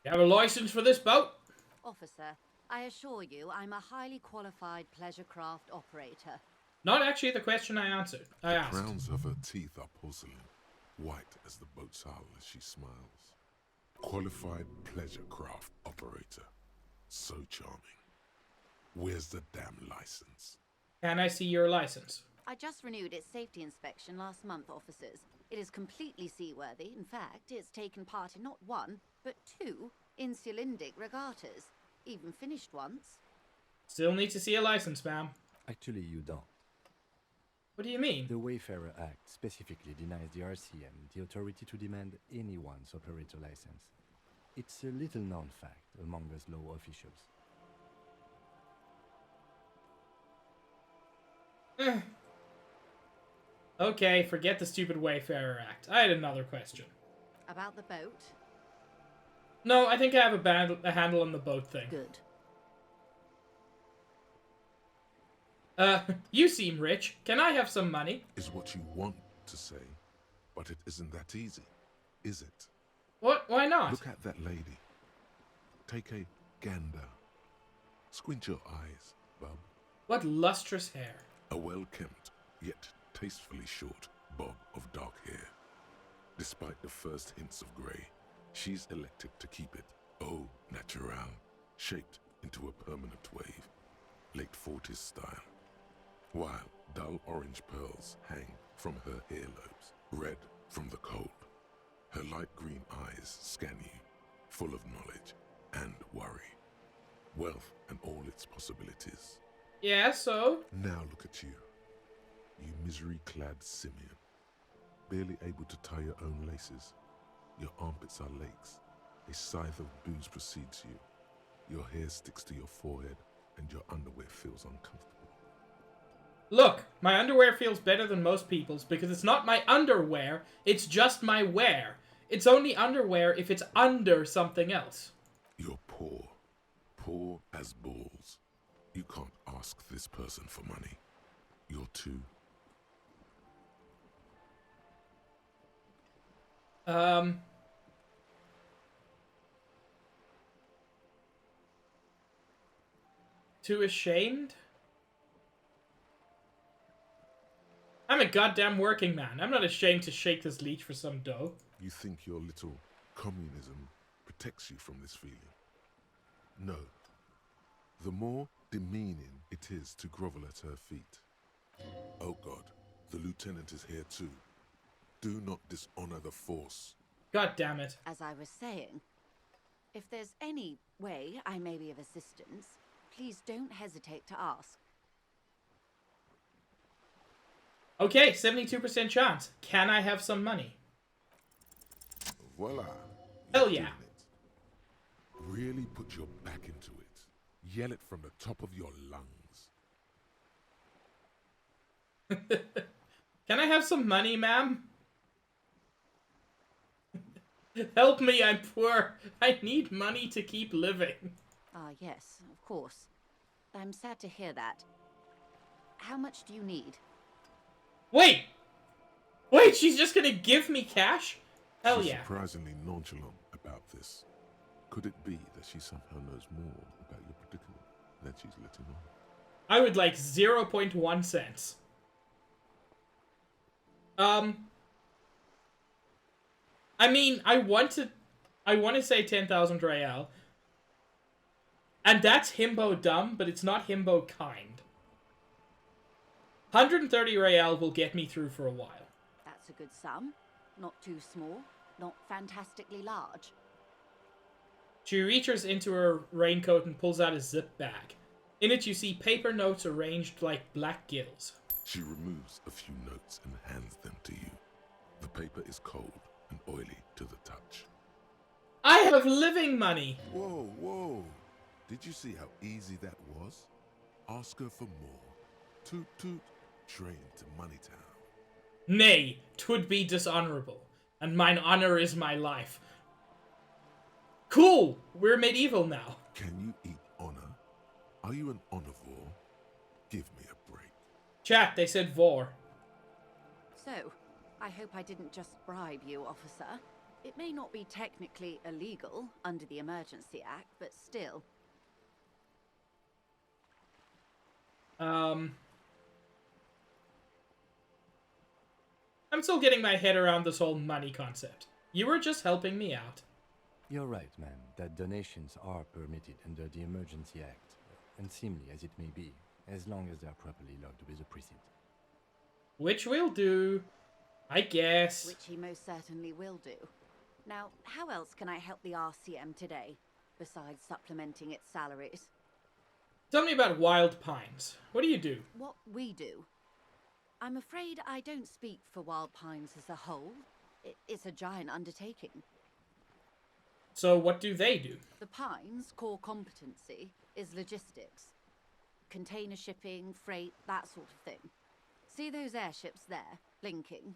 You have a license for this boat? Officer, I assure you I'm a highly qualified pleasure craft operator. Not actually the question I asked. The crowns of her teeth are porcelain, white as the boat's hull as she smiles. Qualified pleasure craft operator. So charming. Where's the damn license? Can I see your license? I just renewed its safety inspection last month, officers. It is completely seaworthy. In fact, it's taken part in not one, but two insulindic regattas. Even finished once. Still need to see a license, ma'am. Actually, you don't. What do you mean? The Wayfarer Act specifically denies the RCM the authority to demand anyone's operator license. It's a little-known fact among us law officials. Okay, forget the stupid Wayfarer Act. I had another question. About the boat? No, I think I have a handle on the boat thing. Good. You seem rich. Can I have some money? Is what you want to say, but it isn't that easy, is it? What? Why not? Look at that lady. Take a gander. Squint your eyes, bub. What lustrous hair. A well-kempt, yet tastefully short bob of dark hair. Despite the first hints of grey, she's elected to keep it au naturel, shaped into a permanent wave, late 40s style. While dull orange pearls hang from her earlobes, red from the cold. Her light green eyes scan you, full of knowledge and worry. Wealth and all its possibilities. Yeah, so? Now look at you. You misery-clad simian. Barely able to tie your own laces. Your armpits are lakes. A scythe of booze precedes you. Your hair sticks to your forehead, and your underwear feels uncomfortable. Look, my underwear feels better than most people's because it's not my underwear, it's just my wear. It's only underwear if it's under something else. You're poor. Poor as balls. You can't ask this person for money. You're too... Too ashamed? I'm a goddamn working man. I'm not ashamed to shake this leech for some dough. You think your little communism protects you from this feeling? No. The more demeaning it is to grovel at her feet. Oh God, the lieutenant is here too. Do not dishonor the force. God damn it. As I was saying, if there's any way I may be of assistance, please don't hesitate to ask. Okay, 72% chance. Can I have some money? Voila. Hell yeah. Really put your back into it. Yell it from the top of your lungs. Can I have some money, ma'am? Help me, I'm poor. I need money to keep living. Ah, yes, of course. I'm sad to hear that. How much do you need? Wait! Wait, she's just gonna give me cash? Hell She's yeah. surprisingly nonchalant about this. Could it be that she somehow knows more about your predicament than she's letting on? I would like 0.1 cents. I mean, I want to say 10,000 real. And that's himbo dumb, but it's not himbo kind. 130 real will get me through for a while. That's a good sum. Not too small, not fantastically large. She reaches into her raincoat and pulls out a zip bag. In it you see paper notes arranged like black gills. She removes a few notes and hands them to you. The paper is cold and oily to the touch. I have living money! Whoa, whoa. Did you see how easy that was? Ask her for more. Toot toot, train to Moneytown. Nay, 'twould be dishonorable, and mine honor is my life. Cool! We're medieval now. Can you eat honor? Are you an omnivore? Give me a break. Chat, they said vor. So, I hope I didn't just bribe you, officer. It may not be technically illegal under the Emergency Act, but still. I'm still getting my head around this whole money concept. You were just helping me out. You're right, ma'am, that donations are permitted under the Emergency Act, unseemly as it may be, as long as they are properly logged with the precinct. Which we'll do, I guess. Which he most certainly will do. Now, how else can I help the RCM today, besides supplementing its salaries? Tell me about Wild Pines. What do you do? What we do? I'm afraid I don't speak for Wild Pines as a whole. It's a giant undertaking. So what do they do? The Pines' core competency is logistics. Container shipping, freight, that sort of thing. See those airships there, blinking?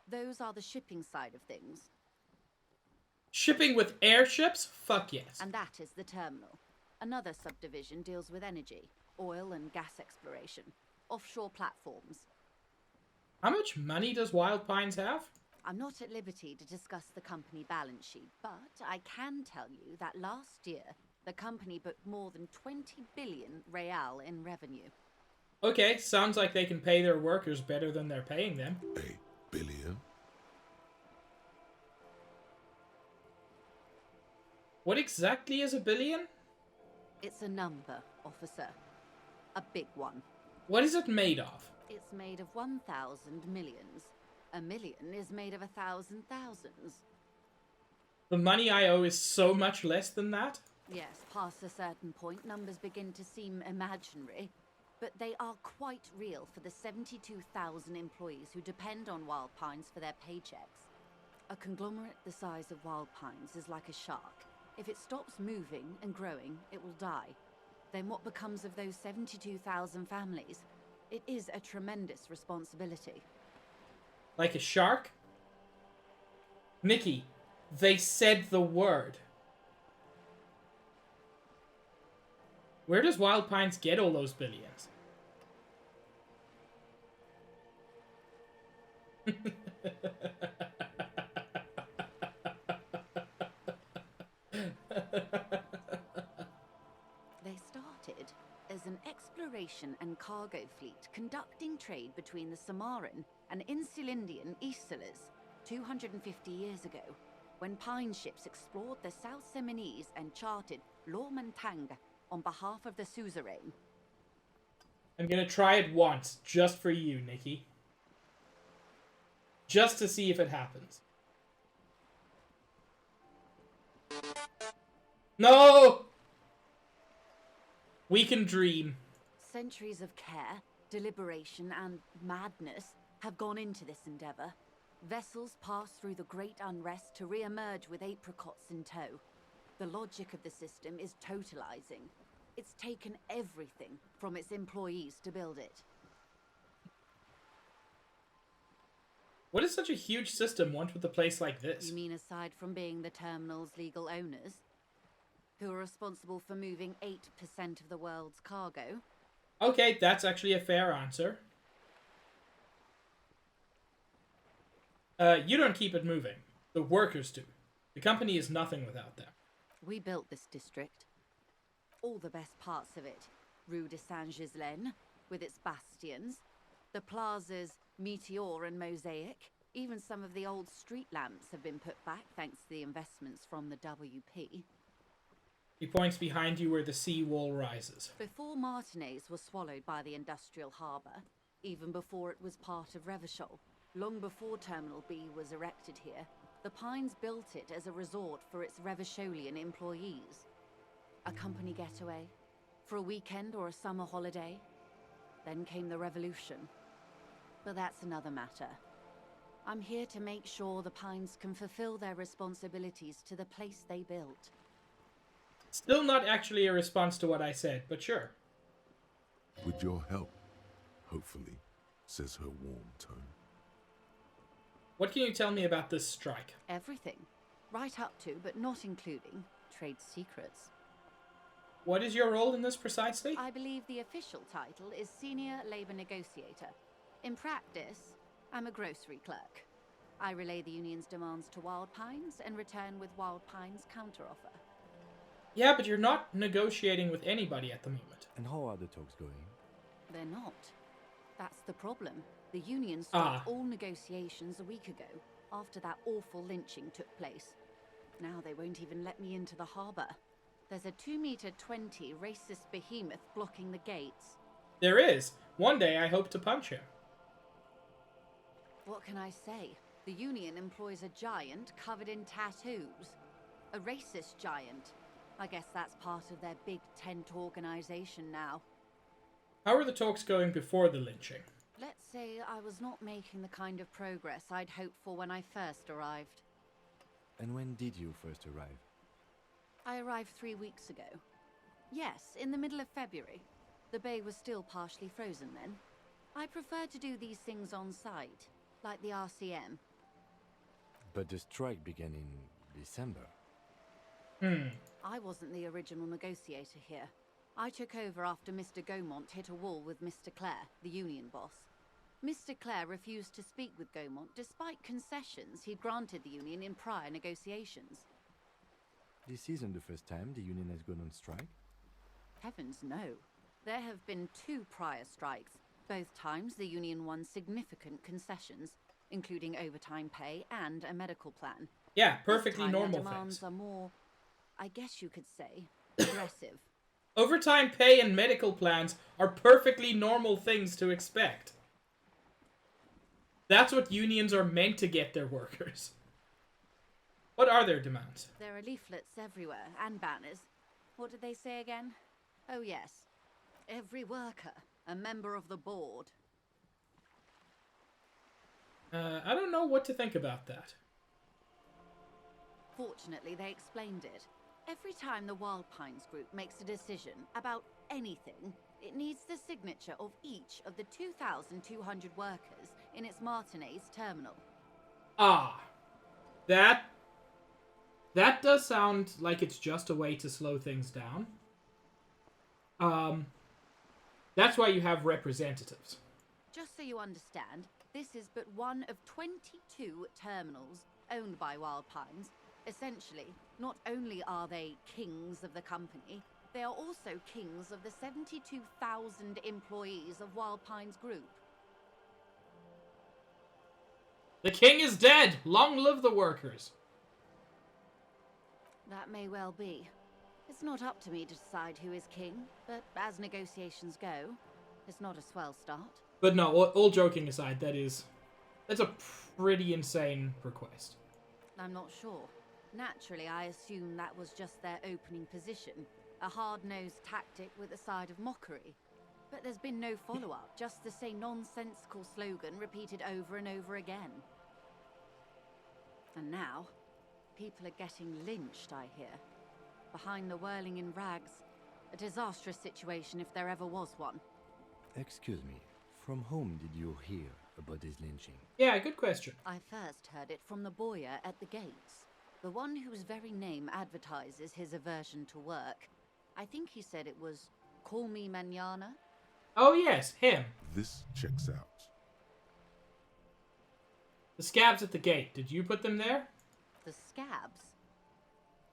Those are the shipping side of things. Shipping with airships? Fuck yes. And that is the terminal. Another subdivision deals with energy, oil and gas exploration, offshore platforms. How much money does Wild Pines have? I'm not at liberty to discuss the company balance sheet, but I can tell you that last year the company booked more than 20 billion real in revenue. Okay, sounds like they can pay their workers better than they're paying them. A billion? What exactly is a billion? It's a number, officer. A big one. What is it made of? It's made of 1,000 millions. A million is made of 1,000 thousands. The money I owe is so much less than that? Yes, past a certain point, numbers begin to seem imaginary, but they are quite real for the 72,000 employees who depend on Wild Pines for their paychecks. A conglomerate the size of Wild Pines is like a shark. If it stops moving and growing, it will die. Then what becomes of those 72,000 families? It is a tremendous responsibility. Like a shark? Nikki, they said the word. Where does Wild Pines get all those billions? They started as an exploration and cargo fleet conducting trade between the Samaran and Insulindian Isolas 250 years ago, when Pine ships explored the South Seminese and charted Lomantanga on behalf of the suzerain. I'm gonna try it once, just for you, Nikki. Just to see if it happens. No! We can dream. Centuries of care, deliberation, and madness have gone into this endeavor. Vessels pass through the great unrest to re-emerge with apricots in tow. The logic of the system is totalizing. It's taken everything from its employees to build it. What does such a huge system want with a place like this? You mean aside from being the terminal's legal owners, who are responsible for moving 8% of the world's cargo? Okay, that's actually a fair answer. You don't keep it moving. The workers do. The company is nothing without them. We built this district. All the best parts of it. Rue de Saint-Ghislain, with its bastions. The plazas Meteor and Mosaic. Even some of the old street lamps have been put back thanks to the investments from the WP. He points behind you where the sea wall rises. Before Martinez was swallowed by the industrial harbour, even before it was part of Revachol, long before Terminal B was erected here, the Pines built it as a resort for its Revacholian employees. A company getaway, for a weekend or a summer holiday. Then came the revolution. But that's another matter. I'm here to make sure the Pines can fulfill their responsibilities to the place they built. Still not actually a response to what I said, but sure. With your help, hopefully, says her warm tone. What can you tell me about this strike? Everything. Right up to, but not including, trade secrets. What is your role in this precisely? I believe the official title is Senior Labor Negotiator. In practice, I'm a grocery clerk. I relay the union's demands to Wild Pines and return with Wild Pines' counteroffer. Yeah, but you're not negotiating with anybody at the moment. And how are the talks going? They're not. That's the problem. The union stopped all negotiations a week ago, after that awful lynching took place. Now they won't even let me into the harbour. There's a 2-meter-20 racist behemoth blocking the gates. There is. One day I hope to punch him. What can I say? The union employs a giant covered in tattoos. A racist giant. I guess that's part of their big tent organisation now. How were the talks going before the lynching? Let's say I was not making the kind of progress I'd hoped for when I first arrived. And when did you first arrive? I arrived 3 weeks ago. Yes, in the middle of February. The bay was still partially frozen then. I prefer to do these things on site, like the RCM. But the strike began in December. I wasn't the original negotiator here. I took over after Mr. Gaumont hit a wall with Mr. Clare, the union boss. Mr. Clare refused to speak with Gaumont despite concessions he'd granted the union in prior negotiations. This isn't the first time the union has gone on strike. Heavens, no. There have been 2 prior strikes. Both times the union won significant concessions, including overtime pay and a medical plan. Yeah, This perfectly time normal their demands things. are more, I guess you could say, aggressive. Overtime pay and medical plans are perfectly normal things to expect. That's what unions are meant to get their workers. What are their demands? There are leaflets everywhere and banners. What did they say again? Oh yes. Every worker, a member of the board. I don't know what to think about that. Fortunately, they explained it. Every time the Wild Pines group makes a decision about anything, it needs the signature of each of the 2,200 workers in its Martinez terminal. Ah. That does sound like it's just a way to slow things down. That's why you have representatives. Just so you understand, this is but one of 22 terminals owned by Wild Pines. Essentially, not only are they kings of the company, they are also kings of the 72,000 employees of Wild Pines Group. The king is dead! Long live the workers! That may well be. It's not up to me to decide who is king, but as negotiations go, it's not a swell start. But no, all joking aside, that's a pretty insane request. I'm not sure. Naturally, I assume that was just their opening position, a hard-nosed tactic with a side of mockery. But there's been no follow-up, just the same nonsensical slogan repeated over and over again. And now, people are getting lynched, I hear. Behind the whirling in rags, a disastrous situation if there ever was one. Excuse me, from whom did you hear about this lynching? Yeah, good question. I first heard it from the bowyer at the gates. The one whose very name advertises his aversion to work. I think he said it was, "Call me mañana." Oh yes, him. This checks out. The scabs at the gate, did you put them there? The scabs?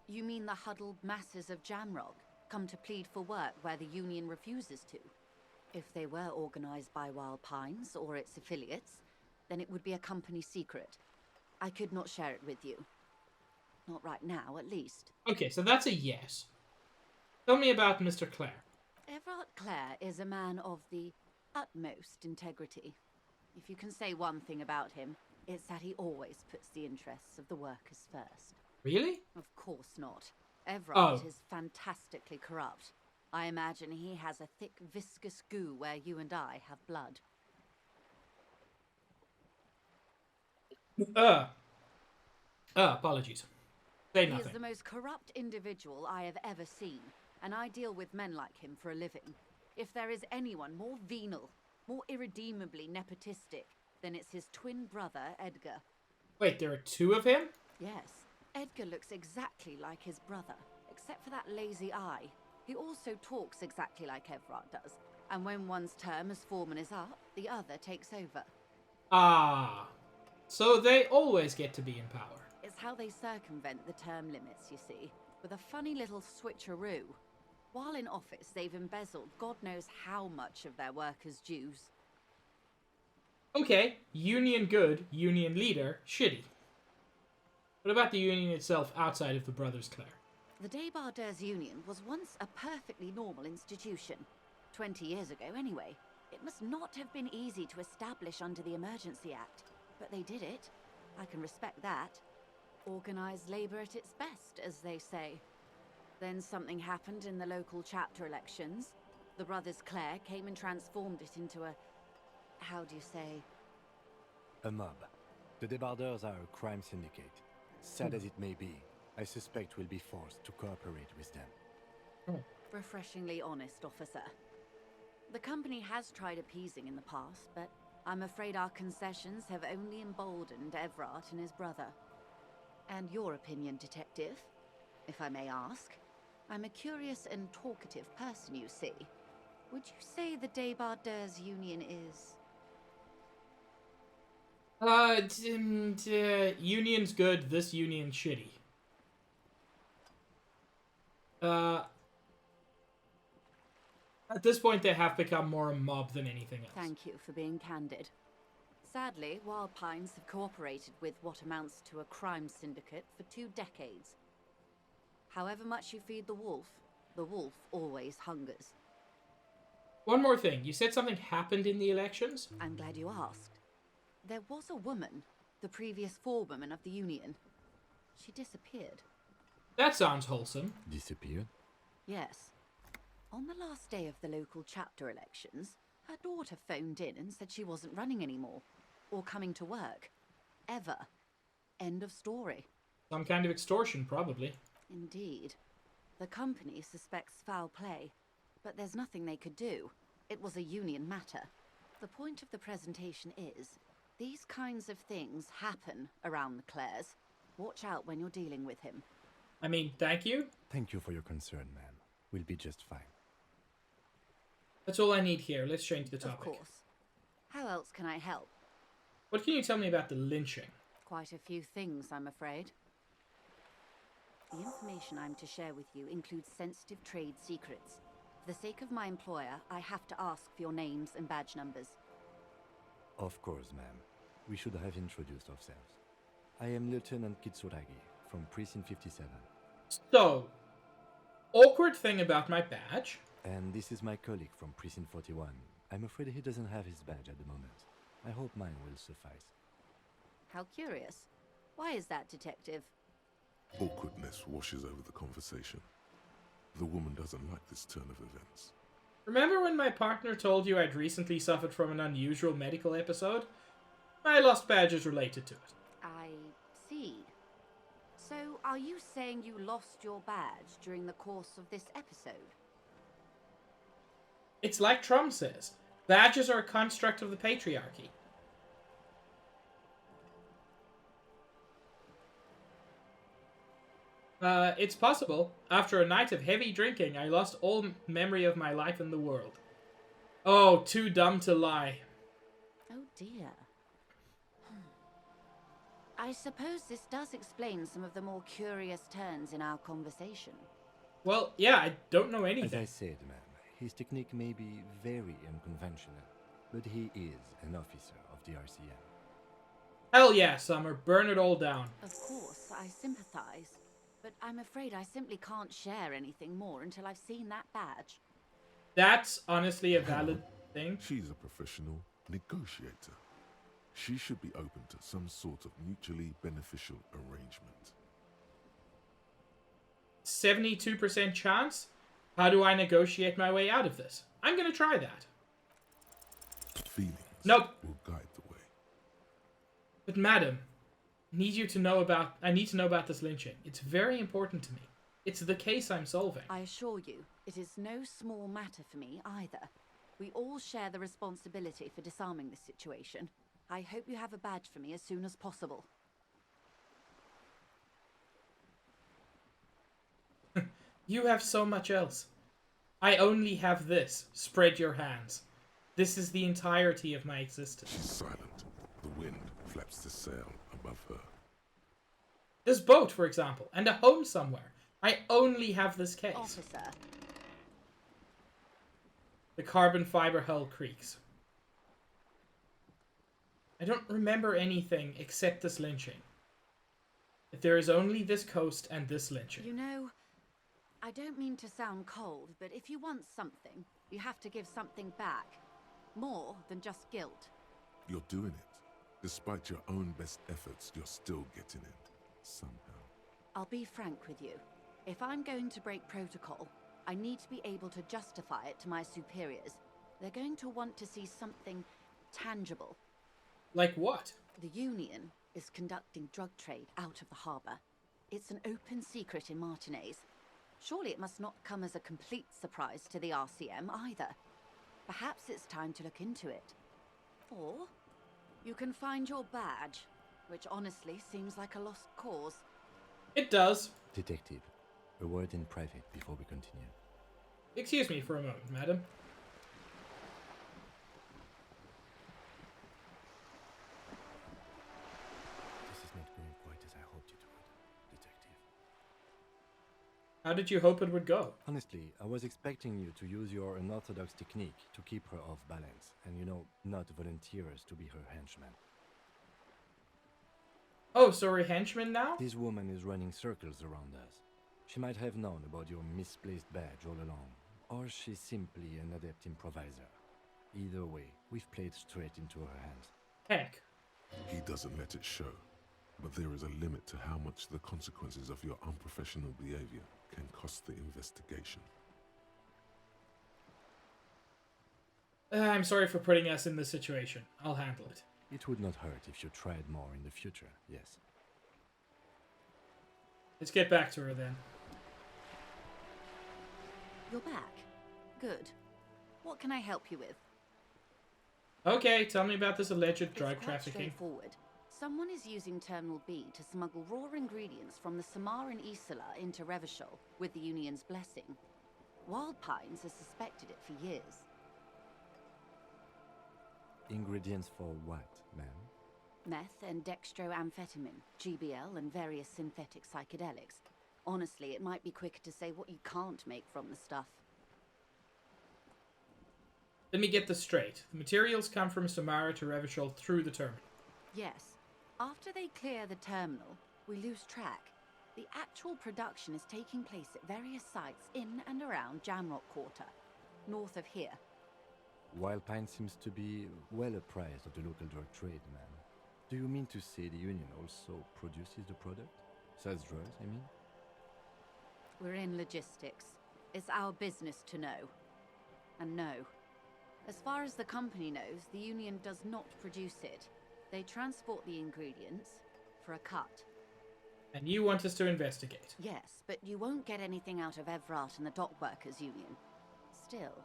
You mean the huddled masses of Jamrog, come to plead for work where the union refuses to? If they were organized by Wild Pines or its affiliates, then it would be a company secret. I could not share it with you. Not right now, at least. Okay, so that's a yes. Tell me about Mr. Clare. Everard Clare is a man of the utmost integrity. If you can say one thing about him, it's that he always puts the interests of the workers first. Really? Of course not. Everard Oh. is fantastically corrupt. I imagine he has a thick, viscous goo where you and I have blood. Apologies. Say He nothing. is the most corrupt individual I have ever seen, and I deal with men like him for a living. If there is anyone more venal, more irredeemably nepotistic, then it's his twin brother, Edgar. Wait, there are 2 of him? Yes, Edgar looks exactly like his brother, except for that lazy eye. He also talks exactly like Everard does, and when one's term as foreman is up, the other takes over. Ah. So they always get to be in power. It's how they circumvent the term limits, you see, with a funny little switcheroo. While in office, they've embezzled God knows how much of their workers' dues. Okay, union good, union leader shitty. What about the union itself outside of the Brothers Clare? The Débardeurs Union was once a perfectly normal institution. 20 years ago, anyway. It must not have been easy to establish under the Emergency Act, but they did it. I can respect that. Organised labour at its best, as they say. Then something happened in the local chapter elections. The Brothers Clare came and transformed it into a... how do you say? A mob. The Débardeurs are a crime syndicate. Sad as it may be, I suspect we'll be forced to cooperate with them. Refreshingly honest, officer. The company has tried appeasing in the past, but I'm afraid our concessions have only emboldened Everard and his brother. And your opinion, detective, if I may ask? I'm a curious and talkative person, you see. Would you say the Débardeurs Union is... Union's good, this union's shitty. At this point, they have become more a mob than anything else. Thank you for being candid. Sadly, Wild Pines have cooperated with what amounts to a crime syndicate for 2 decades. However much you feed the wolf always hungers. One more thing. You said something happened in the elections? I'm glad you asked. There was a woman, the previous forewoman of the Union. She disappeared. That sounds wholesome. Disappeared? Yes. On the last day of the local chapter elections, her daughter phoned in and said she wasn't running anymore. Or coming to work. Ever. End of story. Some kind of extortion, probably. Indeed. The company suspects foul play, but there's nothing they could do. It was a union matter. The point of the presentation is, these kinds of things happen around the Clares. Watch out when you're dealing with him. I mean, thank you. Thank you for your concern, ma'am. We'll be just fine. That's all I need here. Let's change the topic. Of course. How else can I help? What can you tell me about the lynching? Quite a few things, I'm afraid. The information I'm to share with you includes sensitive trade secrets. For the sake of my employer, I have to ask for your names and badge numbers. Of course, ma'am. We should have introduced ourselves. I am Lieutenant Kitsuragi from Precinct 57. So, awkward thing about my badge. And this is my colleague from Precinct 41. I'm afraid he doesn't have his badge at the moment. I hope mine will suffice. How curious. Why is that, Detective? Awkwardness washes over the conversation. The woman doesn't like this turn of events. Remember when my partner told you I'd recently suffered from an unusual medical episode? I lost badges related to it. I see. So, are you saying you lost your badge during the course of this episode? It's like Trump says. Badges are a construct of the patriarchy. It's possible. After a night of heavy drinking, I lost all memory of my life in the world. Oh, too dumb to lie. Oh dear. I suppose this does explain some of the more curious turns in our conversation. Well, yeah, I don't know anything. As I said, ma'am, his technique may be very unconventional, but he is an officer of the RCM. Hell yeah, Summer. Burn it all down. Of course, I sympathize. But I'm afraid I simply can't share anything more until I've seen that badge. That's honestly a valid thing. She's a professional negotiator. She should be open to some sort of mutually beneficial arrangement. 72% chance? How do I negotiate my way out of this? I'm gonna try that. Feelings Nope. will guide the way. But madam, I need to know about this lynching. It's very important to me. It's the case I'm solving. I assure you, it is no small matter for me either. We all share the responsibility for disarming this situation. I hope you have a badge for me as soon as possible. You have so much else. I only have this. Spread your hands. This is the entirety of my existence. She's silent. The wind flaps the sail above her. This boat, for example, and a home somewhere. I only have this case. Officer. The carbon fiber hull creaks. I don't remember anything except this lynching. If there is only this coast and this lynching. You know, I don't mean to sound cold, but if you want something, you have to give something back. More than just guilt. You're doing it. Despite your own best efforts, you're still getting it. Somehow. I'll be frank with you. If I'm going to break protocol, I need to be able to justify it to my superiors. They're going to want to see something tangible. Like what? The Union is conducting drug trade out of the harbour. It's an open secret in Martinez. Surely it must not come as a complete surprise to the RCM either. Perhaps it's time to look into it. Or you can find your badge, which honestly seems like a lost cause. It does. Detective, a word in private before we continue. Excuse me for a moment, madam. This is not going quite as I hoped it would, Detective. How did you hope it would go? Honestly, I was expecting you to use your unorthodox technique to keep her off balance, and not volunteer us to be her henchman. Oh, so we're henchmen now? This woman is running circles around us. She might have known about your misplaced badge all along, or she's simply an adept improviser. Either way, we've played straight into her hands. Heck. He doesn't let it show, but there is a limit to how much the consequences of your unprofessional behavior can cost the investigation. I'm sorry for putting us in this situation. I'll handle it. It would not hurt if you tried more in the future, yes. Let's get back to her then. You're back. Good. What can I help you with? Okay, tell me about this alleged drug It's quite trafficking. straightforward. Someone is using Terminal B to smuggle raw ingredients from the Samar and Isola into Revachol with the Union's blessing. Wild Pines has suspected it for years. Ingredients for what, ma'am? Meth and dextroamphetamine, GBL, and various synthetic psychedelics. Honestly, it might be quicker to say what you can't make from the stuff. Let me get this straight. The materials come from Samara to Revachol through the terminal. Yes. After they clear the terminal, we lose track. The actual production is taking place at various sites in and around Jamrock Quarter, north of here. Wild Pine seems to be well apprised of the local drug trade, ma'am. Do you mean to say the Union also produces the product? Sells drugs, I mean? We're in logistics. It's our business to know. And no. As far as the company knows, the Union does not produce it. They transport the ingredients for a cut. And you want us to investigate? Yes, but you won't get anything out of Evrat and the Dock Workers Union. Still,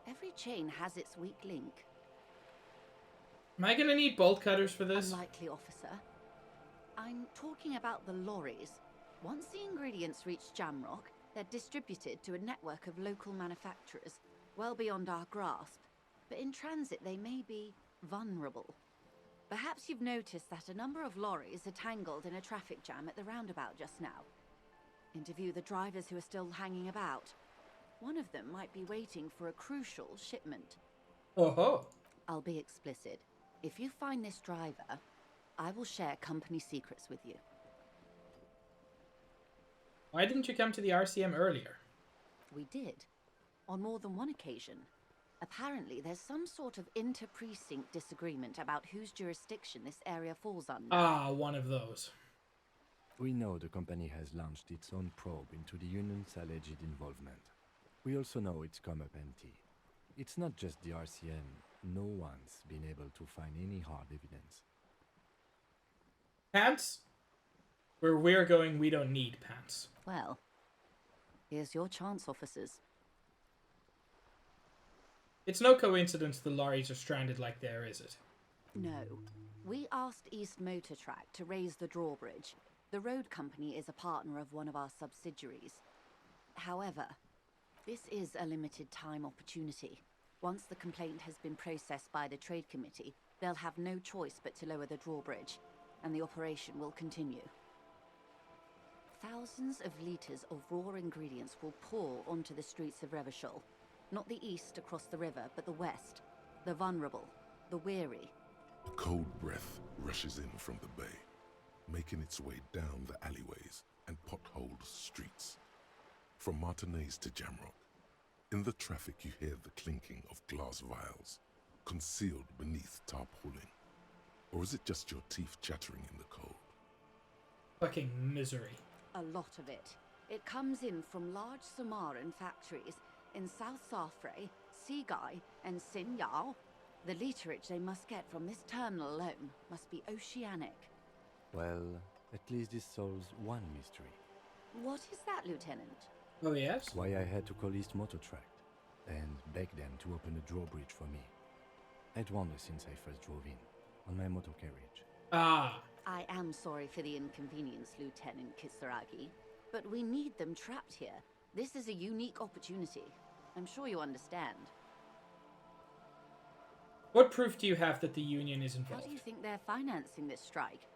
every chain has its weak link. Am I gonna need bolt cutters for this? Unlikely, officer. I'm talking about the lorries. Once the ingredients reach Jamrock, they're distributed to a network of local manufacturers, well beyond our grasp. But in transit, they may be vulnerable. Perhaps you've noticed that a number of lorries are tangled in a traffic jam at the roundabout just now. Interview the drivers who are still hanging about. One of them might be waiting for a crucial shipment. Oh-ho. I'll be explicit. If you find this driver, I will share company secrets with you. Why didn't you come to the RCM earlier? We did. On more than one occasion. Apparently, there's some sort of inter-precinct disagreement about whose jurisdiction this area falls under. Ah, one of those. We know the company has launched its own probe into the Union's alleged involvement. We also know it's come up empty. It's not just the RCM. No one's been able to find any hard evidence. Pants? Where we're going, we don't need pants. Well, here's your chance, officers. It's no coincidence the lorries are stranded like there, is it? No. We asked East Motor Track to raise the drawbridge. The road company is a partner of one of our subsidiaries. However, this is a limited time opportunity. Once the complaint has been processed by the Trade Committee, they'll have no choice but to lower the drawbridge, and the operation will continue. Thousands of litres of raw ingredients will pour onto the streets of Revachol. Not the east across the river, but the west. The vulnerable, the weary. A cold breath rushes in from the bay, making its way down the alleyways and potholed streets. From Martinez to Jamrock, in the traffic you hear the clinking of glass vials, concealed beneath tarpaulin. Or is it just your teeth chattering in the cold? Fucking misery. A lot of it. It comes in from large Samaran factories in South Safre, Sigai, and Sinyao. The literage they must get from this terminal alone must be oceanic. Well, at least this solves one mystery. What is that, Lieutenant? Oh, yes? Why I had to call East Motor Track and beg them to open a drawbridge for me. I'd wondered since I first drove in, on my motor carriage. Ah. I am sorry for the inconvenience, Lieutenant Kisaragi, but we need them trapped here. This is a unique opportunity. I'm sure you understand. What proof do you have that the Union is How involved? do you think they're financing this strike?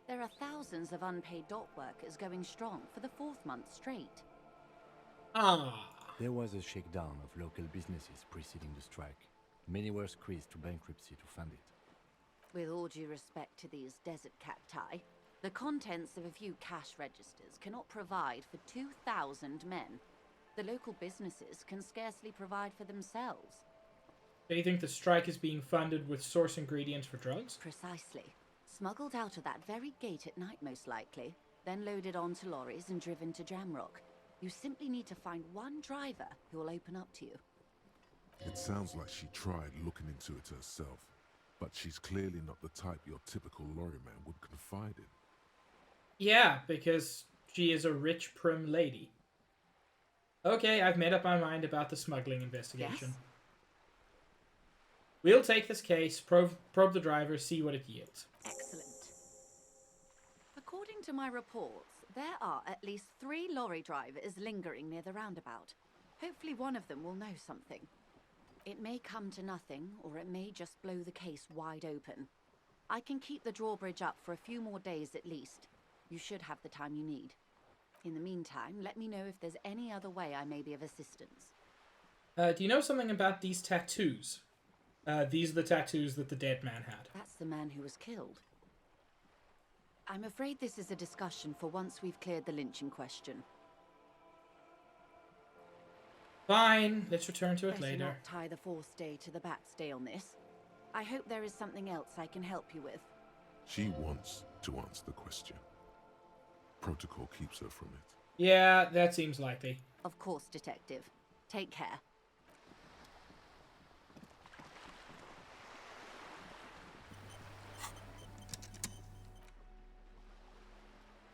There are thousands of unpaid dock workers going strong for the 4th month straight. Ah. There was a shakedown of local businesses preceding the strike. Many were squeezed to bankruptcy to fund it. With all due respect to these desert cacti, the contents of a few cash registers cannot provide for 2,000 men. The local businesses can scarcely provide for themselves. Do you think the strike is being funded with source ingredients for drugs? Precisely. Smuggled out of that very gate at night, most likely, then loaded onto lorries and driven to Jamrock. You simply need to find one driver who will open up to you. It sounds like she tried looking into it herself, but she's clearly not the type your typical lorryman would confide in. Yeah, because she is a rich, prim lady. Okay, I've made up my mind about the smuggling investigation. Yes? We'll take this case, probe the driver, see what it yields. Excellent. According to my reports, there are at least 3 lorry drivers lingering near the roundabout. Hopefully one of them will know something. It may come to nothing, or it may just blow the case wide open. I can keep the drawbridge up for a few more days at least. You should have the time you need. In the meantime, let me know if there's any other way I may be of assistance. Do you know something about these tattoos? These are the tattoos that the dead man had. That's the man who was killed. I'm afraid this is a discussion for once we've cleared the lynching question. Fine, let's return to it Better later. not tie the 4th day to the Bat's day on this. I hope there is something else I can help you with. She wants to answer the question. Protocol keeps her from it. Yeah, that seems likely. Of course, Detective. Take care.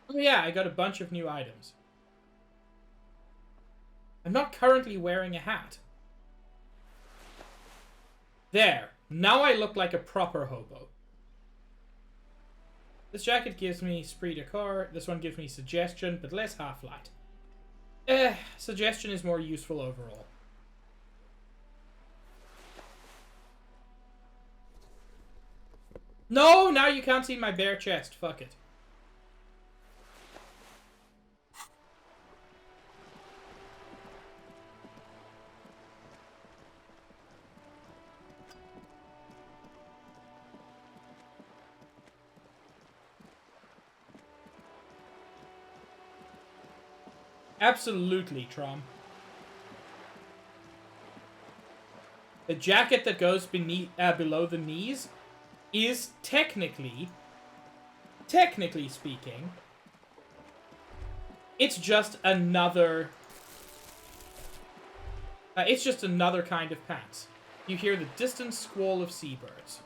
Oh yeah, I got a bunch of new items. I'm not currently wearing a hat. There. Now I look like a proper hobo. This jacket gives me esprit de corps. This one gives me suggestion, but less half-light. Suggestion is more useful overall. No! Now you can't see my bare chest. Fuck it. Absolutely, Trom. The jacket that goes beneath, below the knees is technically speaking, it's just another kind of pants. You hear the distant squall of seabirds.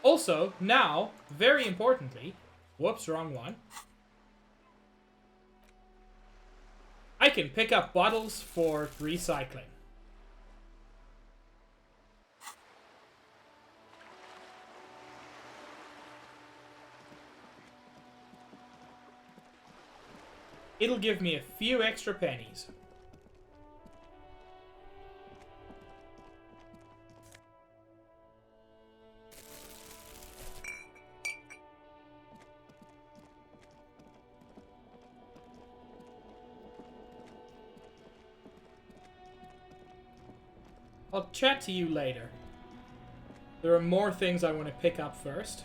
Also, now, very importantly, whoops, wrong one. I can pick up bottles for recycling. It'll give me a few extra pennies. I'll chat to you later. There are more things I want to pick up first.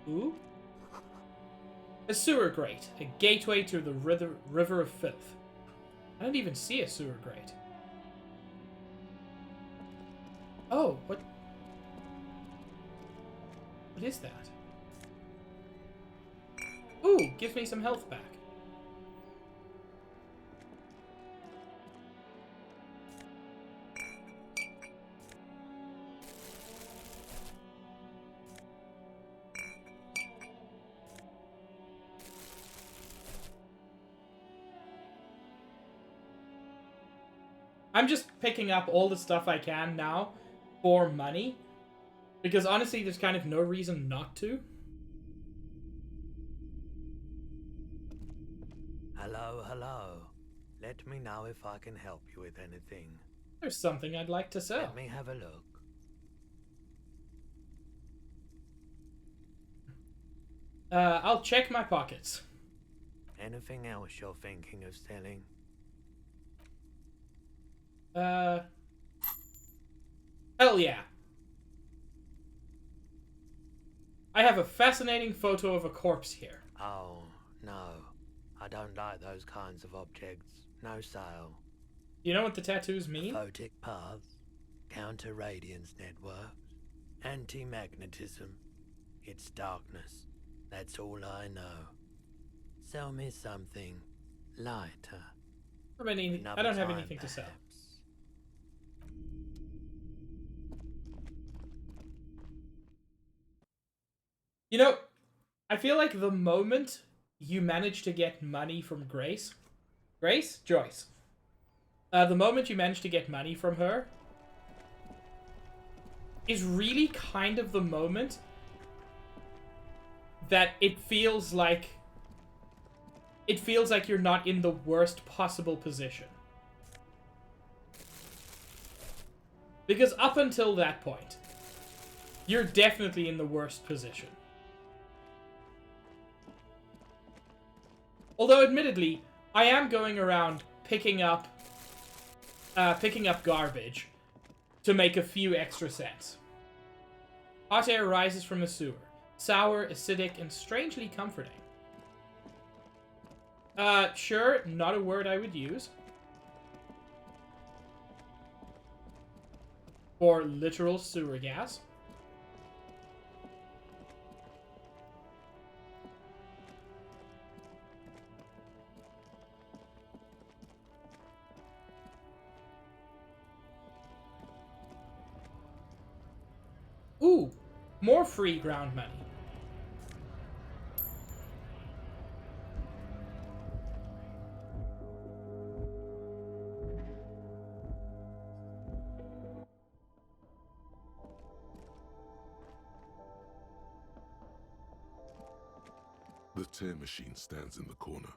Ooh. A sewer grate. A gateway to the river of filth. I don't even see a sewer grate. Oh, what? What is that? Ooh, gives me some health back. I'm just picking up all the stuff I can now for money. Because honestly, there's kind of no reason not to. Hello, hello. Let me know if I can help you with anything. There's something I'd like to sell. Let me have a look. I'll check my pockets. Anything else you're thinking of selling? Hell yeah. I have a fascinating photo of a corpse here. Oh, no. I don't like those kinds of objects. No sale. You know what the tattoos mean? Photic paths, counter-radiance networks, anti-magnetism. It's darkness. That's all I know. Sell me something lighter. I don't have anything to sell. You know, I feel like the moment you manage to get money from Joyce? The moment you manage to get money from her is really kind of the moment that it feels like you're not in the worst possible position. Because up until that point, you're definitely in the worst position. Although, admittedly, I am going around picking up garbage to make a few extra cents. Hot air rises from a sewer. Sour, acidic, and strangely comforting. Sure, not a word I would use. For literal sewer gas. Ooh, more free ground money. The tear machine stands in the corner.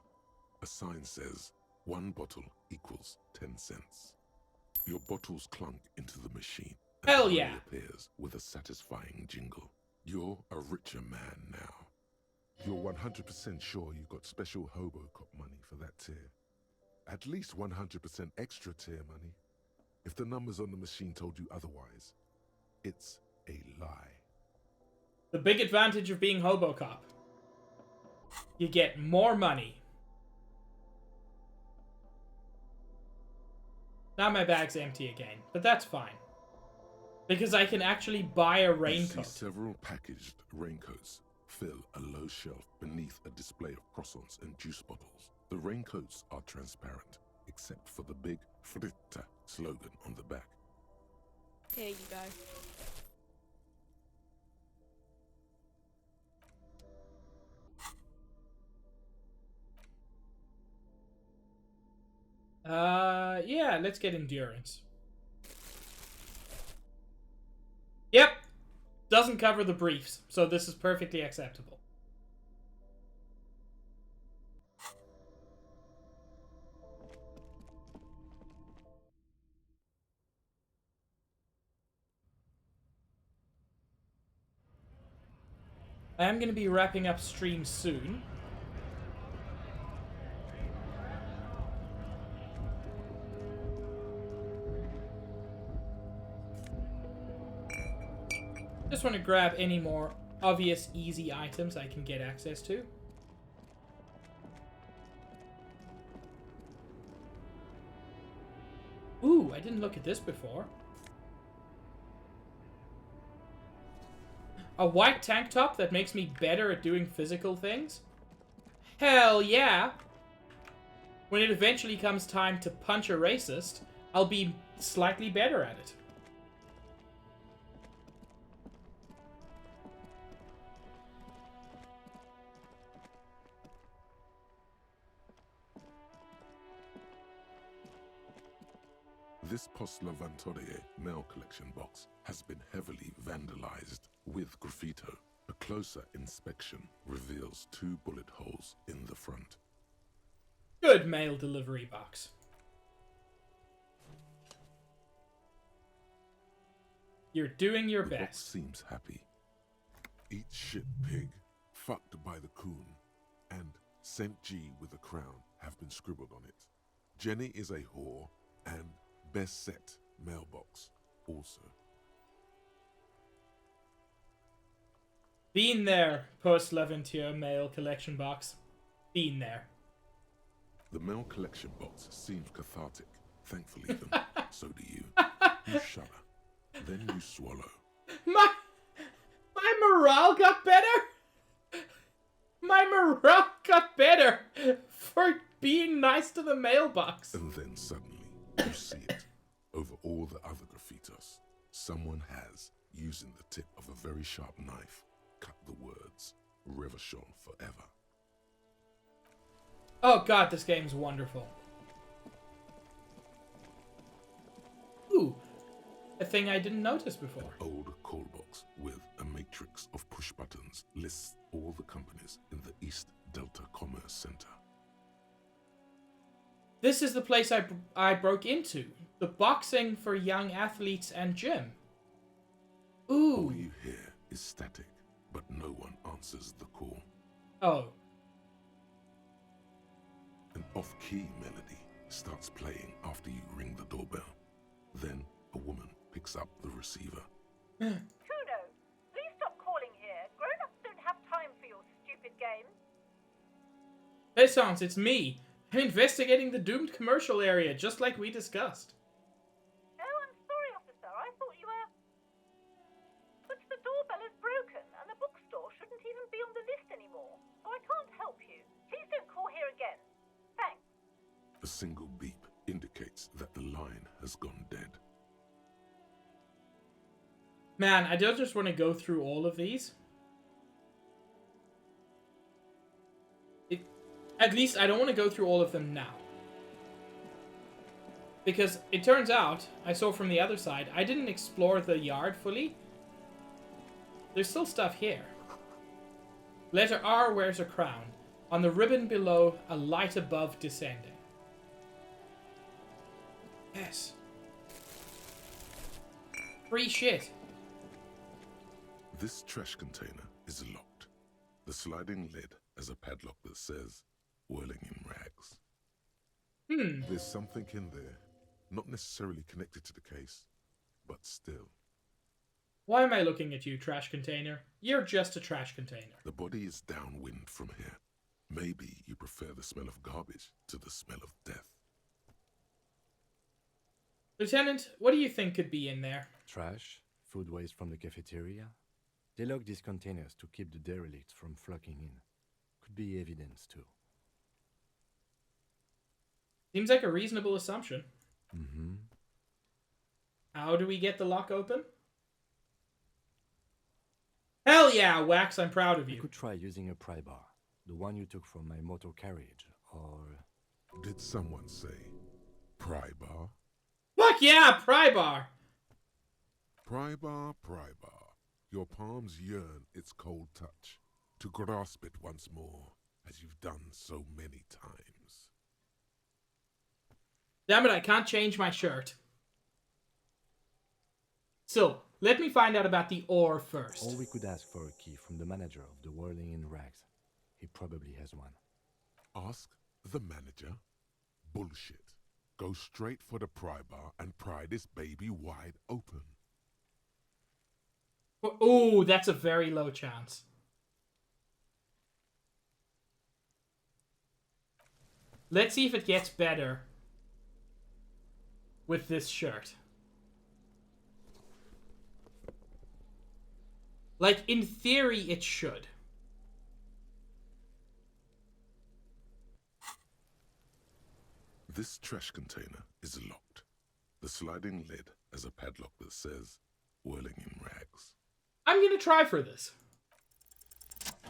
A sign says, 1 bottle equals 10 cents. Your bottles clunk into the machine. And Hell money yeah. appears with a satisfying jingle. You're a richer man now. You're 100% sure you got special Hobocop money for that tier. At least 100% extra tier money. If the numbers on the machine told you otherwise, it's a lie. The big advantage of being Hobocop. You get more money. Now my bag's empty again, but that's fine. Because I can actually buy a raincoat. You see several packaged raincoats fill a low shelf beneath a display of croissants and juice bottles. The raincoats are transparent, except for the big Fritta slogan on the back. Here you go. Yeah, let's get endurance. Yep. Doesn't cover the briefs, so this is perfectly acceptable. I am going to be wrapping up stream soon. Just want to grab any more obvious, easy items I can get access to. Ooh, I didn't look at this before. A white tank top that makes me better at doing physical things? Hell yeah! When it eventually comes time to punch a racist, I'll be slightly better at it. This Post Lavantorie mail collection box has been heavily vandalized with graffito. A closer inspection reveals 2 bullet holes in the front. Good mail delivery box. You're doing your the best. Box seems happy. Eat shit, pig. fucked by the coon, and St. G with a crown have been scribbled on it. Jenny is a whore, and best set mailbox also. Been there, post-love into your mail collection box. Been there. The mail collection box seems cathartic. Thankfully, then, so do you. You shudder, then you swallow. My morale got better. My morale got better for being nice to the mailbox. And then suddenly, you see it. Over all the other graffitos, someone has, using the tip of a very sharp knife, cut the words, Revachon forever. Oh god, this game's wonderful. Ooh, a thing I didn't notice before. An old call box with a matrix of push buttons lists all the companies in the East Delta Commerce Center. This is the place I broke into. The boxing for young athletes and gym. Ooh. All you hear is static, but no one answers the call. Oh. An off-key melody starts playing after you ring the doorbell. Then a woman picks up the receiver. Kuno, please stop calling here. Grown-ups don't have time for your stupid games. Hey, Sans, it's me. I'm investigating the doomed commercial area, just like we discussed. Oh, I'm sorry, officer. I thought you were... But the doorbell is broken, and the bookstore shouldn't even be on the list anymore. So I can't help you. Please don't call here again. Thanks. A single beep indicates that the line has gone dead. Man, I don't just want to go through all of these. At least I don't want to go through all of them now. Because it turns out, I saw from the other side, I didn't explore the yard fully. There's still stuff here. Letter R wears a crown. On the ribbon below, a light above descending. Yes. Free shit. This trash container is locked. The sliding lid has a padlock that says, whirling in rags. There's something in there, not necessarily connected to the case, but still. Why am I looking at you, trash container? You're just a trash container. The body is downwind from here. Maybe you prefer the smell of garbage to the smell of death. Lieutenant, what do you think could be in there? Trash, food waste from the cafeteria. They lock these containers to keep the derelicts from flocking in. Could be evidence too. Seems like a reasonable assumption. Mm-hmm. How do we get the lock open? Hell yeah, Wax, I'm proud of you. You could try using a pry bar. The one you took from my motor carriage, or... Did someone say pry bar? Fuck yeah, pry bar! Pry bar, pry bar. Your palms yearn its cold touch, to grasp it once more, as you've done so many times. Damn it, I can't change my shirt. So, let me find out about the ore first. Or we could ask for a key from the manager of the Whirling in Rags. He probably has one. Ask the manager? Bullshit. Go straight for the pry bar and pry this baby wide open. Ooh, that's a very low chance. Let's see if it gets better with this shirt. Like, in theory, it should. This trash container is locked. The sliding lid has a padlock that says, whirling in rags. I'm gonna try for this.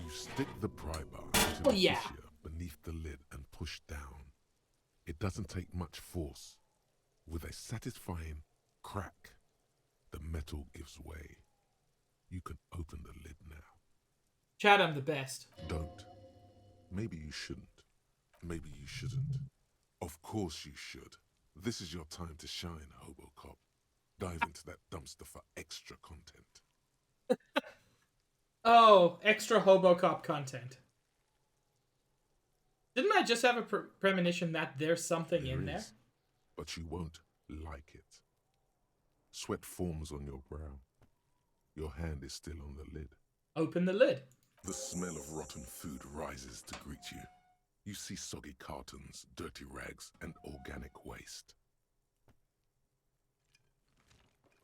You stick the pry bar into the fissure beneath the lid and push down. It doesn't take much force. With a satisfying crack, the metal gives way. You can open the lid now. Chad, I'm the best. Don't. Maybe you shouldn't. Maybe you shouldn't. Of course you should. This is your time to shine, Hobocop. Dive into that dumpster for extra content. Oh, extra Hobocop content. Didn't I just have a premonition that there's something in there? But you won't like it. Sweat forms on your brow. Your hand is still on the lid. Open the lid. The smell of rotten food rises to greet you. You see soggy cartons, dirty rags, and organic waste.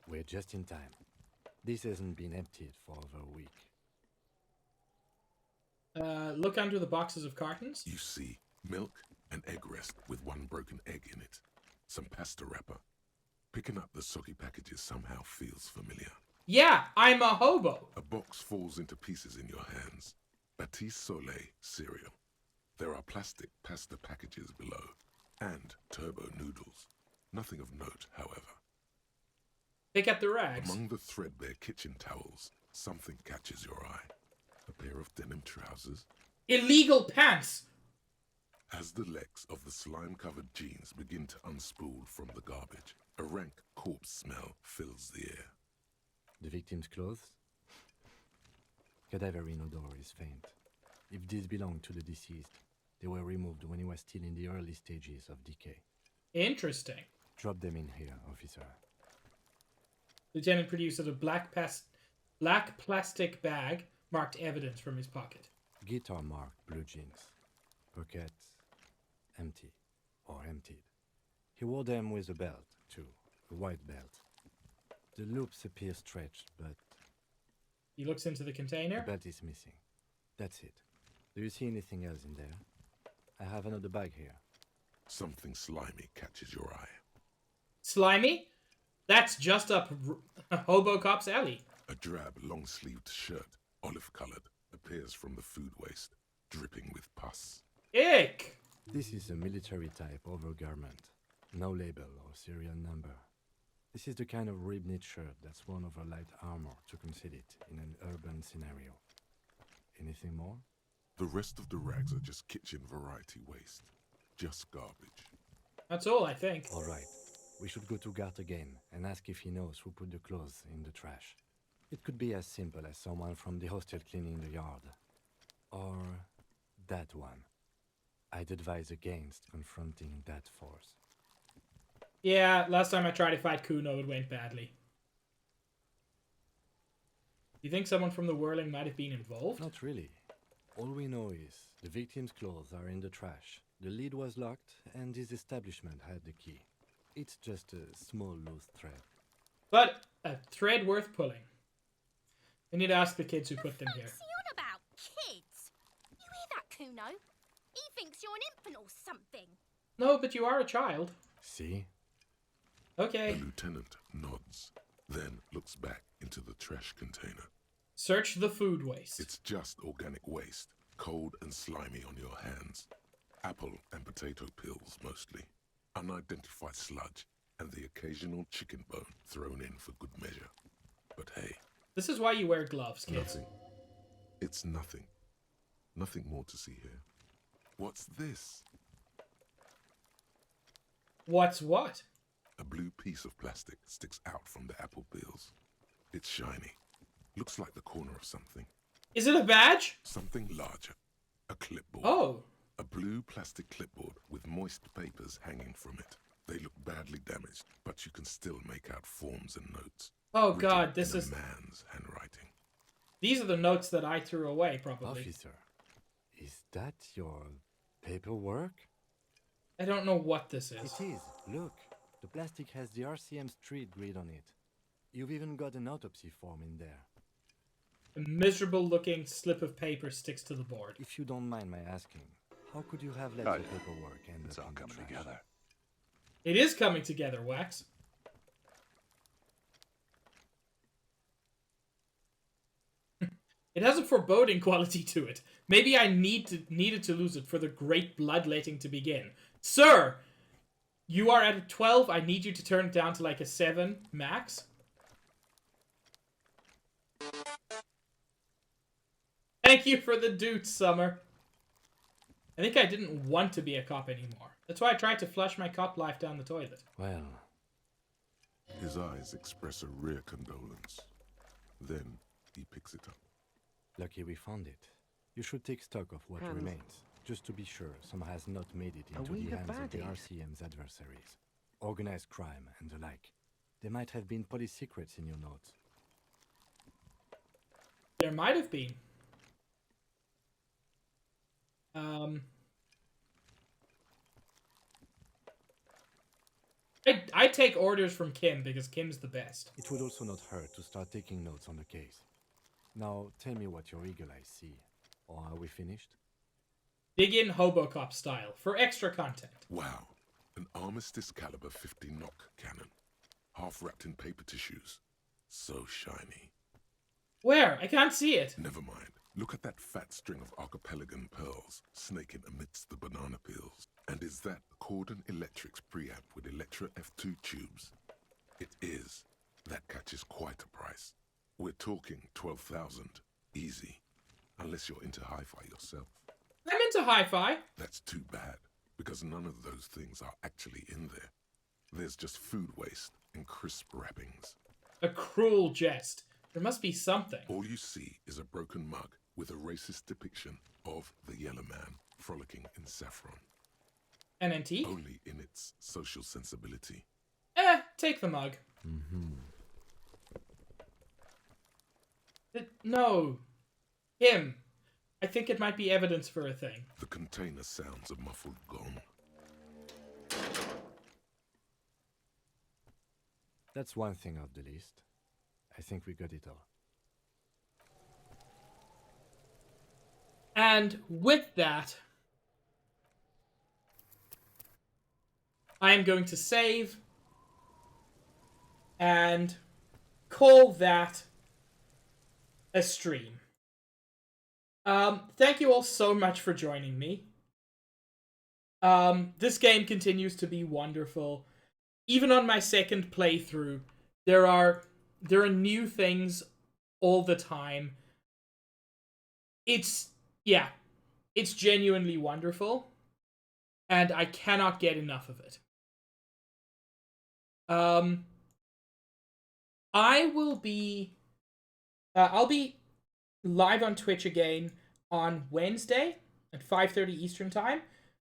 We're just in time. This hasn't been emptied for over a week. Look under the boxes of cartons. You see milk and egg rest with one broken egg in it. Some pasta wrapper. Picking up the soggy packages somehow feels familiar. Yeah, I'm a hobo. A box falls into pieces in your hands. Batiste Soleil cereal. There are plastic pasta packages below. And turbo noodles. Nothing of note, however. Pick up the rags. Among the threadbare kitchen towels, something catches your eye. A pair of denim trousers. Illegal pants! As the legs of the slime-covered jeans begin to unspool from the garbage, a rank corpse smell fills the air. The victim's clothes? Cadaverine odor is faint. If these belong to the deceased, they were removed when he was still in the early stages of decay. Interesting. Drop them in here, officer. Lieutenant produces a black plastic bag marked evidence from his pocket. Guitar marked blue jeans. Pockets empty or emptied. He wore them with a belt, too. A white belt. The loops appear stretched, but... He looks into the container. The belt is missing. That's it. Do you see anything else in there? I have another bag here. Something slimy catches your eye. Slimy? That's just up Hobocop's alley. A drab, long-sleeved shirt, olive-colored, appears from the food waste, dripping with pus. Ick! This is a military-type overgarment. No label or serial number. This is the kind of rib-knit shirt that's worn over light armor to conceal it in an urban scenario. Anything more? The rest of the rags are just kitchen variety waste. Just garbage. That's all, I think. All right. We should go to Gart again and ask if he knows who put the clothes in the trash. It could be as simple as someone from the hostel cleaning the yard. Or that one. I'd advise against confronting that force. Yeah, last time I tried to fight Kuno, it went badly. You think someone from the Whirling might have been involved? Not really. All we know is the victim's clothes are in the trash. The lid was locked, and his establishment had the key. It's just a small loose thread. But a thread worth pulling. We need to ask the kids who put them here. What's he on about? Kids? You hear that, Kuno? He thinks you're an infant or something. No, but you are a child. See? Okay. The lieutenant nods, then looks back into the trash container. Search the food waste. It's just organic waste, cold and slimy on your hands. Apple and potato peels, mostly. Unidentified sludge, and the occasional chicken bone thrown in for good measure. But hey. This is why you wear gloves, kids. Nothing. It's nothing. Nothing more to see here. What's this? What's what? A blue piece of plastic sticks out from the apple peels. It's shiny. Looks like the corner of something. Is it a badge? Something larger. A clipboard. Oh. A blue plastic clipboard with moist papers hanging from it. They look badly damaged, but you can still make out forms and notes. Oh god, this is a man's handwriting. These are the notes that I threw away, probably. Officer, is that your paperwork? I don't know what this is. It is. Look, the plastic has the RCM street grid on it. You've even got an autopsy form in there. A miserable-looking slip of paper sticks to the board. If you don't mind my asking, how could you have let the paperwork end up in the trash? Together. It is coming together, Wax. It has a foreboding quality to it. Maybe I needed to lose it for the great bloodletting to begin. Sir! You are at a 12. I need you to turn it down to like a 7 max. Thank you for the dude, Summer. I think I didn't want to be a cop anymore. That's why I tried to flush my cop life down the toilet. Well. His eyes express a rare condolence. Then he picks it up. Lucky we found it. You should take stock of what Hands. remains, just to be sure some has not made it into Away the the hands of the baddies. RCM's adversaries. Organized crime and the like. There might have been police secrets in your notes. There might have been. I take orders from Kim because Kim's the best. It would also not hurt to start taking notes on the case. Now, tell me what your eagle eyes see. Or are we finished? Dig in Hobocop style for extra content. Wow, an Armistice caliber 50 knock cannon. Half wrapped in paper tissues. So shiny. Where? I can't see it. Never mind. Look at that fat string of archipelagon pearls snaking amidst the banana peels. And is that Cordon Electric's preamp with Electra F2 tubes? It is. That catches quite a price. We're talking 12,000. Easy. Unless you're into hi-fi yourself. I'm into hi-fi. That's too bad, because none of those things are actually in there. There's just food waste and crisp wrappings. A cruel jest. There must be something. All you see is a broken mug with a racist depiction of the Yellow Man frolicking in saffron. An antique? Only in its social sensibility. Take the mug. Mm-hmm. No. Him. I think it might be evidence for a thing. The container sounds a muffled gong. That's one thing off the list. I think we got it all. And with that, I am going to save and call that a stream. Thank you all so much for joining me. This game continues to be wonderful. Even on my second playthrough, there are new things all the time. It's genuinely wonderful, and I cannot get enough of it. I'll be live on Twitch again on Wednesday at 5:30 Eastern Time,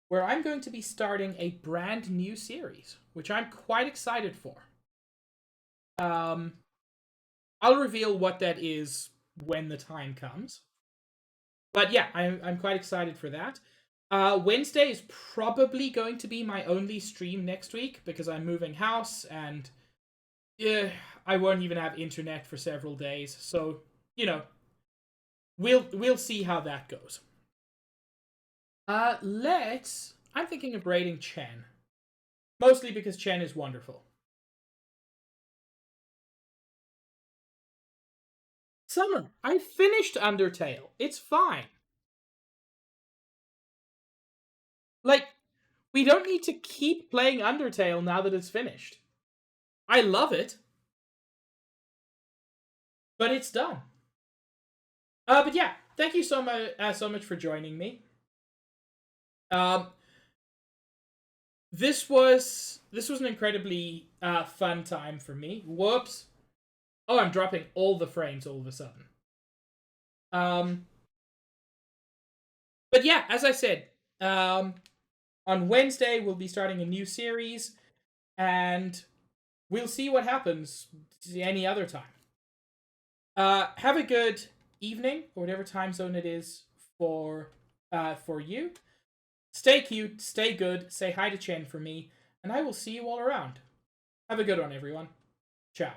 where I'm going to be starting a brand new series, which I'm quite excited for. I'll reveal what that is when the time comes. But yeah, I'm quite excited for that. Wednesday is probably going to be my only stream next week because I'm moving house and I won't even have internet for several days. So, we'll see how that goes. I'm thinking of raiding Chen. Mostly because Chen is wonderful. Summer, I finished Undertale. It's fine. Like, we don't need to keep playing Undertale now that it's finished. I love it. But it's done. But yeah, thank you so much for joining me. This was an incredibly fun time for me. Whoops. Oh, I'm dropping all the frames all of a sudden. But yeah, as I said, on Wednesday we'll be starting a new series, and we'll see what happens any other time. Have a good evening, or whatever time zone it is for you. Stay cute, stay good, say hi to Chen for me, and I will see you all around. Have a good one, everyone. Ciao.